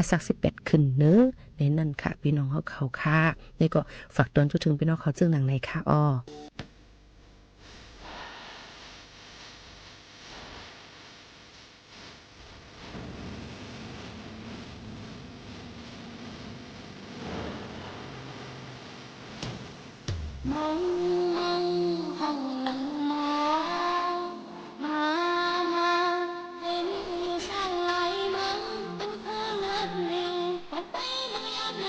สัก18ขึ้นเนื้อในนั่นค่ะพี่น้องเฮาเขาค่ะนี่ก็ฝากตอนจนถึงพี่น้องเขาจึงหนังในค่ะอ้อมองห้องหลังมองมาเห็นอยู่ช่างไหลมังเป็นเพื่อนเลิศเร็วไปเมื่อยามไหน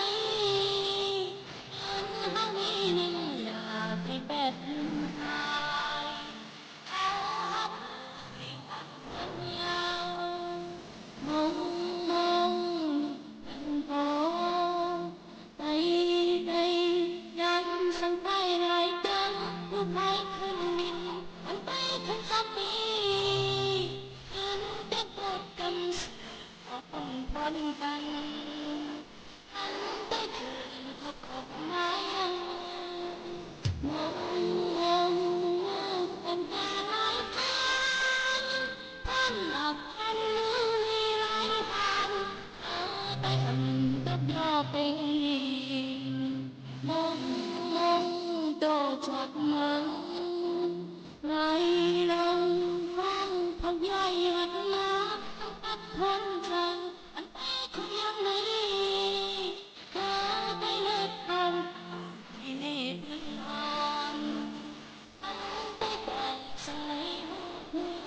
ห้องนี้นั่งอยากให้แปดลืมหายเอาหับให้หักมันยาวมองเป็นพอใจยังสังไปไรกันลูกไม้ขึ้นดินมันไปถึง3 ปีขึ้นแต่ปวดกำสือออกปนกันอันได้คืนพบกับไม้มองเป็นตาลายพันหลับพันลือไรพันไปทำตับยอเป็นมองโตจากเมืองไรเราฟังพักใหญ่หันมาตัดพ้นจังอันไปคุยยังไงก็ไปเลิกกันที่นี่เป็นนอนอันไปไปสลายหัว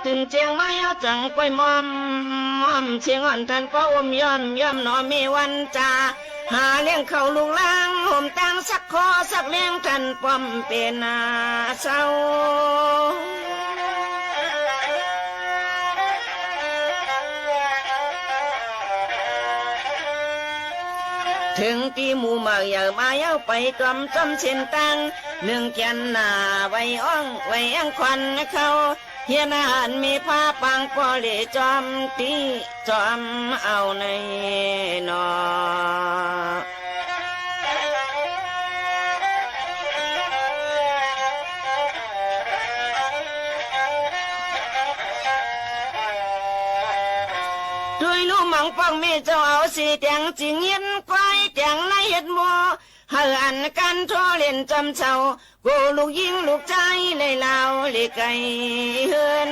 ตื่นเจียงไม่เอาจังไปมอมเชียงอ่อนทันก็อมย่อมหนอมีวันจาหาเลี้ยงเขาลูกล้างห่มตังสักคอสักเลี้ยงทันป้อมเป็นนาเศร้าถึงปีหมู่มาอย่ามาเย้าไปจำเช่นตังหนึ่งแกนหน้าไว้อ่องไว้อังควันเขาเฮียนานมีผ้าปังปอเลจอมตีจอมเอาในนอด้วยลูกมังฟังมีเจ้าเอาสีแดงจิงเย็นควายแดงในเห็ดมัวเฮาอันกันทั่วเล่นจำเช้ากูลูกยิงลูกใจในลาวเลีไก่เฮือน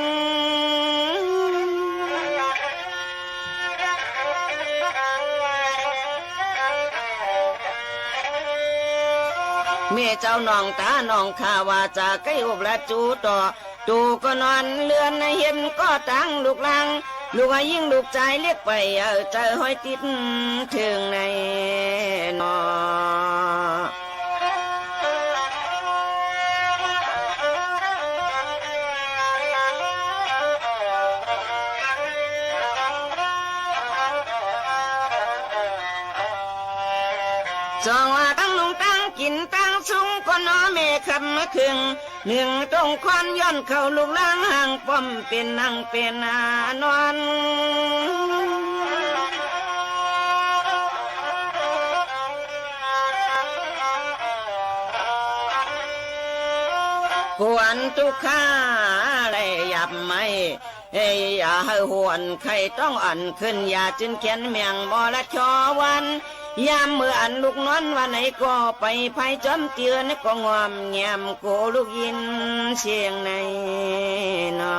เมียเจ้าน้องตาน้องข้าว่าจะไก่อบละจูต่อ ตูก็นอนเลือนเห็นก็ตั้งลูกลังลูกยิ่งลูกใจเรียกไปเจอห้อยติดถึงในนอจองว่าตั้งลุงตั้งกินตั้งสุงก็นอเมคำมาครึ่งหนึ่งตรงควันย้อนเข้าลูกล้างห่างป้อมเป็นนั่งเป็นนอนหวนทุกข้าได้ยับไม่อย่าให้หวนใครต้องอ่อนขึ้นอย่าจึนเขียนเมียงบ่ละชอวันยามเมื่ออันลูกนอนวันไหนก็ไปภายจอมเตือนก็งอมแงมโกลูกยินเสียงในนอ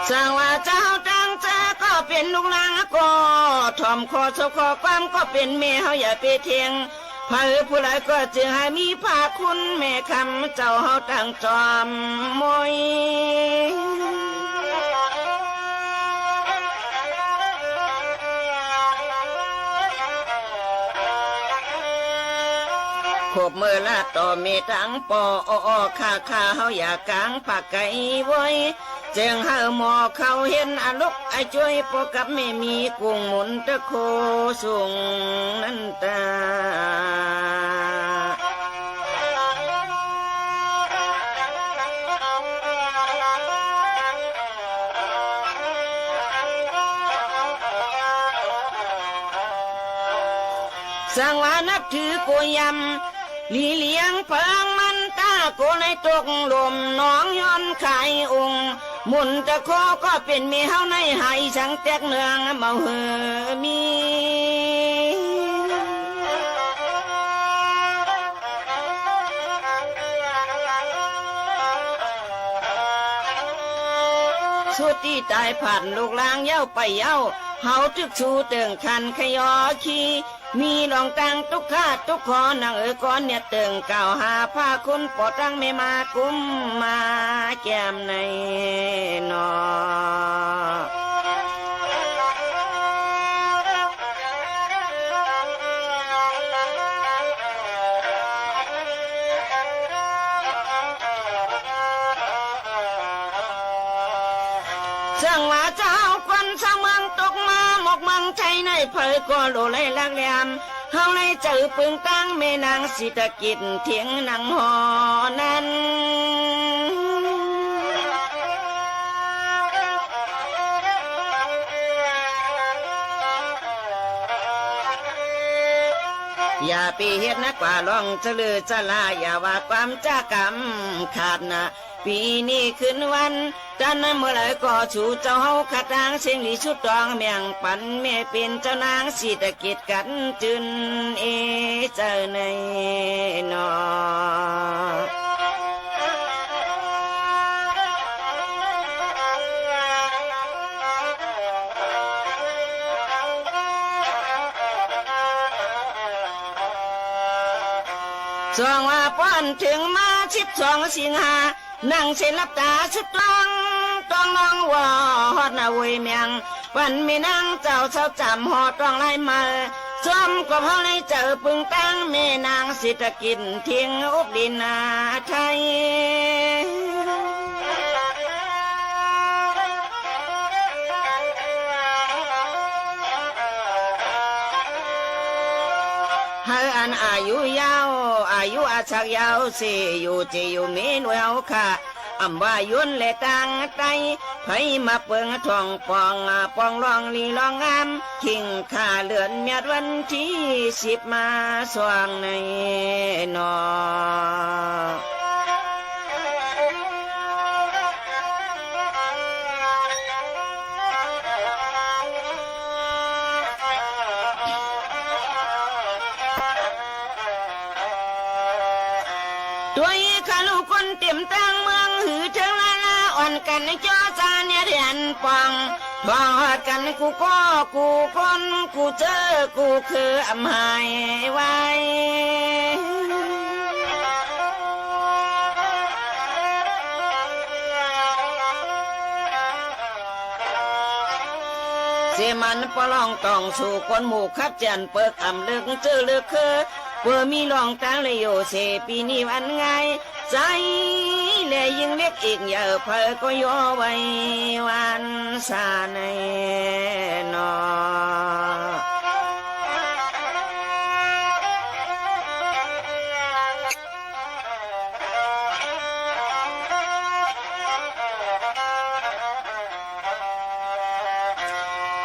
สร้างว่าเจ้าจังเจอก็เป็นลูกนางก็ทอมคอโซคอความก็เป็นแม่เฮาอย่าไปเทียงพาผู้ใดก็จึงให้มีภาคุณแม่คำเจ้าเฮาตั้งจอมมวยขบมือละต่อมีทั้งปอข้าเฮาอย่ากางปากไก่ไว้จึงให้หมอเขาเห็นอลุกไอช่วยปกับไม่มีกุ้งหมุนตะโคสูงนั่นตาสังวานับถือโกยำลีเลียงเพิงมันตาโกในตกลมน้องย้อนไข่องค์มุนตะโคก็เป็นเมียเฮาในหายสังแตกเนืองเมาเหือมีสุดที่ตายผ่านลูกลางเย้าไปเย้าเฮาทึกชูเติงคันขยอขี้มีรองตังทุกข้าทุกขอนางก้อนเนี่ยเติงเก่าหาผ้าคุณปอตั้งไม่มากุมมาแก้มในนอสั่งว่าเจ้าคนสร้างเมืองตกมาหมกมังใจในเผยก็โลเลยลักแหลมเฮาในเจอปึงตั้งแม่นางสิตะกิจเถียงนางหอนั้นอย่าปีเฮ็ดนักกว่าลองจะลือจะลาอย่าว่าความจ้ากรรมขาดนะปีนี้ขึ้นวันจันทร์เมื่อไรก็ชูเจ้าเฮาขัดทางเสียงหลีชุดตองเมียงปันแม่เป็นเจ้านางสิตะกิจกันจึนเจอในนอสองว่าป้อนถึงมา12 สิงหานั่งเส้นลับตาสุดต้องน้องว่าฮอดนาวุยเมียงวันมีนางเจ้าเช้าจำหอต้องไล่มาซ้อมกับเฮาในเจอปึงตั้งแม่นางสิตะกินเทียงอุบดินนาไทยให้อันอายุยาวอายุอาชักยาวสิอยู่จีอยู่มีหน่วยเอาค่ะอำว่ายุนและต่างไตไผมาเปิงทองปองลองลีลองงามขิงข่าเลือนเมียดวันที่10มาสว่างในนอด้วยข้าลูกคนเต็มตั้งเมืองหือเทิงลาอ่อน วนกันจ้อจานเนี่ยเรียนปองทองหอดกันกูก็กูคนกูเจอกูคืออำหายไว้เสียมันปลองต้องสู่คนหมู่คับจันเปิกอำลึกเจอลึกคือเพื่อมีลองตั้งเลยโยเสปีนี้วันไงใจเลยยิ่งเล็กอีกอย่าเพอก็ย่อไว้วันสาในนอ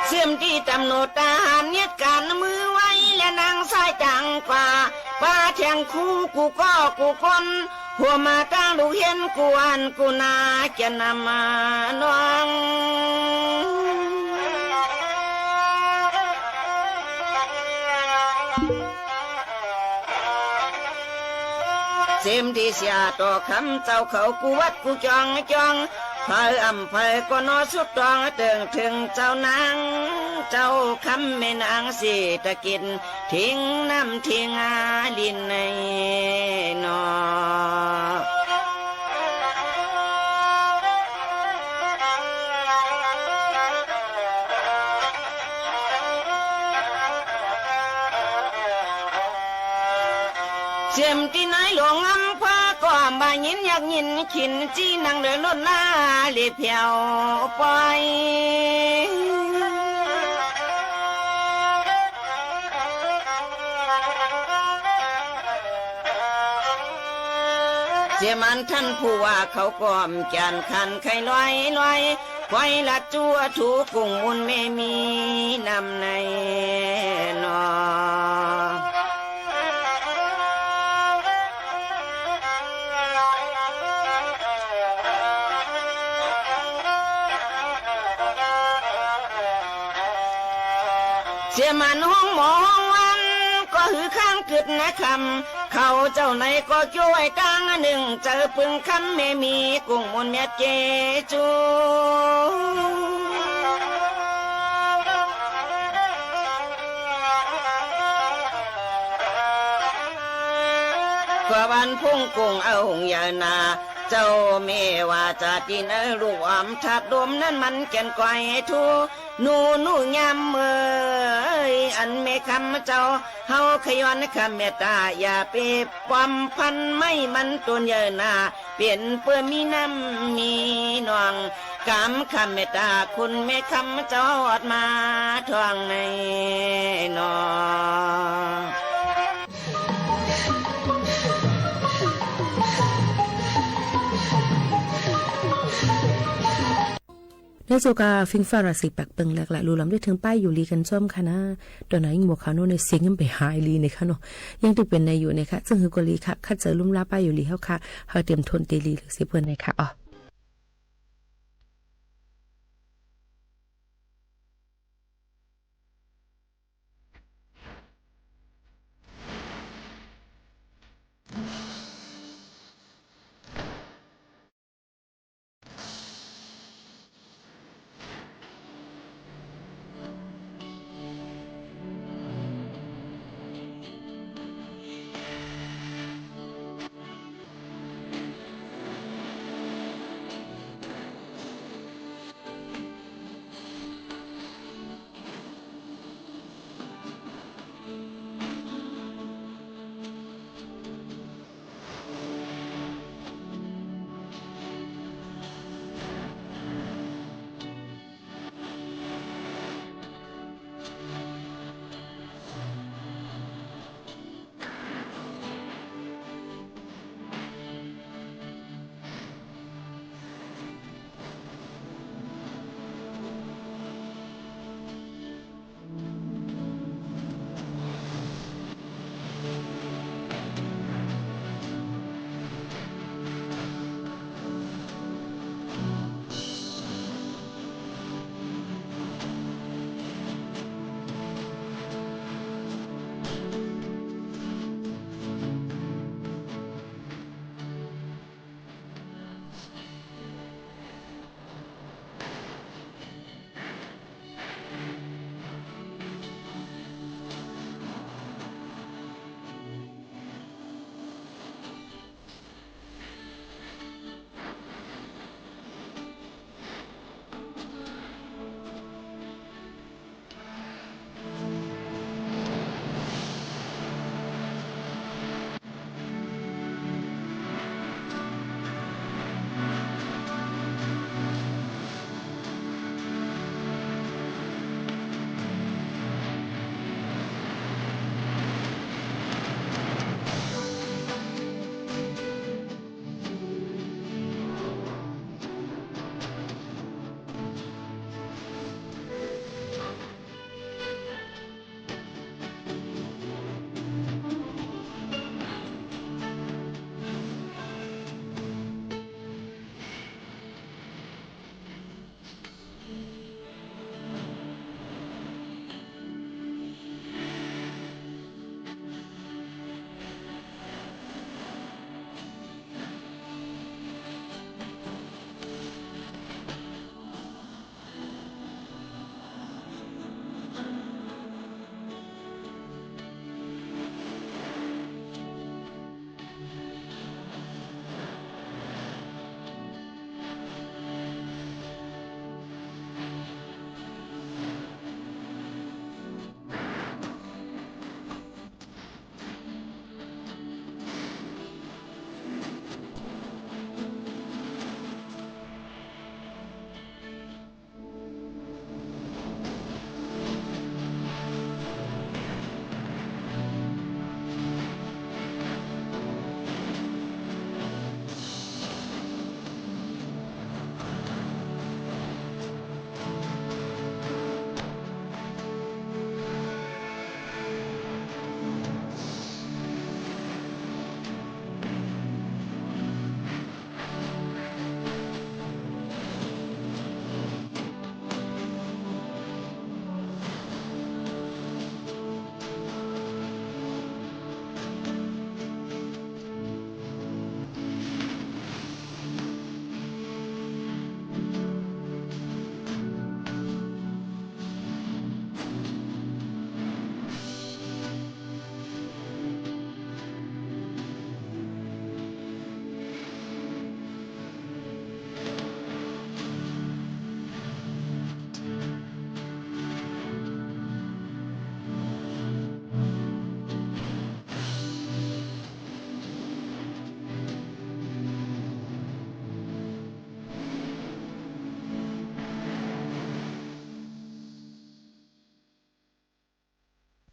เสียมที่ตำโนดทหารเนี่ยการมือไว้และนางสายจังกว่าป้าแทงคู่กูก็กูคนหัวมาตั้งลูกเห็นกูอันกูนาจะนำมาน้องเสียมที่เสียต่อคำเจ้าเขากูวัดกูจองเพออำเพอก็นอสุดตองเติงถึงเจ้านางเจ้าคำแม่นางสิตะกินทิ้งน้ำทิ้งอาลินในนอเสียมที่ไหนหลวงอำพาก็บายินอยากยินขินจีนังเดินลดหน้าเลียเพียวไปเสียมันท่านผู้ว่าเขาก้อมจานคันไข่ลอยไฟละจั่วถูกุ้งมุนไม่มีนำในนอเสียมันห้องหมอห้องวันก็หือข้างกึดนะคำเขาเจ้าไหนก็ช่วยตั้งหนึ่งเจอปึงคำไม่มีกุ้งมนเมียเจจูกว่าวันพุ่งกุ้งเอาหงยานาเจ้าเมว่าจะกินลูกอมทับดมนั้นมันแก่นก้อยทูนูยำเมยอันเมคำเจ้าเฮาขย้อนคำเมตตาอย่าไปความพันไม่มันตุนเยนาเปลี่ยนเพื่อมีน้ำมีนองกำคำเมตตาคุณเมคำเจ้าอดมาทองในนอในสุกาฟิงฟาราสิปักเปิงแหลกหลายรูลำได้ถึงป้ายอยู่ลีกันส้มค่ะนะตัวไหนยิงหมวกขาวโน่ในเสียงยังไปหายลีในค่ะเนาะยังติดเป็นในอยู่ในค่ะซึ่งคือกลีค่ะคัดเจอลุ่มล้าป้ายอยู่ลีเฮาค่ะเฮาเตรียมทนเตลีหรือสิเพิ่นในค่ะอ๋อ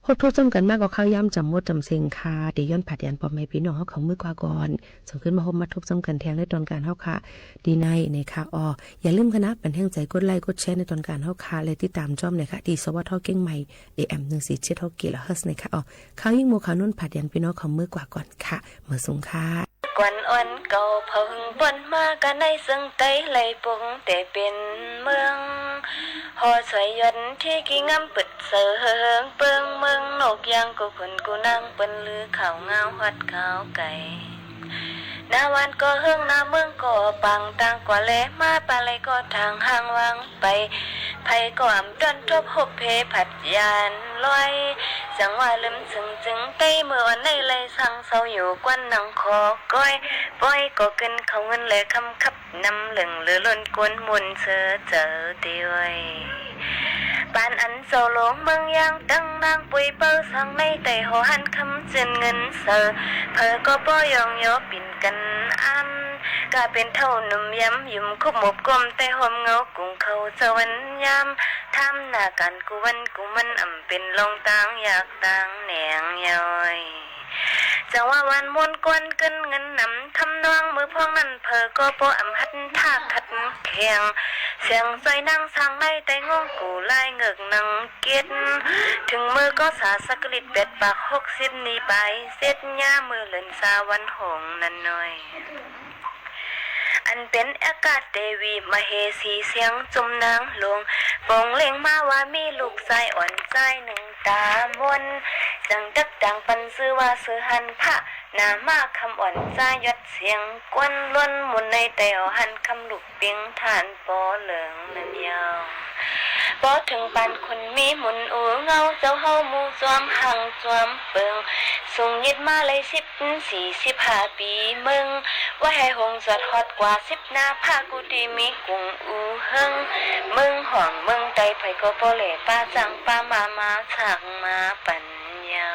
ฮดทุกจำกันมากก็ข้าวย่ำจำมดจำเซงคาเดี๋ยวย้อนผัดยันปอมไม่พี่น้องเฮาเขามือกว่าก่อนส่งขึ้นมาพบมาทุบจำกันแทงในตอนการเฮาค่ะดีในค่ะอย่าลืมคณะเป็นแห่งใจกดไลค์กดแชร์ในตอนการเฮาค่ะและติดตามจ้อมเลยค่ะดีสวัสดิ์เฮาเก่งใหม่ AM 147กิโลเฮิรตซ์นะคะข้าวยิ่งโมขานุ่นผัดยันพี่น้องเขามือกว่าก่อนค่ะเมื่อสูงค่ะกวนอ่อนเก่าเพิ่งปนมากันในซึ่งไตไหลปุงแต่เป็นเมืองหอสวยยนที่กี่งำปึดเสือเฮิงเปิงเมืองนกยังกูคนกูนั่งเป็นลือข่าวเงาหัดข่าวไก่หน้าวันก็เฮิงหน้าเมืองก็ปังต่างกว่าเละมาปะไรก็ทางห่างวางไปไผก็อ่ำต้นทบหบเพผัดยานลอยจังว่าลืมจึงใต้เมื่อวันในเลยสั่งเศร้าอยู่กวนนังคอก้อยป้อยก็กินเขาเงินเลยคำคับนำเหลืองหรือล้นกวนมุนเสือเจอเดียวปานอันโซโลเมืองยางตั้งนางปุยเปิ้ลสังในแต่หัวหันคำเจนเงินเสือเพอก็ป้อยองโยปิ่นกันอันก็เป็นเท่าหนุ่มย้ำยุ่มคุบหมบกลมแต่หอมเงากุ้งเขาเจวันยำทำหน้ากันกูวันกูมันอ่ำเป็นลงตังอยากตังแหนงย่อยจังว่าวันมวนกวนเกินเงินนำทำนองมือพองนั่นเพอก็โปอ่ำหัดท่าขัดแข็งเสียงใจนั่งสั่งในแต่งงกูไล่เงือกนังเกียดถึงมือก็สาสกฤตเป็ดปาก60นี้ไปเส็ดย่ามือเลินสาวันหงนั่นหน่อยอันเป็นอากาศเดวีมเหสีเสียงจมนางลงปงเล็งมาว่ามีลูกชายอ่อนใจหนึ่งตามนจังดักดังปันซื้อว่าซื้อหันพระนามาคำอ่อนใจยดเสียงกวนล้นมุนในแต่หันคำลูกเปียงฐานปอเหลืองนั่นยาวพอถึงปานคนมีหมุนอูเงาเจ้าเฮามูจวมหังจวมเปิงส่งยึดมาเลย14-15 ปีมึงว่าให้หงสดฮอดกว่า10หน้าผ้ากูดีมีกุ้งอูเฮิงมึงห่องมึงไตไผก็บ่เหล่ป้าจังป้ามาสั่งมาปัญญา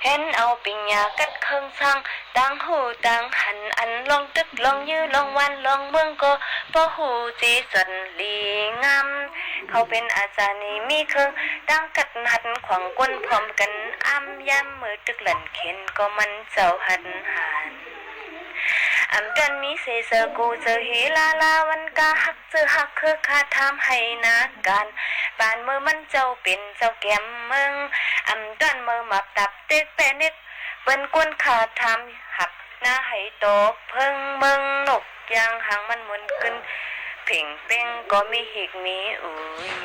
เห็นเอาปิญญากัดเครื่องช่างตั้งหูตั้งหันอันลองตึกลองยื้อลองวันลองเมืองก็บ่หูจีสันลีงามเขาเป็นอาจารย์นี่มีเครื่องตั้งกัดหันขวางก้นพร้อมกันอ้ำย่ำมือตึกหลั่นเข็นก็มันเจ้าหันหันอำดันมีเสเสกูเจอฮีลาวันกาหักเจอหักคือคาทำให้นาการปานมือมันเจ้าเป็นเจ้าแก้มเมืองอำดันมือมาตับเต็กแปนิดเป็นกวนขาทำหักหน้าให้โตเพิ่งเมืองนกยางหางมันหมุนขึ้นเพ่งเป้งก็มีหิกมีอู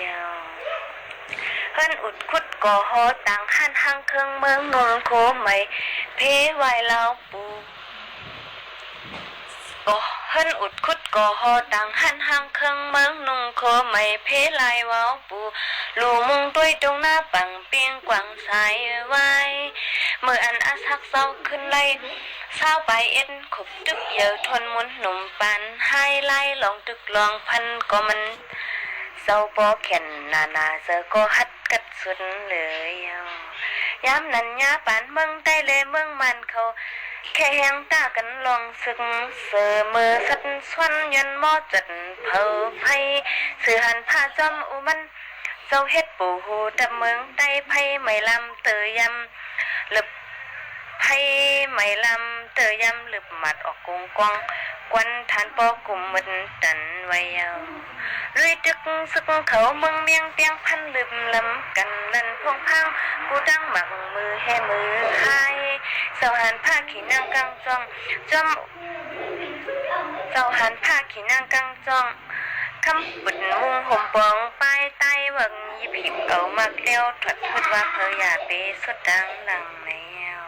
ยาวเฮิรนอุดคุดก่อหอต่างหันหางเครื่องเมืองนนโคไม่เพไวลาวปูก็เฮิรนอุดคุดก่อหอต่างหันหางเครื่องเมืองนุ่งโคไม่เพลายวาวปูลูมุงด้วยตรงหน้าปังเปียงกวางสายไว้เมื่ออันอาสักเศร้าขึ้นไล่เศร้าไปเอ็นขบตึกเยอะทนมุนหนุ่มปันให้ไล่ลองตึกลองพันก็มันเศร้าปอแข่นนาเจอก็ฮัดกัดสุดเลยย้ำนันยาปานเมืองใต้เลยเมืองมันเขาแค่แหงตากันลองสึกเสือมือสัดสวนยันหม้อจัดเผาไผ่เสือหันผ้าจอมอุมันเจ้าเฮ็ดปูหูแต่เมืองใต้ไผ่ไม่ลำเตยยำหลึบไผ่ไม่ลำเตยยำหลึบหมัดออกกงกวางกวนฐานปอกุมมันตันไว้ยาวลุยตึกสึกเขาเมืองเมียงเปียงพันลืมลำกันลันพงพังกูตั้งหมักมือให้มือหายเสาหันผ้าขี้นางกังจองจอมเสาหันผ้าขี้นางกังจองคำปุ่นมุงห่มปองปลายไตวังยิบหิบเอามาเลี้ยวถัดพูดว่าเธออย่าไปสุดดังหลังแนว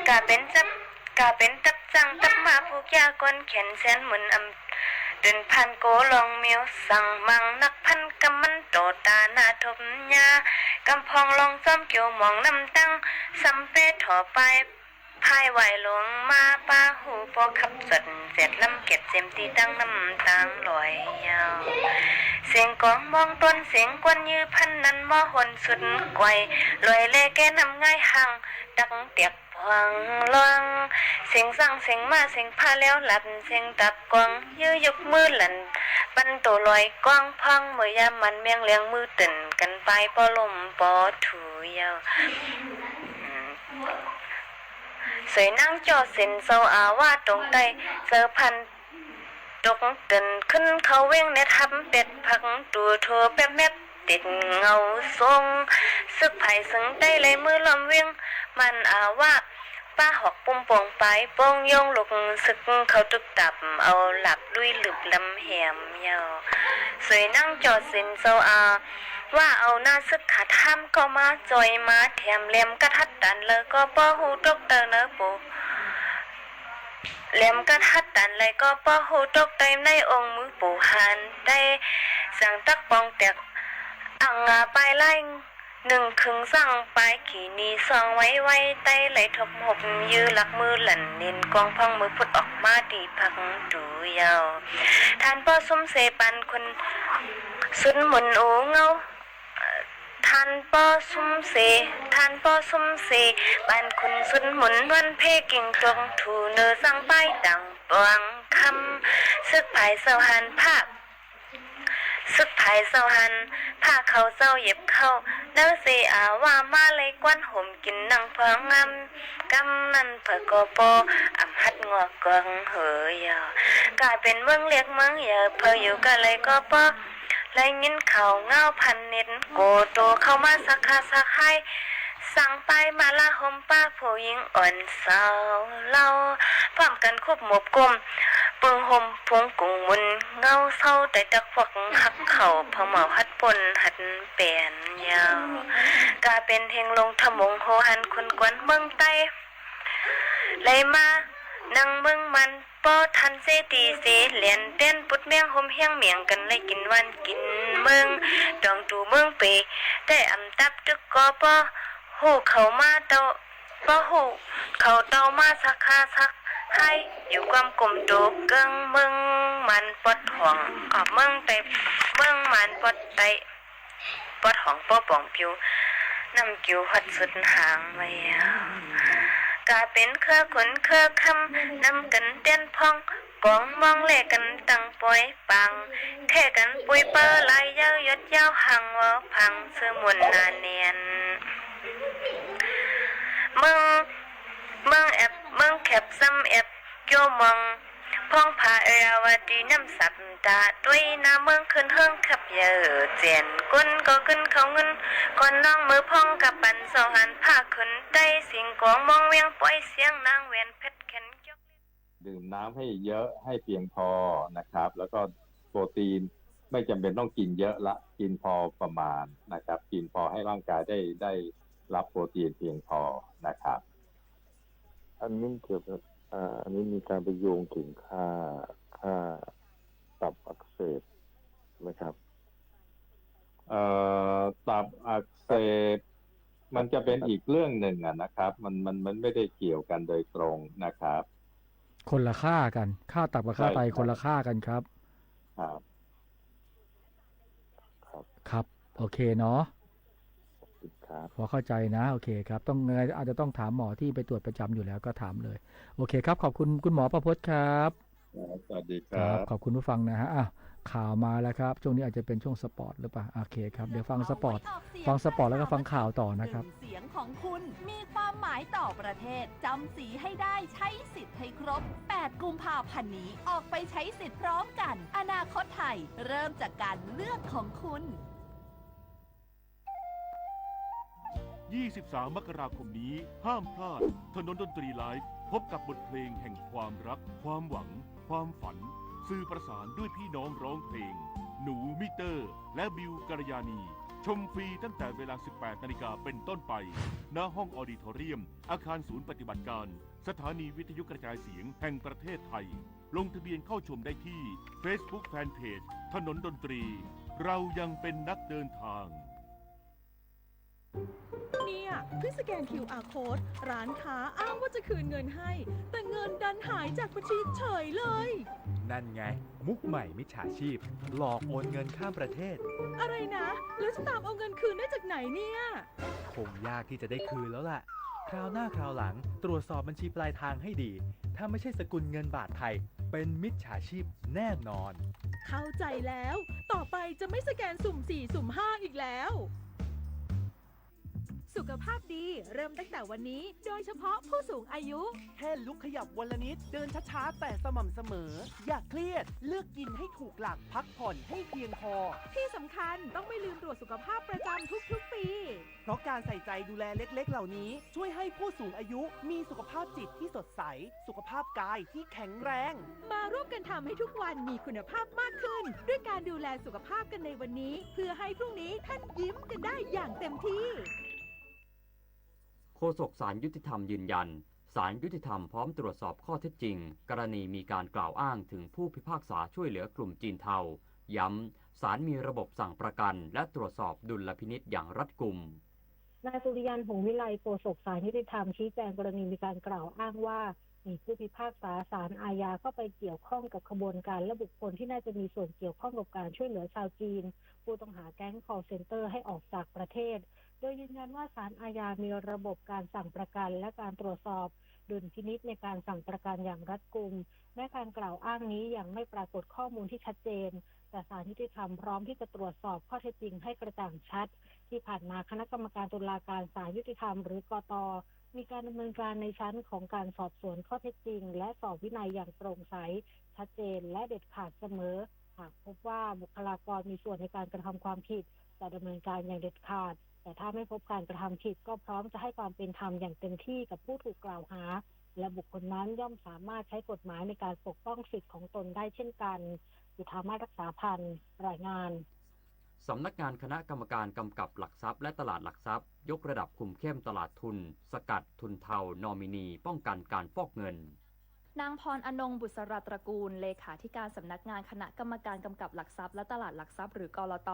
กาเป็นตับจังตับมาผูกยากนแขนแสนหมุนอำเดินพันโกลองเมียวสั่งมังนักพันกำมันโตตาหน้าทบยากำพองลองซ้อมเกี่ยวมองน้ำตั้งสัมเปถอไปพายไหวลงมาป้าหูพอขับสัดเสร็จลำเก็บเจมตีตั้งน้ำตังลอยยาวเสียงกองมองต้นเสียงกวนยื้อพันนั้นมอหนสุดไกวลอยเล่แกนำง่ายหังดังเตียกพ หวังลวงเสียงสั่งเสียงมาเสียงพาแล้วหลับเสียงตับกวางยื้อยกมือหลันปันตัวลอยกว้างพังเมื่อยามมันเมียงเลี้ยงมือตื่นกันไปปอลมปอถูยาวสวยนั่งจอเส้นเสาอาว่าตรงใต้เสือพันตกตื่นขึ้นเขาเว้งในทับเป็ดพักตัวโทแป๊บแป๊บติดเงาทรงซึกไผ่สึงได้เลยมือลำเวียงมันอาว่าป้าหอกปุ่มปงไปปงยงลุกซึกเขาตึกตับเอาหลับลุยหลึบลำแหมยาวสวยนั่งจอดสินโซอาว่าเอาหน้าซึกขาทำก็มาจอยมาแถมเล็มกระทัดดันเลยก็ป้อหูตกเตอเนอปูเล็มกระทัดดันเลยก็ป้อหูตกเต็มในองค์มือปูหันได้สั่งตักปองแตกอังอาไปไล่หนึ่งครึ่งสั่งไปขี่นีซองไว้ไว้ใต้ไหลทบหบยื้อหลักมือหลั่นนินกองพังมือพุดออกมาดีพักดูยาวทานป้อซุ้มเสปันคนสุนหมุนโอเงาทานป้อซุ้มเสปันคุณสุนหมุนวันเพกิ่งตรงถูเนื้อสั่งไปดังปวงคำซึกภายเสาหันภาพซึกภายเสาหันผ้าเขาเศร้าเย็บเข้าเนื้อเสียว่ามาเลยกวนห่มกินนังเพิงงำกำนันเผกโปอ่ำหัดงอกกองเหยกลายเป็นเมืองเรียกเมืองอย่าเพออยู่กันเลยก็ป้อเลยยินเขาเงาพันเน็ตโกโตเข้ามาสักคาสักให้สั่งไปมาละห่มป้าผู้หญิงอ่อนสาวเล่าพร้อมกันควบหมบกลมปึงห่มพงกุงมุนเงาเศร้าแต่ตะควักหักเข่าพะเหมาหัดปนหัดเปลี่ยนยาวกาเป็นเฮงลงทมงโหหันคนกวนเมืองใต้เลยมานั่งเมืองมันป้อทันเสตีเสเหรียญเต้นปุดเมียงห่มเฮียงเมียงกันเลยกินวันกินเมืองดองตูเมืองเปได้อำตับตึกก็ป้อหูเขามาเตาป้อหูเขาเตามาสักคาสักให้อยู่ความกลมโตเกิงเมืองมันปดห่วงออกเมืองไปเมืองมันปดไตปดห่องป้อป่องผิวน้ำกิ้วหัดสุดหางไว้กาเป็นเครือขนเครือคำนำกันเต้นพองปองมองเล่กันตั้งปอยปังแค่กันปุยเปอร์ลายยาวยดยาวหังว่าพังเสื้อมุนนาเนียนเมืองแอบเมืองแคบซ้ำแอบโยมองพ้องผาเอราวดีน้ำสับตาด้วยน้ำเมืองขึ้นเฮิงขับเยอะเจียนก้นก็ขึ้นเขาเงินก่อนน้องมือพ้องกับปันสองหันผ้าขึ้นได้สิ่งกองมองเวียงปล่อยเสียงนางเวียนเพชรแขนยกดื่มน้ำให้เยอะให้เพียงพอนะครับแล้วก็โปรตีนไม่จำเป็นต้องกินเยอะละกินพอประมาณนะครับกินพอให้ร่างกายได้รับโปรตีนเพียงพอนะครับอันนี้เกี่ยวกับอันนี้มีการไปโยงถึงค่าตับอักเสบไหมครับตับอักเสบมันจะเป็นอีกเรื่องหนึ่งนะครับมันไม่ได้เกี่ยวกันโดยตรงนะครับคนละค่ากันค่าตับกับค่าไตคนละค่ากันครับครับโอเคเนาะพอเข้าใจนะโอเคครับต้องอาจจะต้องถามหมอที่ไปตรวจประจำอยู่แล้วก็ถามเลยโอเคครับขอบคุณคุณหมอประพจน์ครับสวัสดีครับขอบคุณผู้ฟังนะฮะข่าวมาแล้วครับช่วงนี้อาจจะเป็นช่วงสปอร์ตหรือเปล่าโอเคครับเดี๋ยวฟังสปอร์ตแล้วก็ฟังข่าวต่อนะครับเสียงของคุณมีความหมายต่อประเทศจำสีให้ได้ใช้สิทธิ์ให้ครบ8กุมภาพันธ์นี้ออกไปใช้สิทธิ์พร้อมกันอนาคตไทยเริ่มจากการเลือกของคุณ23 มกราคมนี้ห้ามพลาดถนนดนตรีไลฟ์พบกับบทเพลงแห่งความรักความหวังความฝันสื่อประสานด้วยพี่น้องร้องเพลงหนูมิเตอร์และบิวกัลยาณีชมฟรีตั้งแต่เวลา 18 นาฬิกาเป็นต้นไปณห้องออดิทอเรียมอาคารศูนย์ปฏิบัติการสถานีวิทยุกระจายเสียงแห่งประเทศไทยลงทะเบียนเข้าชมได้ที่ Facebook Fanpage ถนนดนตรีเรายังเป็นนักเดินทางเนี่ยเพิ่งสแกน QR Code ร้านค้าอ้างว่าจะคืนเงินให้แต่เงินดันหายจากบัญชีเฉยเลยนั่นไงมุกใหม่มิจฉาชีพหลอกโอนเงินข้ามประเทศอะไรนะแล้วจะตามเอาเงินคืนได้จากไหนเนี่ยคงยากที่จะได้คืนแล้วล่ะ คราวหน้าคราวหลังตรวจสอบบัญชีปลายทางให้ดี ถ้าไม่ใช่สกุลเงินบาทไทยเป็นมิจฉาชีพแน่นอน เข้าใจแล้ว ต่อไปจะไม่สแกนสุ่ม 4 สุ่ม 5 อีกแล้ว สุขภาพดีเริ่มตั้งแต่วันนี้ โดยเฉพาะผู้สูงอายุ แค่ลุกขยับวันละนิด เดินช้าๆแต่สม่ำเสมอ อย่าเครียด เลือกกินให้ถูกหลักพักผ่อนให้เพียงพอ ที่สำคัญต้องไม่ลืมตรวจสุขภาพประจำทุกๆปี เพราะการใส่ใจดูแลเล็กๆ เหล่านี้ ช่วยให้ผู้สูงอายุมีสุขภาพจิตที่สดใส สุขภาพกายที่แข็งแรง มาร่วมกันทำให้ทุกวันมีคุณภาพมากขึ้น ด้วยการดูแลสุขภาพกันในวันนี้ เพื่อให้พรุ่งนี้ท่านยิ้มกันได้อย่างเต็มที่โฆษกศาลยุติธรรมยืนยันศาลยุติธรรมพร้อมตรวจสอบข้อเท็จจริงกรณีมีการกล่าวอ้างถึงผู้พิพากษาช่วยเหลือกลุ่มจีนเทาย้ำศาลมีระบบสั่งประกันและตรวจสอบดุลพินิจอย่างรัดกุม นายสุริยัน หงส์วิไลโฆษกศาลยุติธรรมชี้แจงกรณีมีการกล่าวอ้างว่ามีผู้พิพากษาศาลอาญาเข้าไปเกี่ยวข้องกับขบวนการและบุคคลที่น่าจะมีส่วนเกี่ยวข้องกับการช่วยเหลือชาวจีนผู้ต้องหาแก๊ง call center ให้ออกจากประเทศโดยยืนยันว่าศาลอาญามีระบบการสั่งประกันและการตรวจสอบดุลพินิจในการสั่งประกันอย่างรัดกุมแม้การกล่าวอ้างนี้ยังไม่ปรากฏข้อมูลที่ชัดเจนแต่ศาลยุติธรรมพร้อมที่จะตรวจสอบข้อเท็จจริงให้กระจ่างชัดที่ผ่านมาคณะกรรมการตุลาการศาลยุติธรรมหรือกต.มีการดำเนินการในชั้นของการสอบสวนข้อเท็จจริงและสอบวินัยอย่างโปร่งใสชัดเจนและเด็ดขาดเสมอหากพบว่าบุคลากรมีส่วนในการกระทำความผิดจะดำเนินการอย่างเด็ดขาดแต่ถ้าไม่พบการกระทำผิดก็พร้อมจะให้ความเป็นธรรมอย่างเต็มที่กับผู้ถูกกล่าวหาและบุคคลนั้นย่อมสามารถใช้กฎหมายในการปกป้องสิทธิของตนได้เช่นกันจุฑามาศรักษาพันธ์รายงานสำนักงานคณะกรรมการกำกับหลักทรัพย์และตลาดหลักทรัพย์ยกระดับคุมเข้มตลาดทุนสกัดทุนเทานอมินีป้องกันการฟอกเงินนางพรอนงบุษราตระกูลเลขาธิการสำนักงานคณะกรรมการกำกับหลักทรัพย์และตลาดหลักทรัพย์หรือกลต.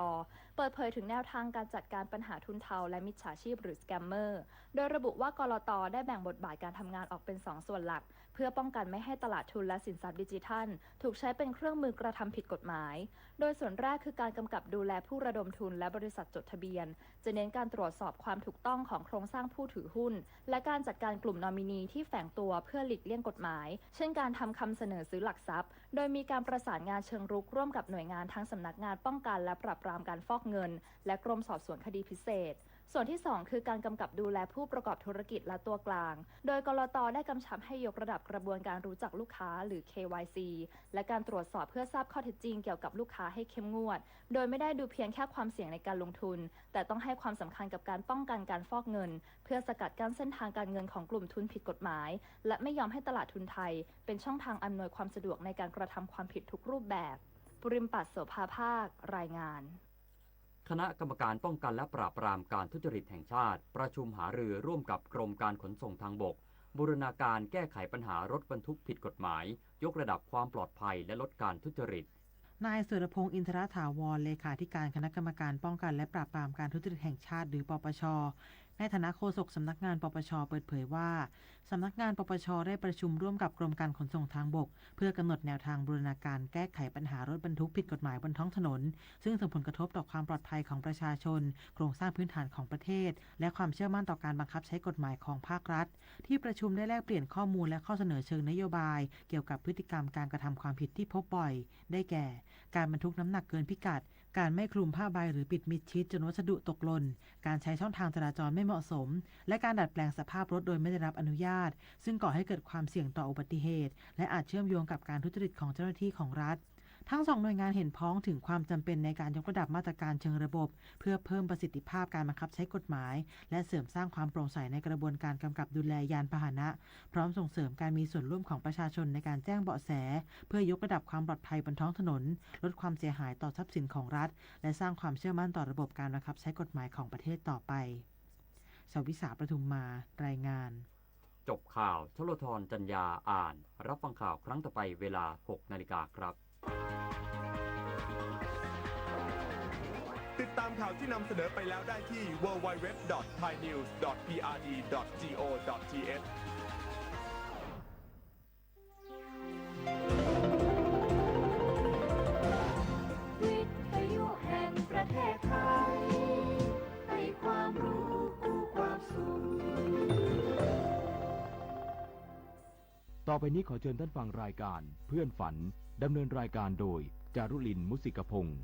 เปิดเผยถึงแนวทางการจัดการปัญหาทุนเทาและมิจฉาชีพหรือสแกมเมอร์โดยระบุว่ากลต.ได้แบ่งบทบาทการทำงานออกเป็น2ส่วนหลักเพื่อป้องกันไม่ให้ตลาดทุนและสินทรัพย์ดิจิทัลถูกใช้เป็นเครื่องมือกระทำผิดกฎหมายโดยส่วนแรกคือการกำกับดูแลผู้ระดมทุนและบริษัทจดทะเบียนจะเน้นการตรวจสอบความถูกต้องของโครงสร้างผู้ถือหุ้นและการจัดการกลุ่มนอมินีที่แฝงตัวเพื่อหลีกเลี่ยงกฎหมายเช่นการทำคำเสนอซื้อหลักทรัพย์โดยมีการประสานงานเชิงรุกร่วมกับหน่วยงานทั้งสำนักงานป้องกันและปราบปรามการฟอกเงินและกรมสอบสวนคดีพิเศษส่วนที่2คือการกำกับดูแลผู้ประกอบธุรกิจและตัวกลางโดยกลต.ได้กำชับให้ยกระดับกระบวนการรู้จักลูกค้าหรือ KYC และการตรวจสอบเพื่อทราบข้อเท็จจริงเกี่ยวกับลูกค้าให้เข้มงวดโดยไม่ได้ดูเพียงแค่ความเสี่ยงในการลงทุนแต่ต้องให้ความสำคัญกับการป้องกันการฟอกเงินเพื่อสกัดกั้นเส้นทางการเงินของกลุ่มทุนผิดกฎหมายและไม่ยอมให้ตลาดทุนไทยเป็นช่องทางอำนวยความสะดวกในการกระทำความผิดทุกรูปแบบปริมปัตร โสภาภาครายงานคณะกรรมการป้องกันและปราบปรามการทุจริตแห่งชาติประชุมหารือร่วมกับกรมการขนส่งทางบกบูรณาการแก้ไขปัญหารถบรรทุกผิดกฎหมายยกระดับความปลอดภัยและลดการทุจริตนายสุรพงษ์อินทรถาวรเลขาธิการคณะกรรมการป้องกันและปราบปรามการทุจริตแห่งชาติหรือปปช.ในฐานะโฆษกสำนักงานปปช.เปิดเผยว่าสำนักงานปปช.ได้ประชุมร่วมกับกรมการขนส่งทางบกเพื่อกำหนดแนวทางบูรณาการแก้ไขปัญหารถบรรทุกผิดกฎหมายบนท้องถนนซึ่งส่งผลกระทบต่อความปลอดภัยของประชาชนโครงสร้างพื้นฐานของประเทศและความเชื่อมั่นต่อการบังคับใช้กฎหมายของภาครัฐที่ประชุมได้แลกเปลี่ยนข้อมูลและข้อเสนอเชิงนโยบายเกี่ยวกับพฤติกรรมการกระทำความผิดที่พบบ่อยได้แก่การบรรทุกน้ำหนักเกินพิกัดการไม่คลุมผ้าใบหรือปิดมิดชิดจนวัสดุตกหล่นการใช้ช่องทางจราจรไม่เหมาะสมและการดัดแปลงสภาพรถโดยไม่ได้รับอนุญาตซึ่งก่อให้เกิดความเสี่ยงต่ออุบัติเหตุและอาจเชื่อมโยงกับการทุจริตของเจ้าหน้าที่ของรัฐทั้งสองหน่วยงานเห็นพ้องถึงความจำเป็นในการยกระดับมาตรการเชิงระบบเพื่อเพิ่มประสิทธิภาพการบังคับใช้กฎหมายและเสริมสร้างความโปร่งใสในกระบวนการกำกับดูแลยานพาหนะพร้อมส่งเสริมการมีส่วนร่วมของประชาชนในการแจ้งเบาะแสเพื่อยกระดับความปลอดภัยบนท้องถนนลดความเสียหายต่อทรัพย์สินของรัฐและสร้างความเชื่อมั่นต่อระบบการบังคับใช้กฎหมายของประเทศต่อไปชวิสาประทุมมารายงานจบข่าวชลธรจัญญาอ่านรับฟังข่าวครั้งต่อไปเวลา 6 นาฬิกาครับติดตามข่าวที่นำเสนอไปแล้วได้ที่ www.thainews.prd.go.thวิทยุแห่งประเทศไทยให้ความรู้คู่ความสุข ไปนี้ขอเชิญท่านฟังรายการเพื่อนฝันดำเนินรายการโดยจารุลินมุสิกพงศ์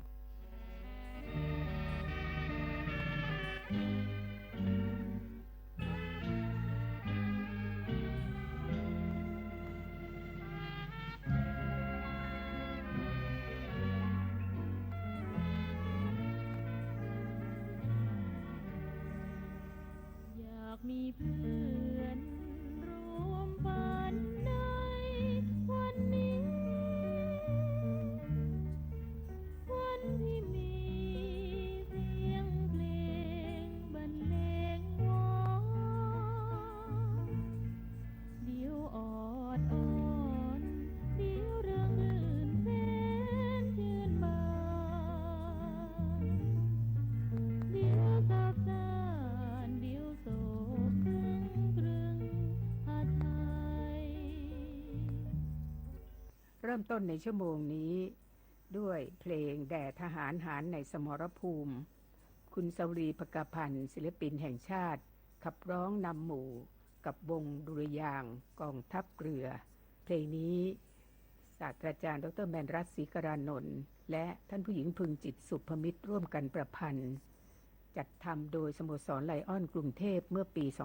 อยากมีเพื่อนร่วมฝันในวันนี้ วันที่มีเสียงเพลงบรรเลงวอนเดี๋ยวออดอ่อนเดี๋ยวเรื่องลื่นแสนชื่นบานเดี๋ยวสาบสานเดี๋ยวโศกครึ่งหาไทย เริ่มต้นในชั่วโมงนี้ด้วยเพลงแด่ทหารหารในสมรภูมิ คุณสวรีภกพันธ์ศิลปินแห่งชาติขับร้องนำหมู่กับวงดุริยางค์กองทัพเรือ เพลงนี้ศาสตราจารย์ดรแมนรัตน์ศรีกรานนท์และท่านผู้หญิงพึงจิตสุภมิตรร่วมกันประพันธ์ จัดทำโดยสโมสรไลออนกรุงเทพเมื่อปี 2542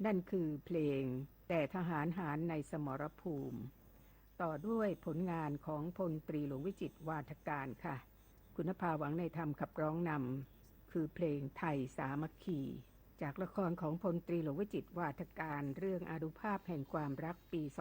นั่นคือเพลงแต่ทหารหารในสมรภูมิต่อด้วยผลงานของพลตรีหลวงวิจิตรวาทการค่ะคุณภาหวังในธรรมขับร้องนำคือเพลงไทยสามัคคีจากละครของพลตรีหลวงวิจิตรวาทการเรื่องอานุภาพแห่งความรักปี 2499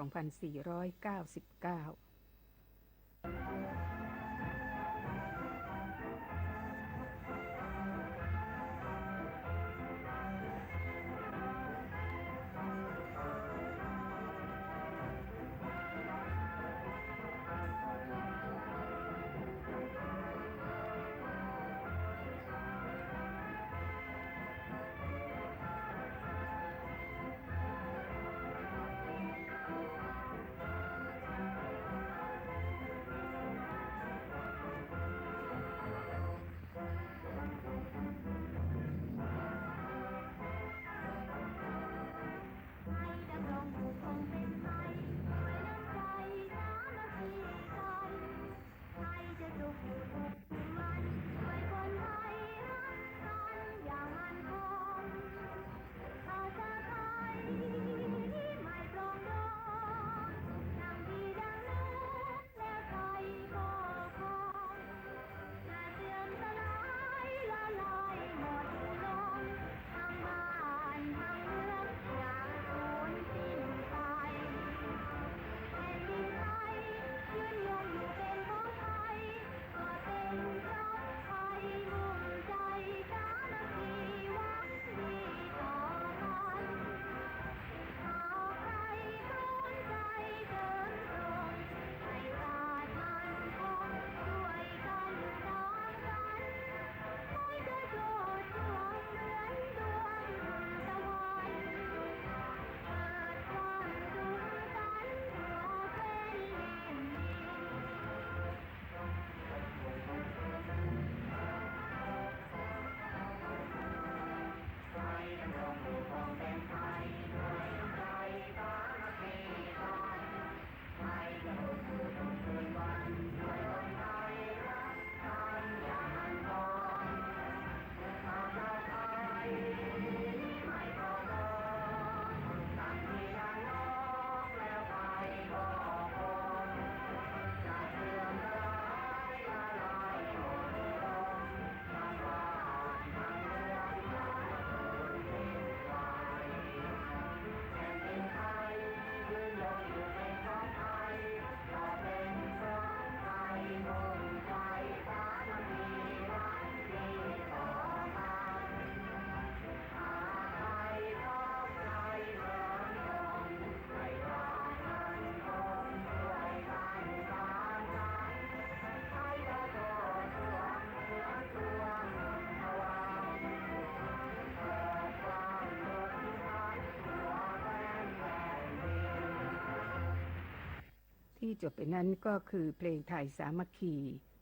ที่จบไปนั้นก็คือเพลงไทยสามัคคี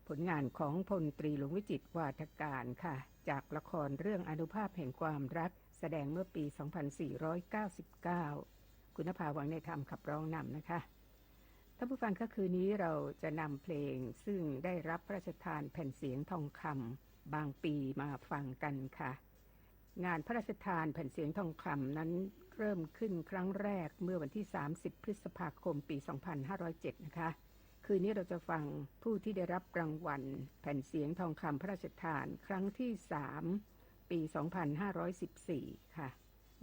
ผลงานของพลตรีหลวงวิจิตรวาทการค่ะจากละครเรื่องอานุภาพแห่งความรักแสดงเมื่อปี 2499 คุณภาหวังในธรรมขับร้องนำนะคะท่านผู้ฟังก็คืนนี้เราจะนำเพลงซึ่งได้รับพระราชทานแผ่นเสียงทองคำบางปีมาฟังกันค่ะงานพระราชทานแผ่นเสียงทองคำนั้นเริ่มขึ้นครั้งแรกเมื่อวันที่30พฤษภาคมปี 2507 นะคะคืนนี้เราจะฟังผู้ที่ได้รับรางวัลแผ่นเสียงทองคำพระราชทานครั้งที่3ปี 2514 ค่ะ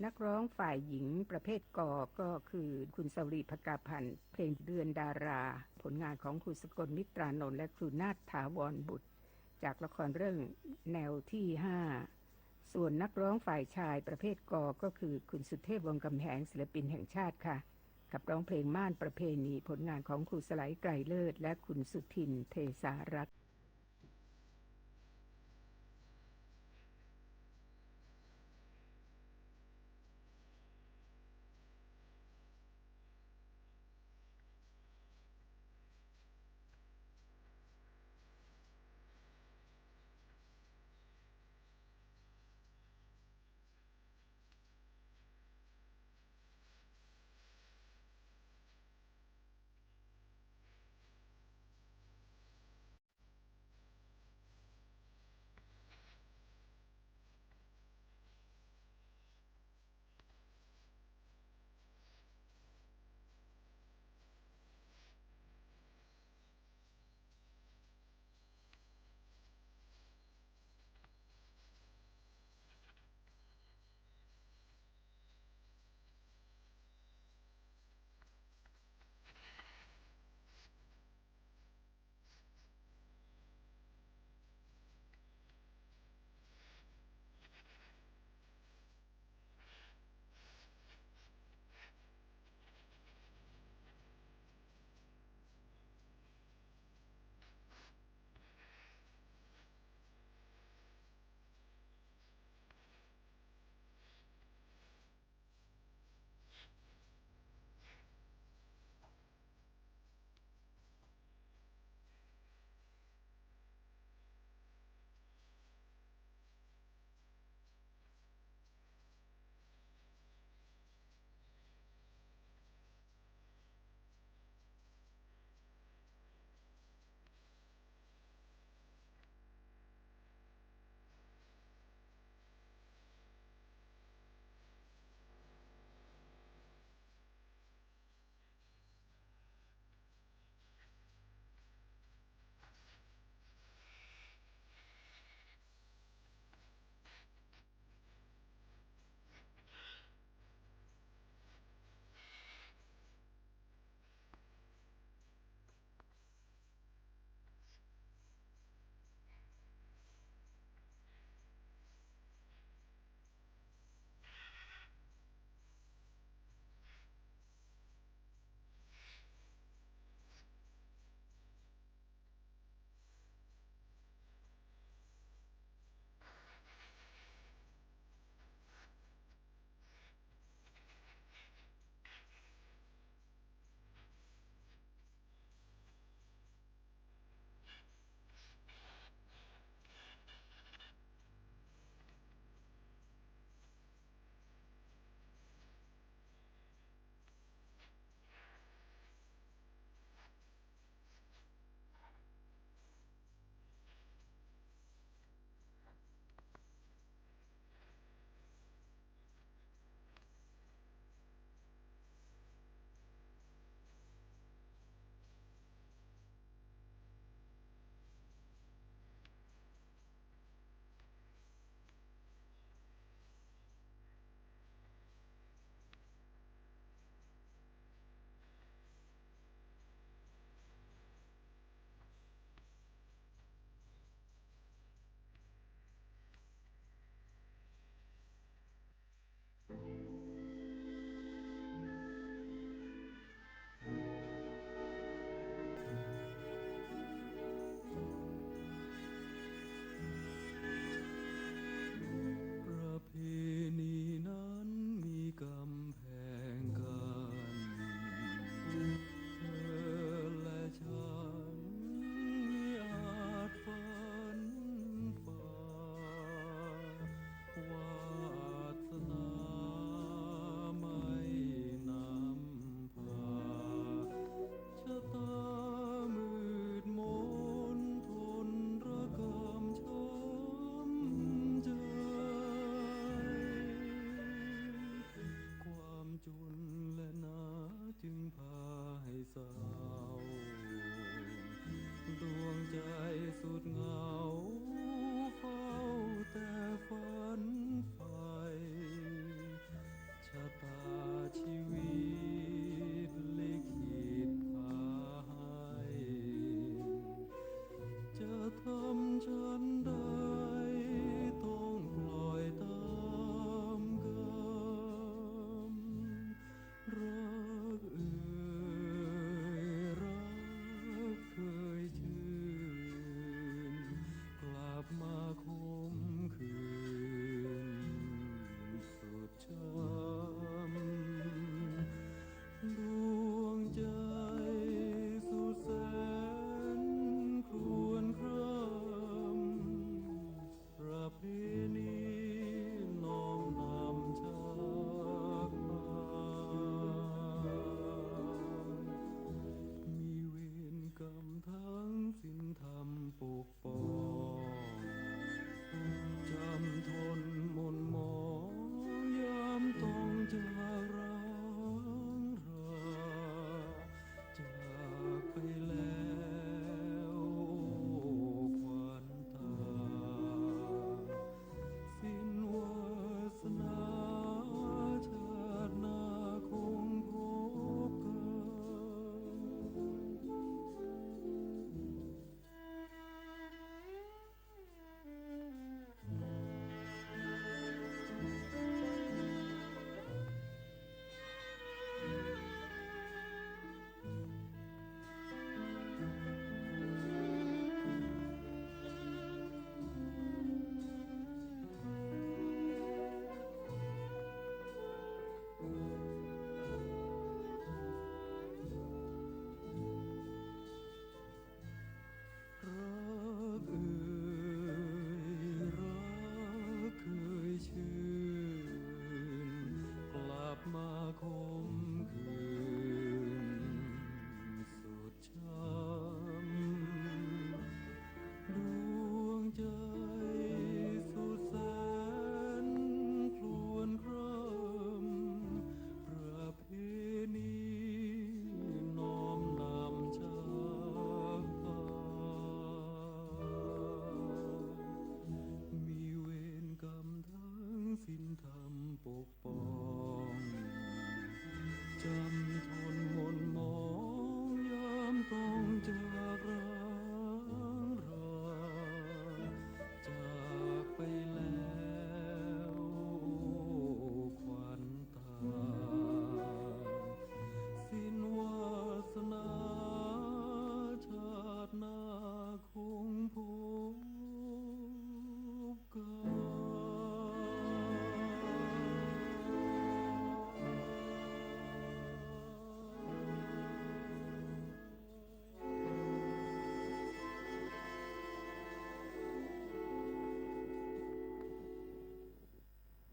นักร้องฝ่ายหญิงประเภทกก็คือคุณสวรีภกาพันธ์เพลงเดือนดาราผลงานของครูสกลมิตรานนท์และครูนาถถาวรบุตรจากละครเรื่องแนวที่5ส่วนนักร้องฝ่ายชายประเภทกก็คือคุณสุเทพวงศ์กำแหงศิลปินแห่งชาติค่ะกับร้องเพลงม่านประเพณีผลงานของครูสไลไกรเลิศและคุณสุทินเทสารัตน์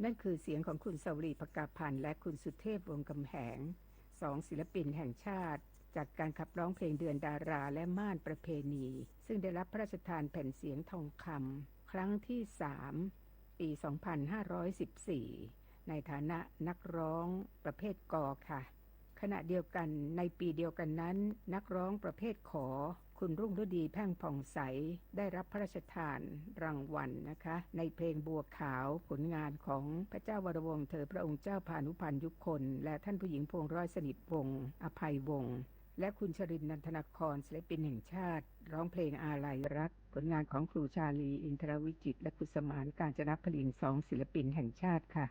นั่นคือเสียงของคุณสวรีภกาพันธ์และคุณสุเทพวงศ์กำแหง2ศิลปินแห่งชาติจากการขับร้องเพลงเดือนดาราและม่านประเพณี ซึ่งได้รับพระราชทานแผ่นเสียงทองคำครั้งที่ 3 ปี 2514 ในฐานะนักร้องประเภทกอค่ะขณะเดียวกันในปีเดียวกันนั้นนักร้องประเภทขอคุณรุ่งฤดีแพ่งผ่องใสได้รับพระราชทานรางวัลนะคะในเพลงบัวขาวผลงานของพระเจ้าวรวงศ์เธอพระองค์เจ้าพานุพันธ์ยุคลและท่านผู้หญิงพวงร้อยสนิทวงศ์อภัยวงศ์และคุณชรินทร์นันทนาครศิลปินแห่งชาติร้องเพลงอาลัยรักผลงานของครูชาลีอินทรวิจิตรและคุณสมานกาญจนพลิน2ศิลปินแห่งชาติค่ะ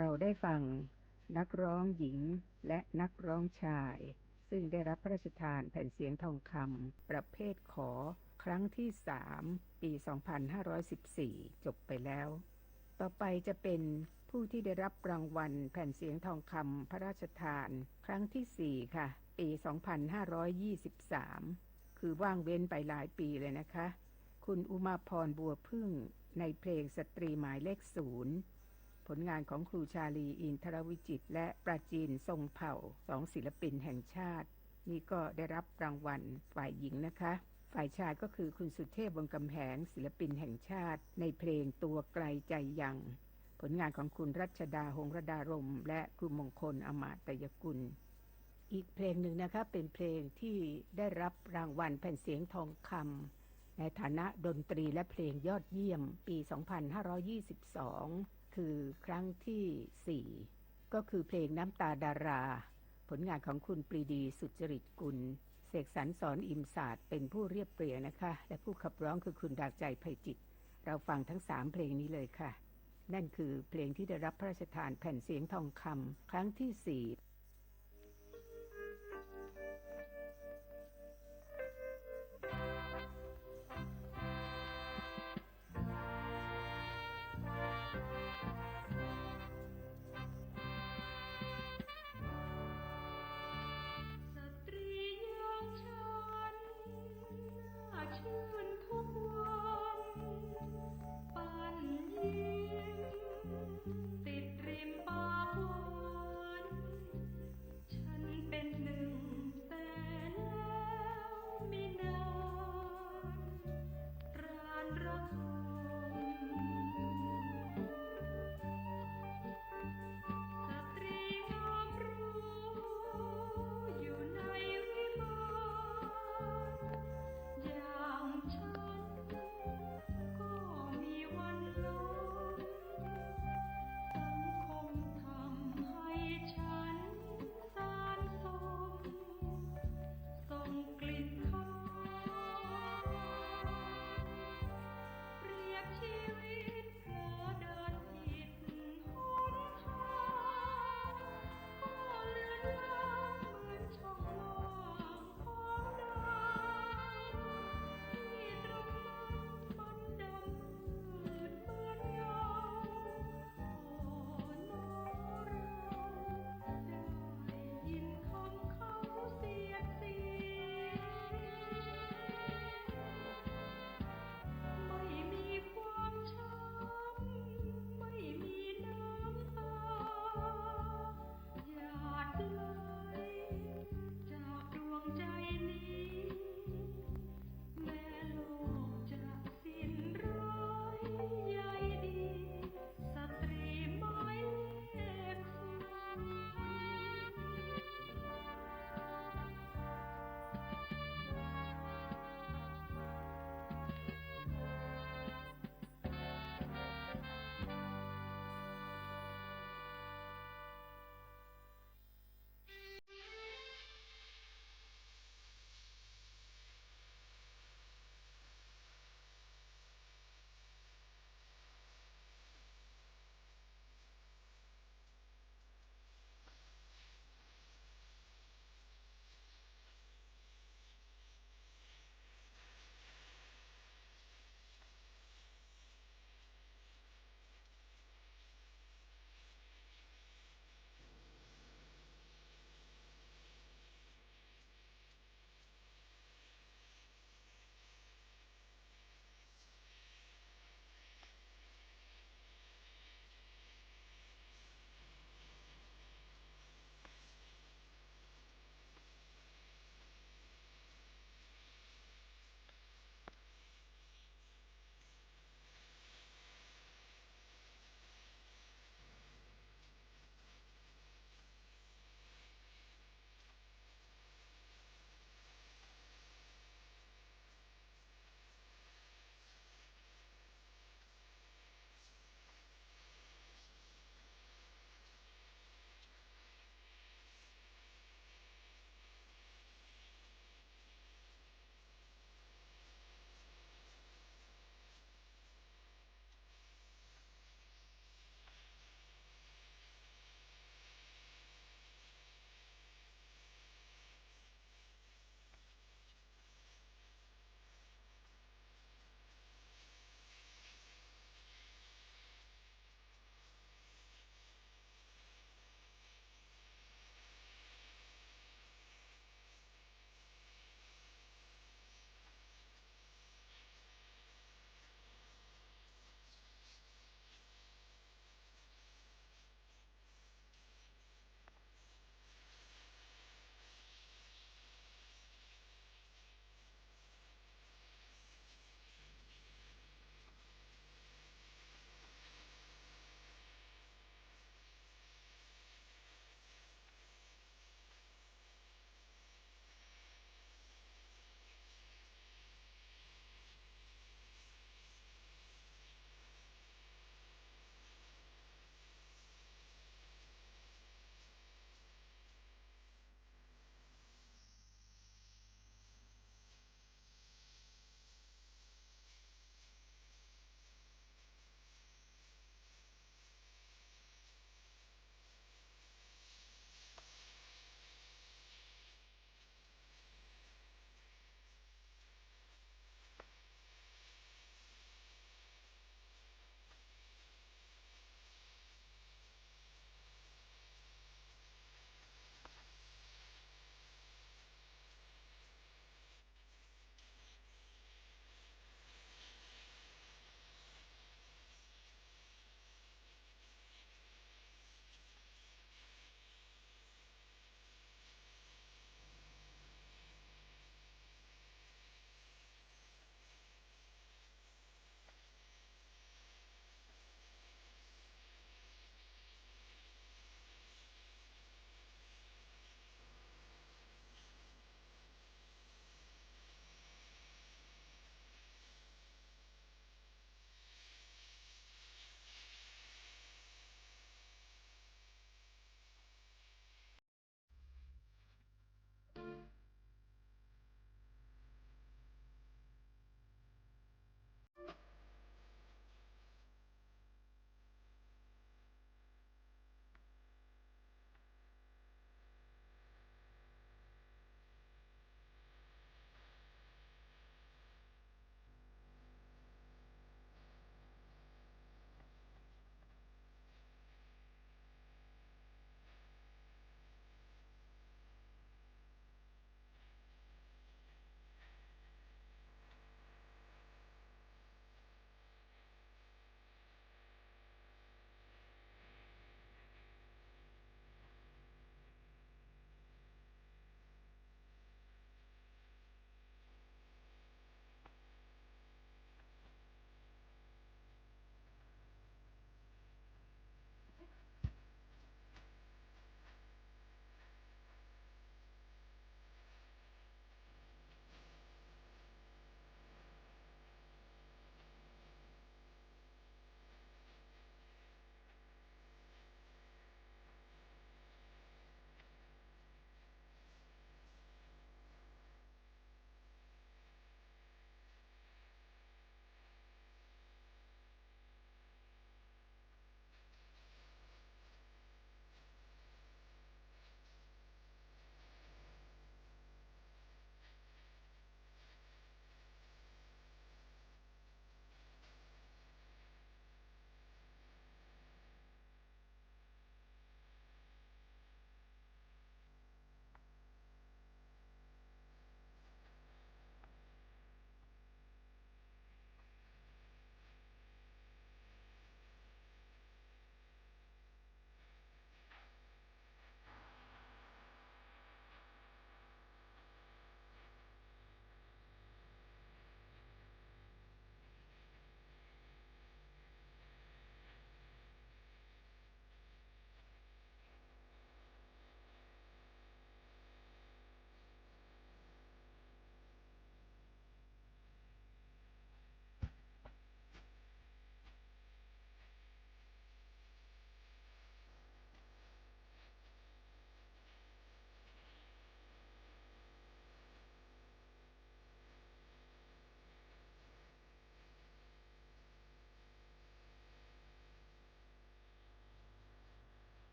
เราได้ฟังนักร้องหญิงและนักร้องชาย ซึ่งได้รับพระราชทานแผ่นเสียงทองคำประเภทขอครั้งที่ 3 ปี 2514 จบไปแล้ว ต่อไปจะเป็นผู้ที่ได้รับรางวัลแผ่นเสียงทองคำพระราชทานครั้งที่ 4 ค่ะ ปี 2523 คือว่างเว้นไปหลายปีเลยนะคะ คุณอุมาพรบัวพึ่งในเพลงสตรีหมายเลข 0 ผลงานของครูชาลีอินทรวิจิตรและปราจีนทรงเผ่า2ศิลปินแห่งชาตินี่ก็ได้รับรางวัลฝ่ายหญิงนะคะ ฝ่ายชายก็คือคุณสุเทพวงศ์กำแหงศิลปินแห่งชาติในเพลงตัวไกลใจยังผลงานของคุณรัชดาหงส์ระดารมและครูมงคลอมาตยกุลอีกเพลงหนึ่งนะคะเป็นเพลงที่ได้รับรางวัลแผ่นเสียงทองคำในฐานะดนตรีและเพลงยอดเยี่ยมปี 2522 คือครั้งที่ 4 ก็คือเพลงน้ำตาดาราผลงานของคุณปรีดีสุจริตกุลเสกสรรสอนอิมศาสตร์เป็นผู้เรียบเรียงนะคะและผู้ขับร้องคือคุณดากใจไพจิตรเราฟังทั้ง3เพลงนี้เลยค่ะนั่นคือเพลงที่ได้รับพระราชทานแผ่นเสียงทองคำครั้งที่ 4ติดริมปากหวาน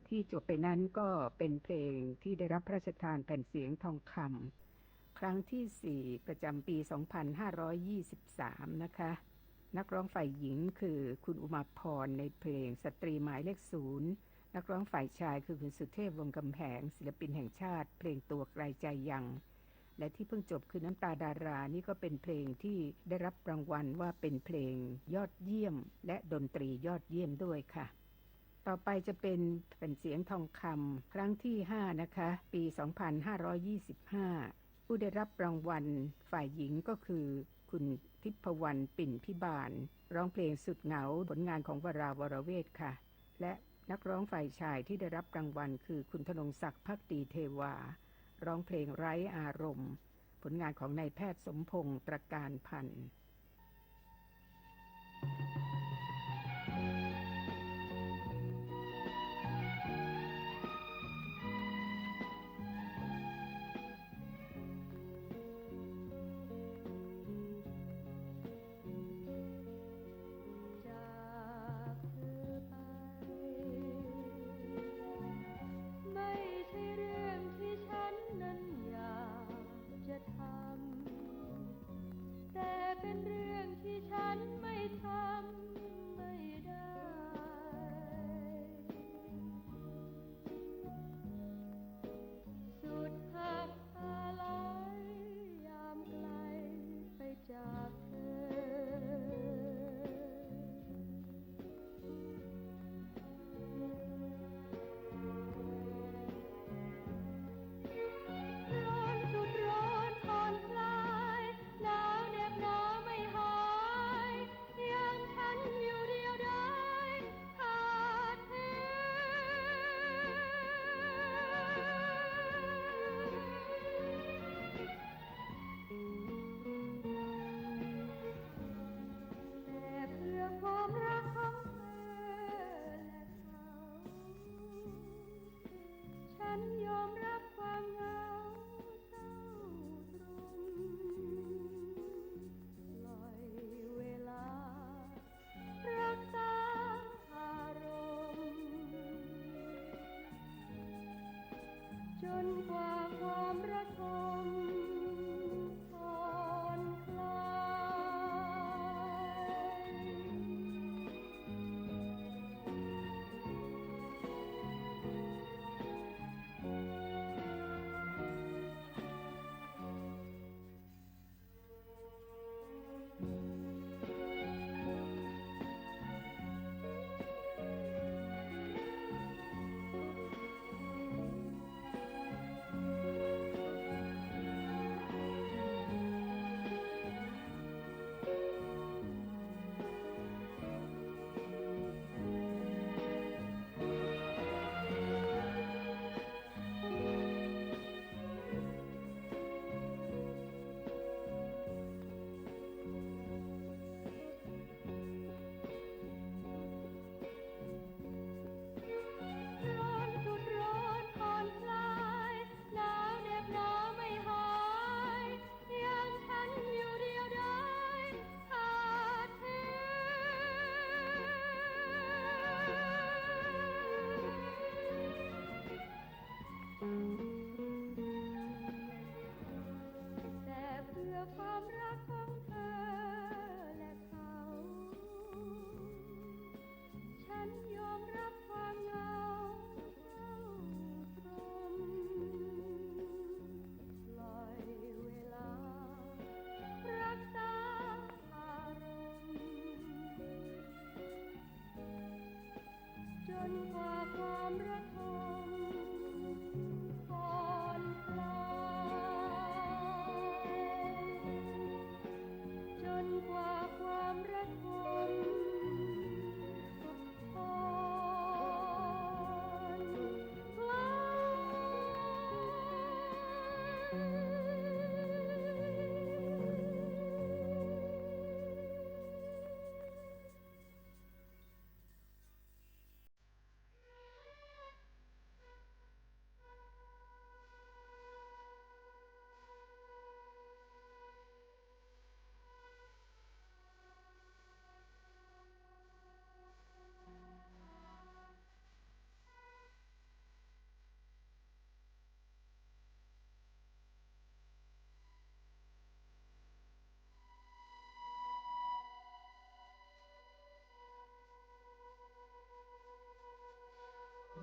ที่จบไปนั้นก็เป็นเพลงที่ได้รับพระราชทานแผ่นเสียงทองคำครั้งที่ 4 ประจำปี 2523 นะคะนักร้องฝ่ายหญิงคือคุณอุมาพรในเพลงสตรีหมายเลข 0นักร้องฝ่ายชายคือคุณสุเทพวงศ์กำแหงศิลปินแห่งชาติเพลงตัวไกลใจยังและที่เพิ่งจบคือน้ำตาดารานี่ก็เป็นเพลงที่ได้รับรางวัลว่าเป็นเพลงยอดเยี่ยมและดนตรียอดเยี่ยมด้วยค่ะต่อไปจะเป็นแผ่นเสียงทองคำครั้งที่ 5 นะคะปี 2525 ผู้ได้รับรางวัลฝ่ายหญิงก็คือคุณทิพวรรณปิ่นพิบาลร้องเพลงสุดเหงาผลงานของวราวรเวทค่ะและนักร้องฝ่ายชายที่ได้รับรางวัลคือคุณธนงศักดิ์ภักดีเทวาร้องเพลงไร้อารมณ์ผลงานของนายแพทย์สมพงษ์ตระการพันธ์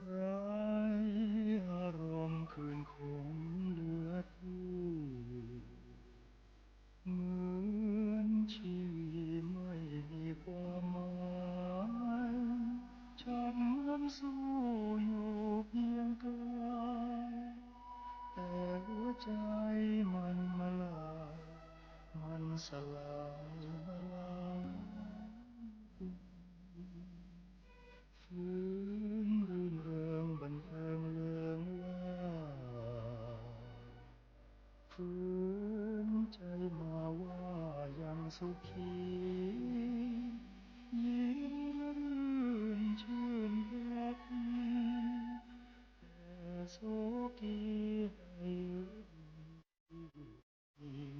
ร้อารมณ์คืนคงเหลือที่เหมือนชีวิตไม่มีความหมายฉันนั้นสู้อยู่เพียงกายแต่หัวใจมันมาลายมันสลายมาลายฟื้นรื่นเริงบันเทิงเริงล่าฟื้นใจมาว่ายังสุขียิ้มรื่นชื่นรักแต่โศกีให้ยิ่ง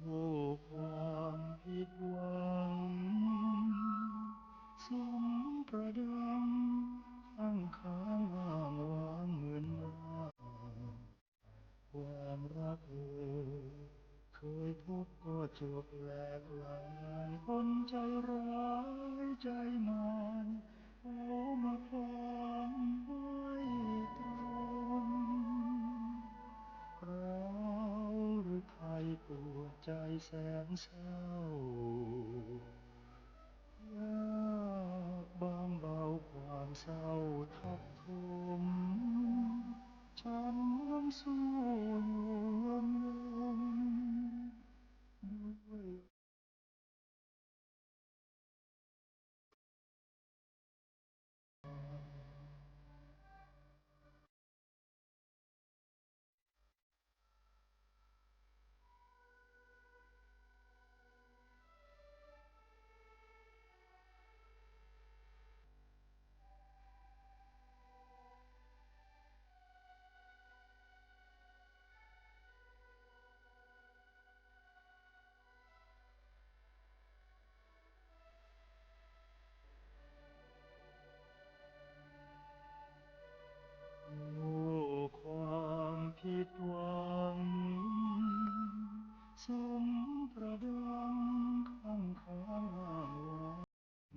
โอ้ความผิดหวังสมประดังข้างค้างอ้างว้างเหมือนมาความรักเคยพบก็จบแหลกลานคนใจร้ายใจมารเอามาความไว้ตรงเราหรือใครปวดใจแสนเศร้ายากบางเบาความเศร้าทับถมฉันนั้นสู้อยู่ลมด้วย โอ้ความผิดหวังสมประดังข้างค้าง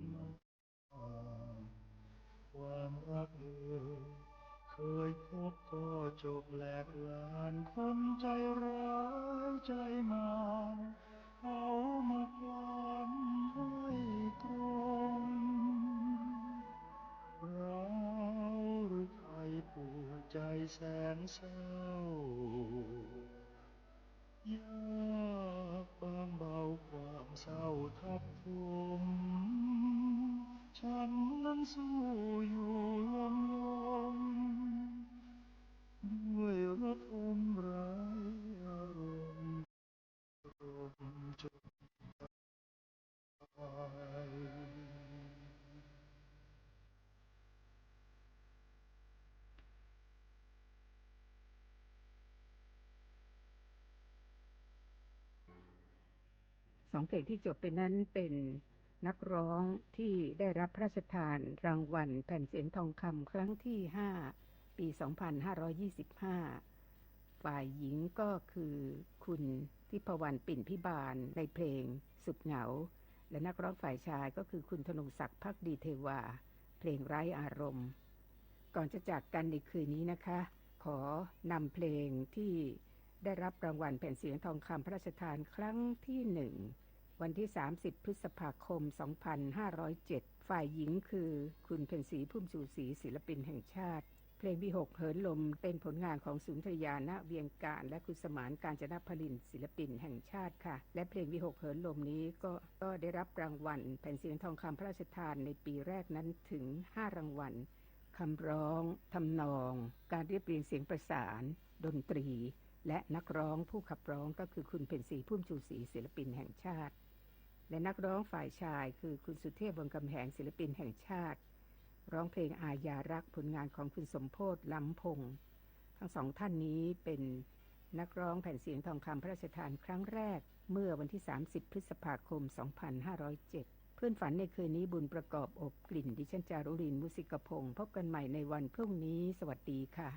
อ้างว้างความรักเคยพบก็จบแหลกลานคนใจร้ายใจมารเอามาความไว้ตรงเราหรือใครปวดใจแสนเศร้ายากบางเบาความเศร้าทับถมฉันนั้นสู้อยู่ลมด้วยระทมร้ายอารมณ์จนตาย สองเพลงที่จบไปนั้นเป็นนักร้องที่ได้รับพระราชทานรางวัลแผ่นเสียงทองคำครั้งที่ 5 ปี 2525 ฝ่ายหญิงก็คือคุณทิพวรรณปิ่นพิบาลในเพลงสุดเหงาและนักร้องฝ่ายชายก็คือคุณธนงศักดิ์ภักดีเทวาเพลงไร้อารมณ์ก่อนจะจากกันในคืนนี้นะคะขอนำเพลงที่ได้รับรางวัลแผ่นเสียงทองคำพระราชทานครั้งที่ 1 วันที่ 30 พฤษภาคม 2507 ฝ่ายหญิงคือคุณเพ็ญศรีพุ่มชูศรีศิลปินแห่งชาติเพลงวิหกเหินลมเป็นผลงานของสุนทรยาณเวียงการและคุณสมานกาญจนพลินศิลปินแห่งชาติค่ะและเพลงวิหกเหินลมนี้ก็ได้รับรางวัลแผ่นเสียงทองคำพระราชทานในปีแรกนั้นถึง 5 รางวัลคำร้องทำนองการเรียบเรียงเสียงประสานดนตรีและนักร้องผู้ขับร้องก็คือคุณเพ็ญศรีพุ่มชูศรีศิลปินแห่งชาติและนักร้องฝ่ายชายคือคุณสุเทพวงศ์กำแหงศิลปินแห่งชาติร้องเพลงอาญารักผลงานของคุณสมโพธิ์ล้ำพงษ์ทั้งสองท่านนี้เป็นนักร้องแผ่นเสียงทองคำพระราชทานครั้งแรกเมื่อวันที่ 30 พฤษภาคม 2507 เพื่อนฝันในคืนนี้บุญประกอบอบกลิ่นดิฉันจารุลินมุสิกพงศ์พบกันใหม่ในวันพรุ่งนี้สวัสดีค่ะ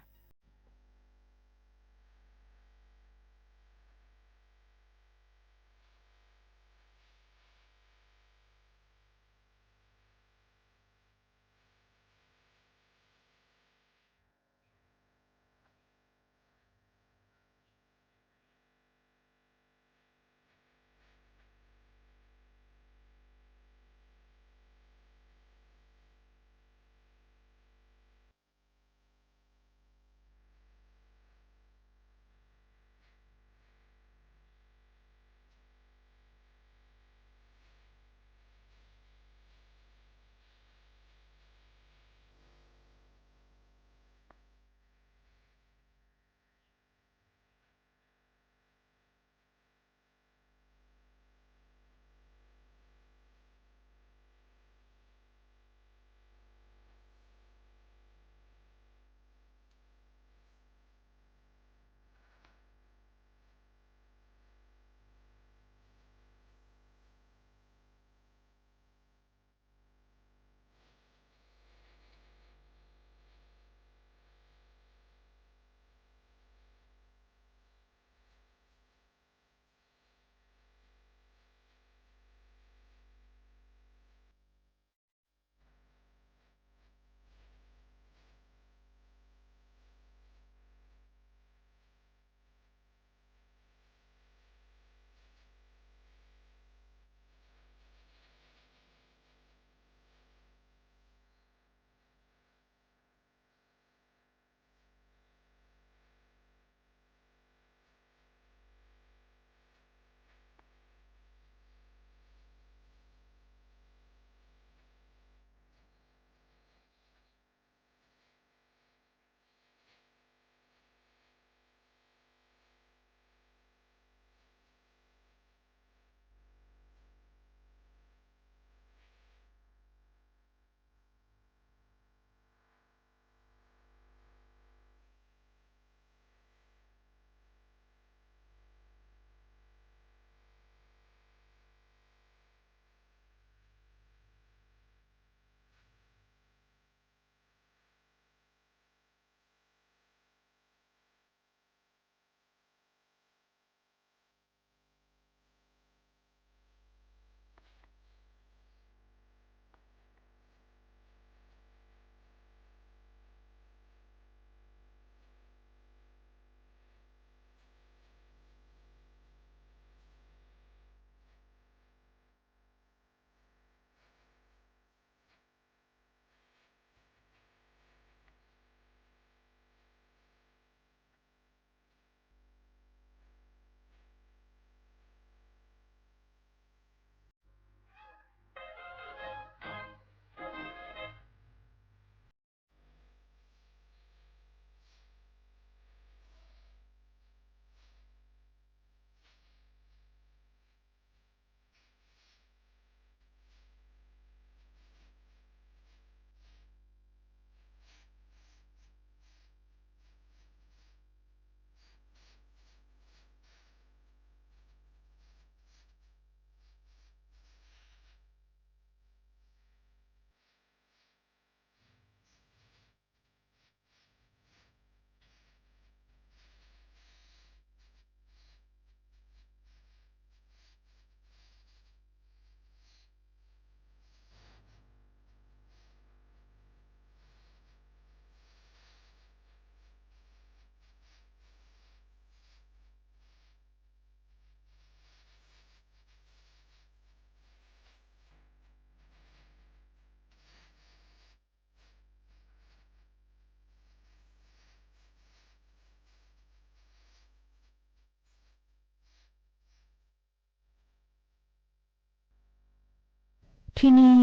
ที่นี่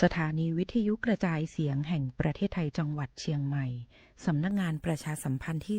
สถานีวิทยุกระจายเสียงแห่งประเทศไทยจังหวัดเชียงใหม่สำนักงานประชาสัมพันธ์ที่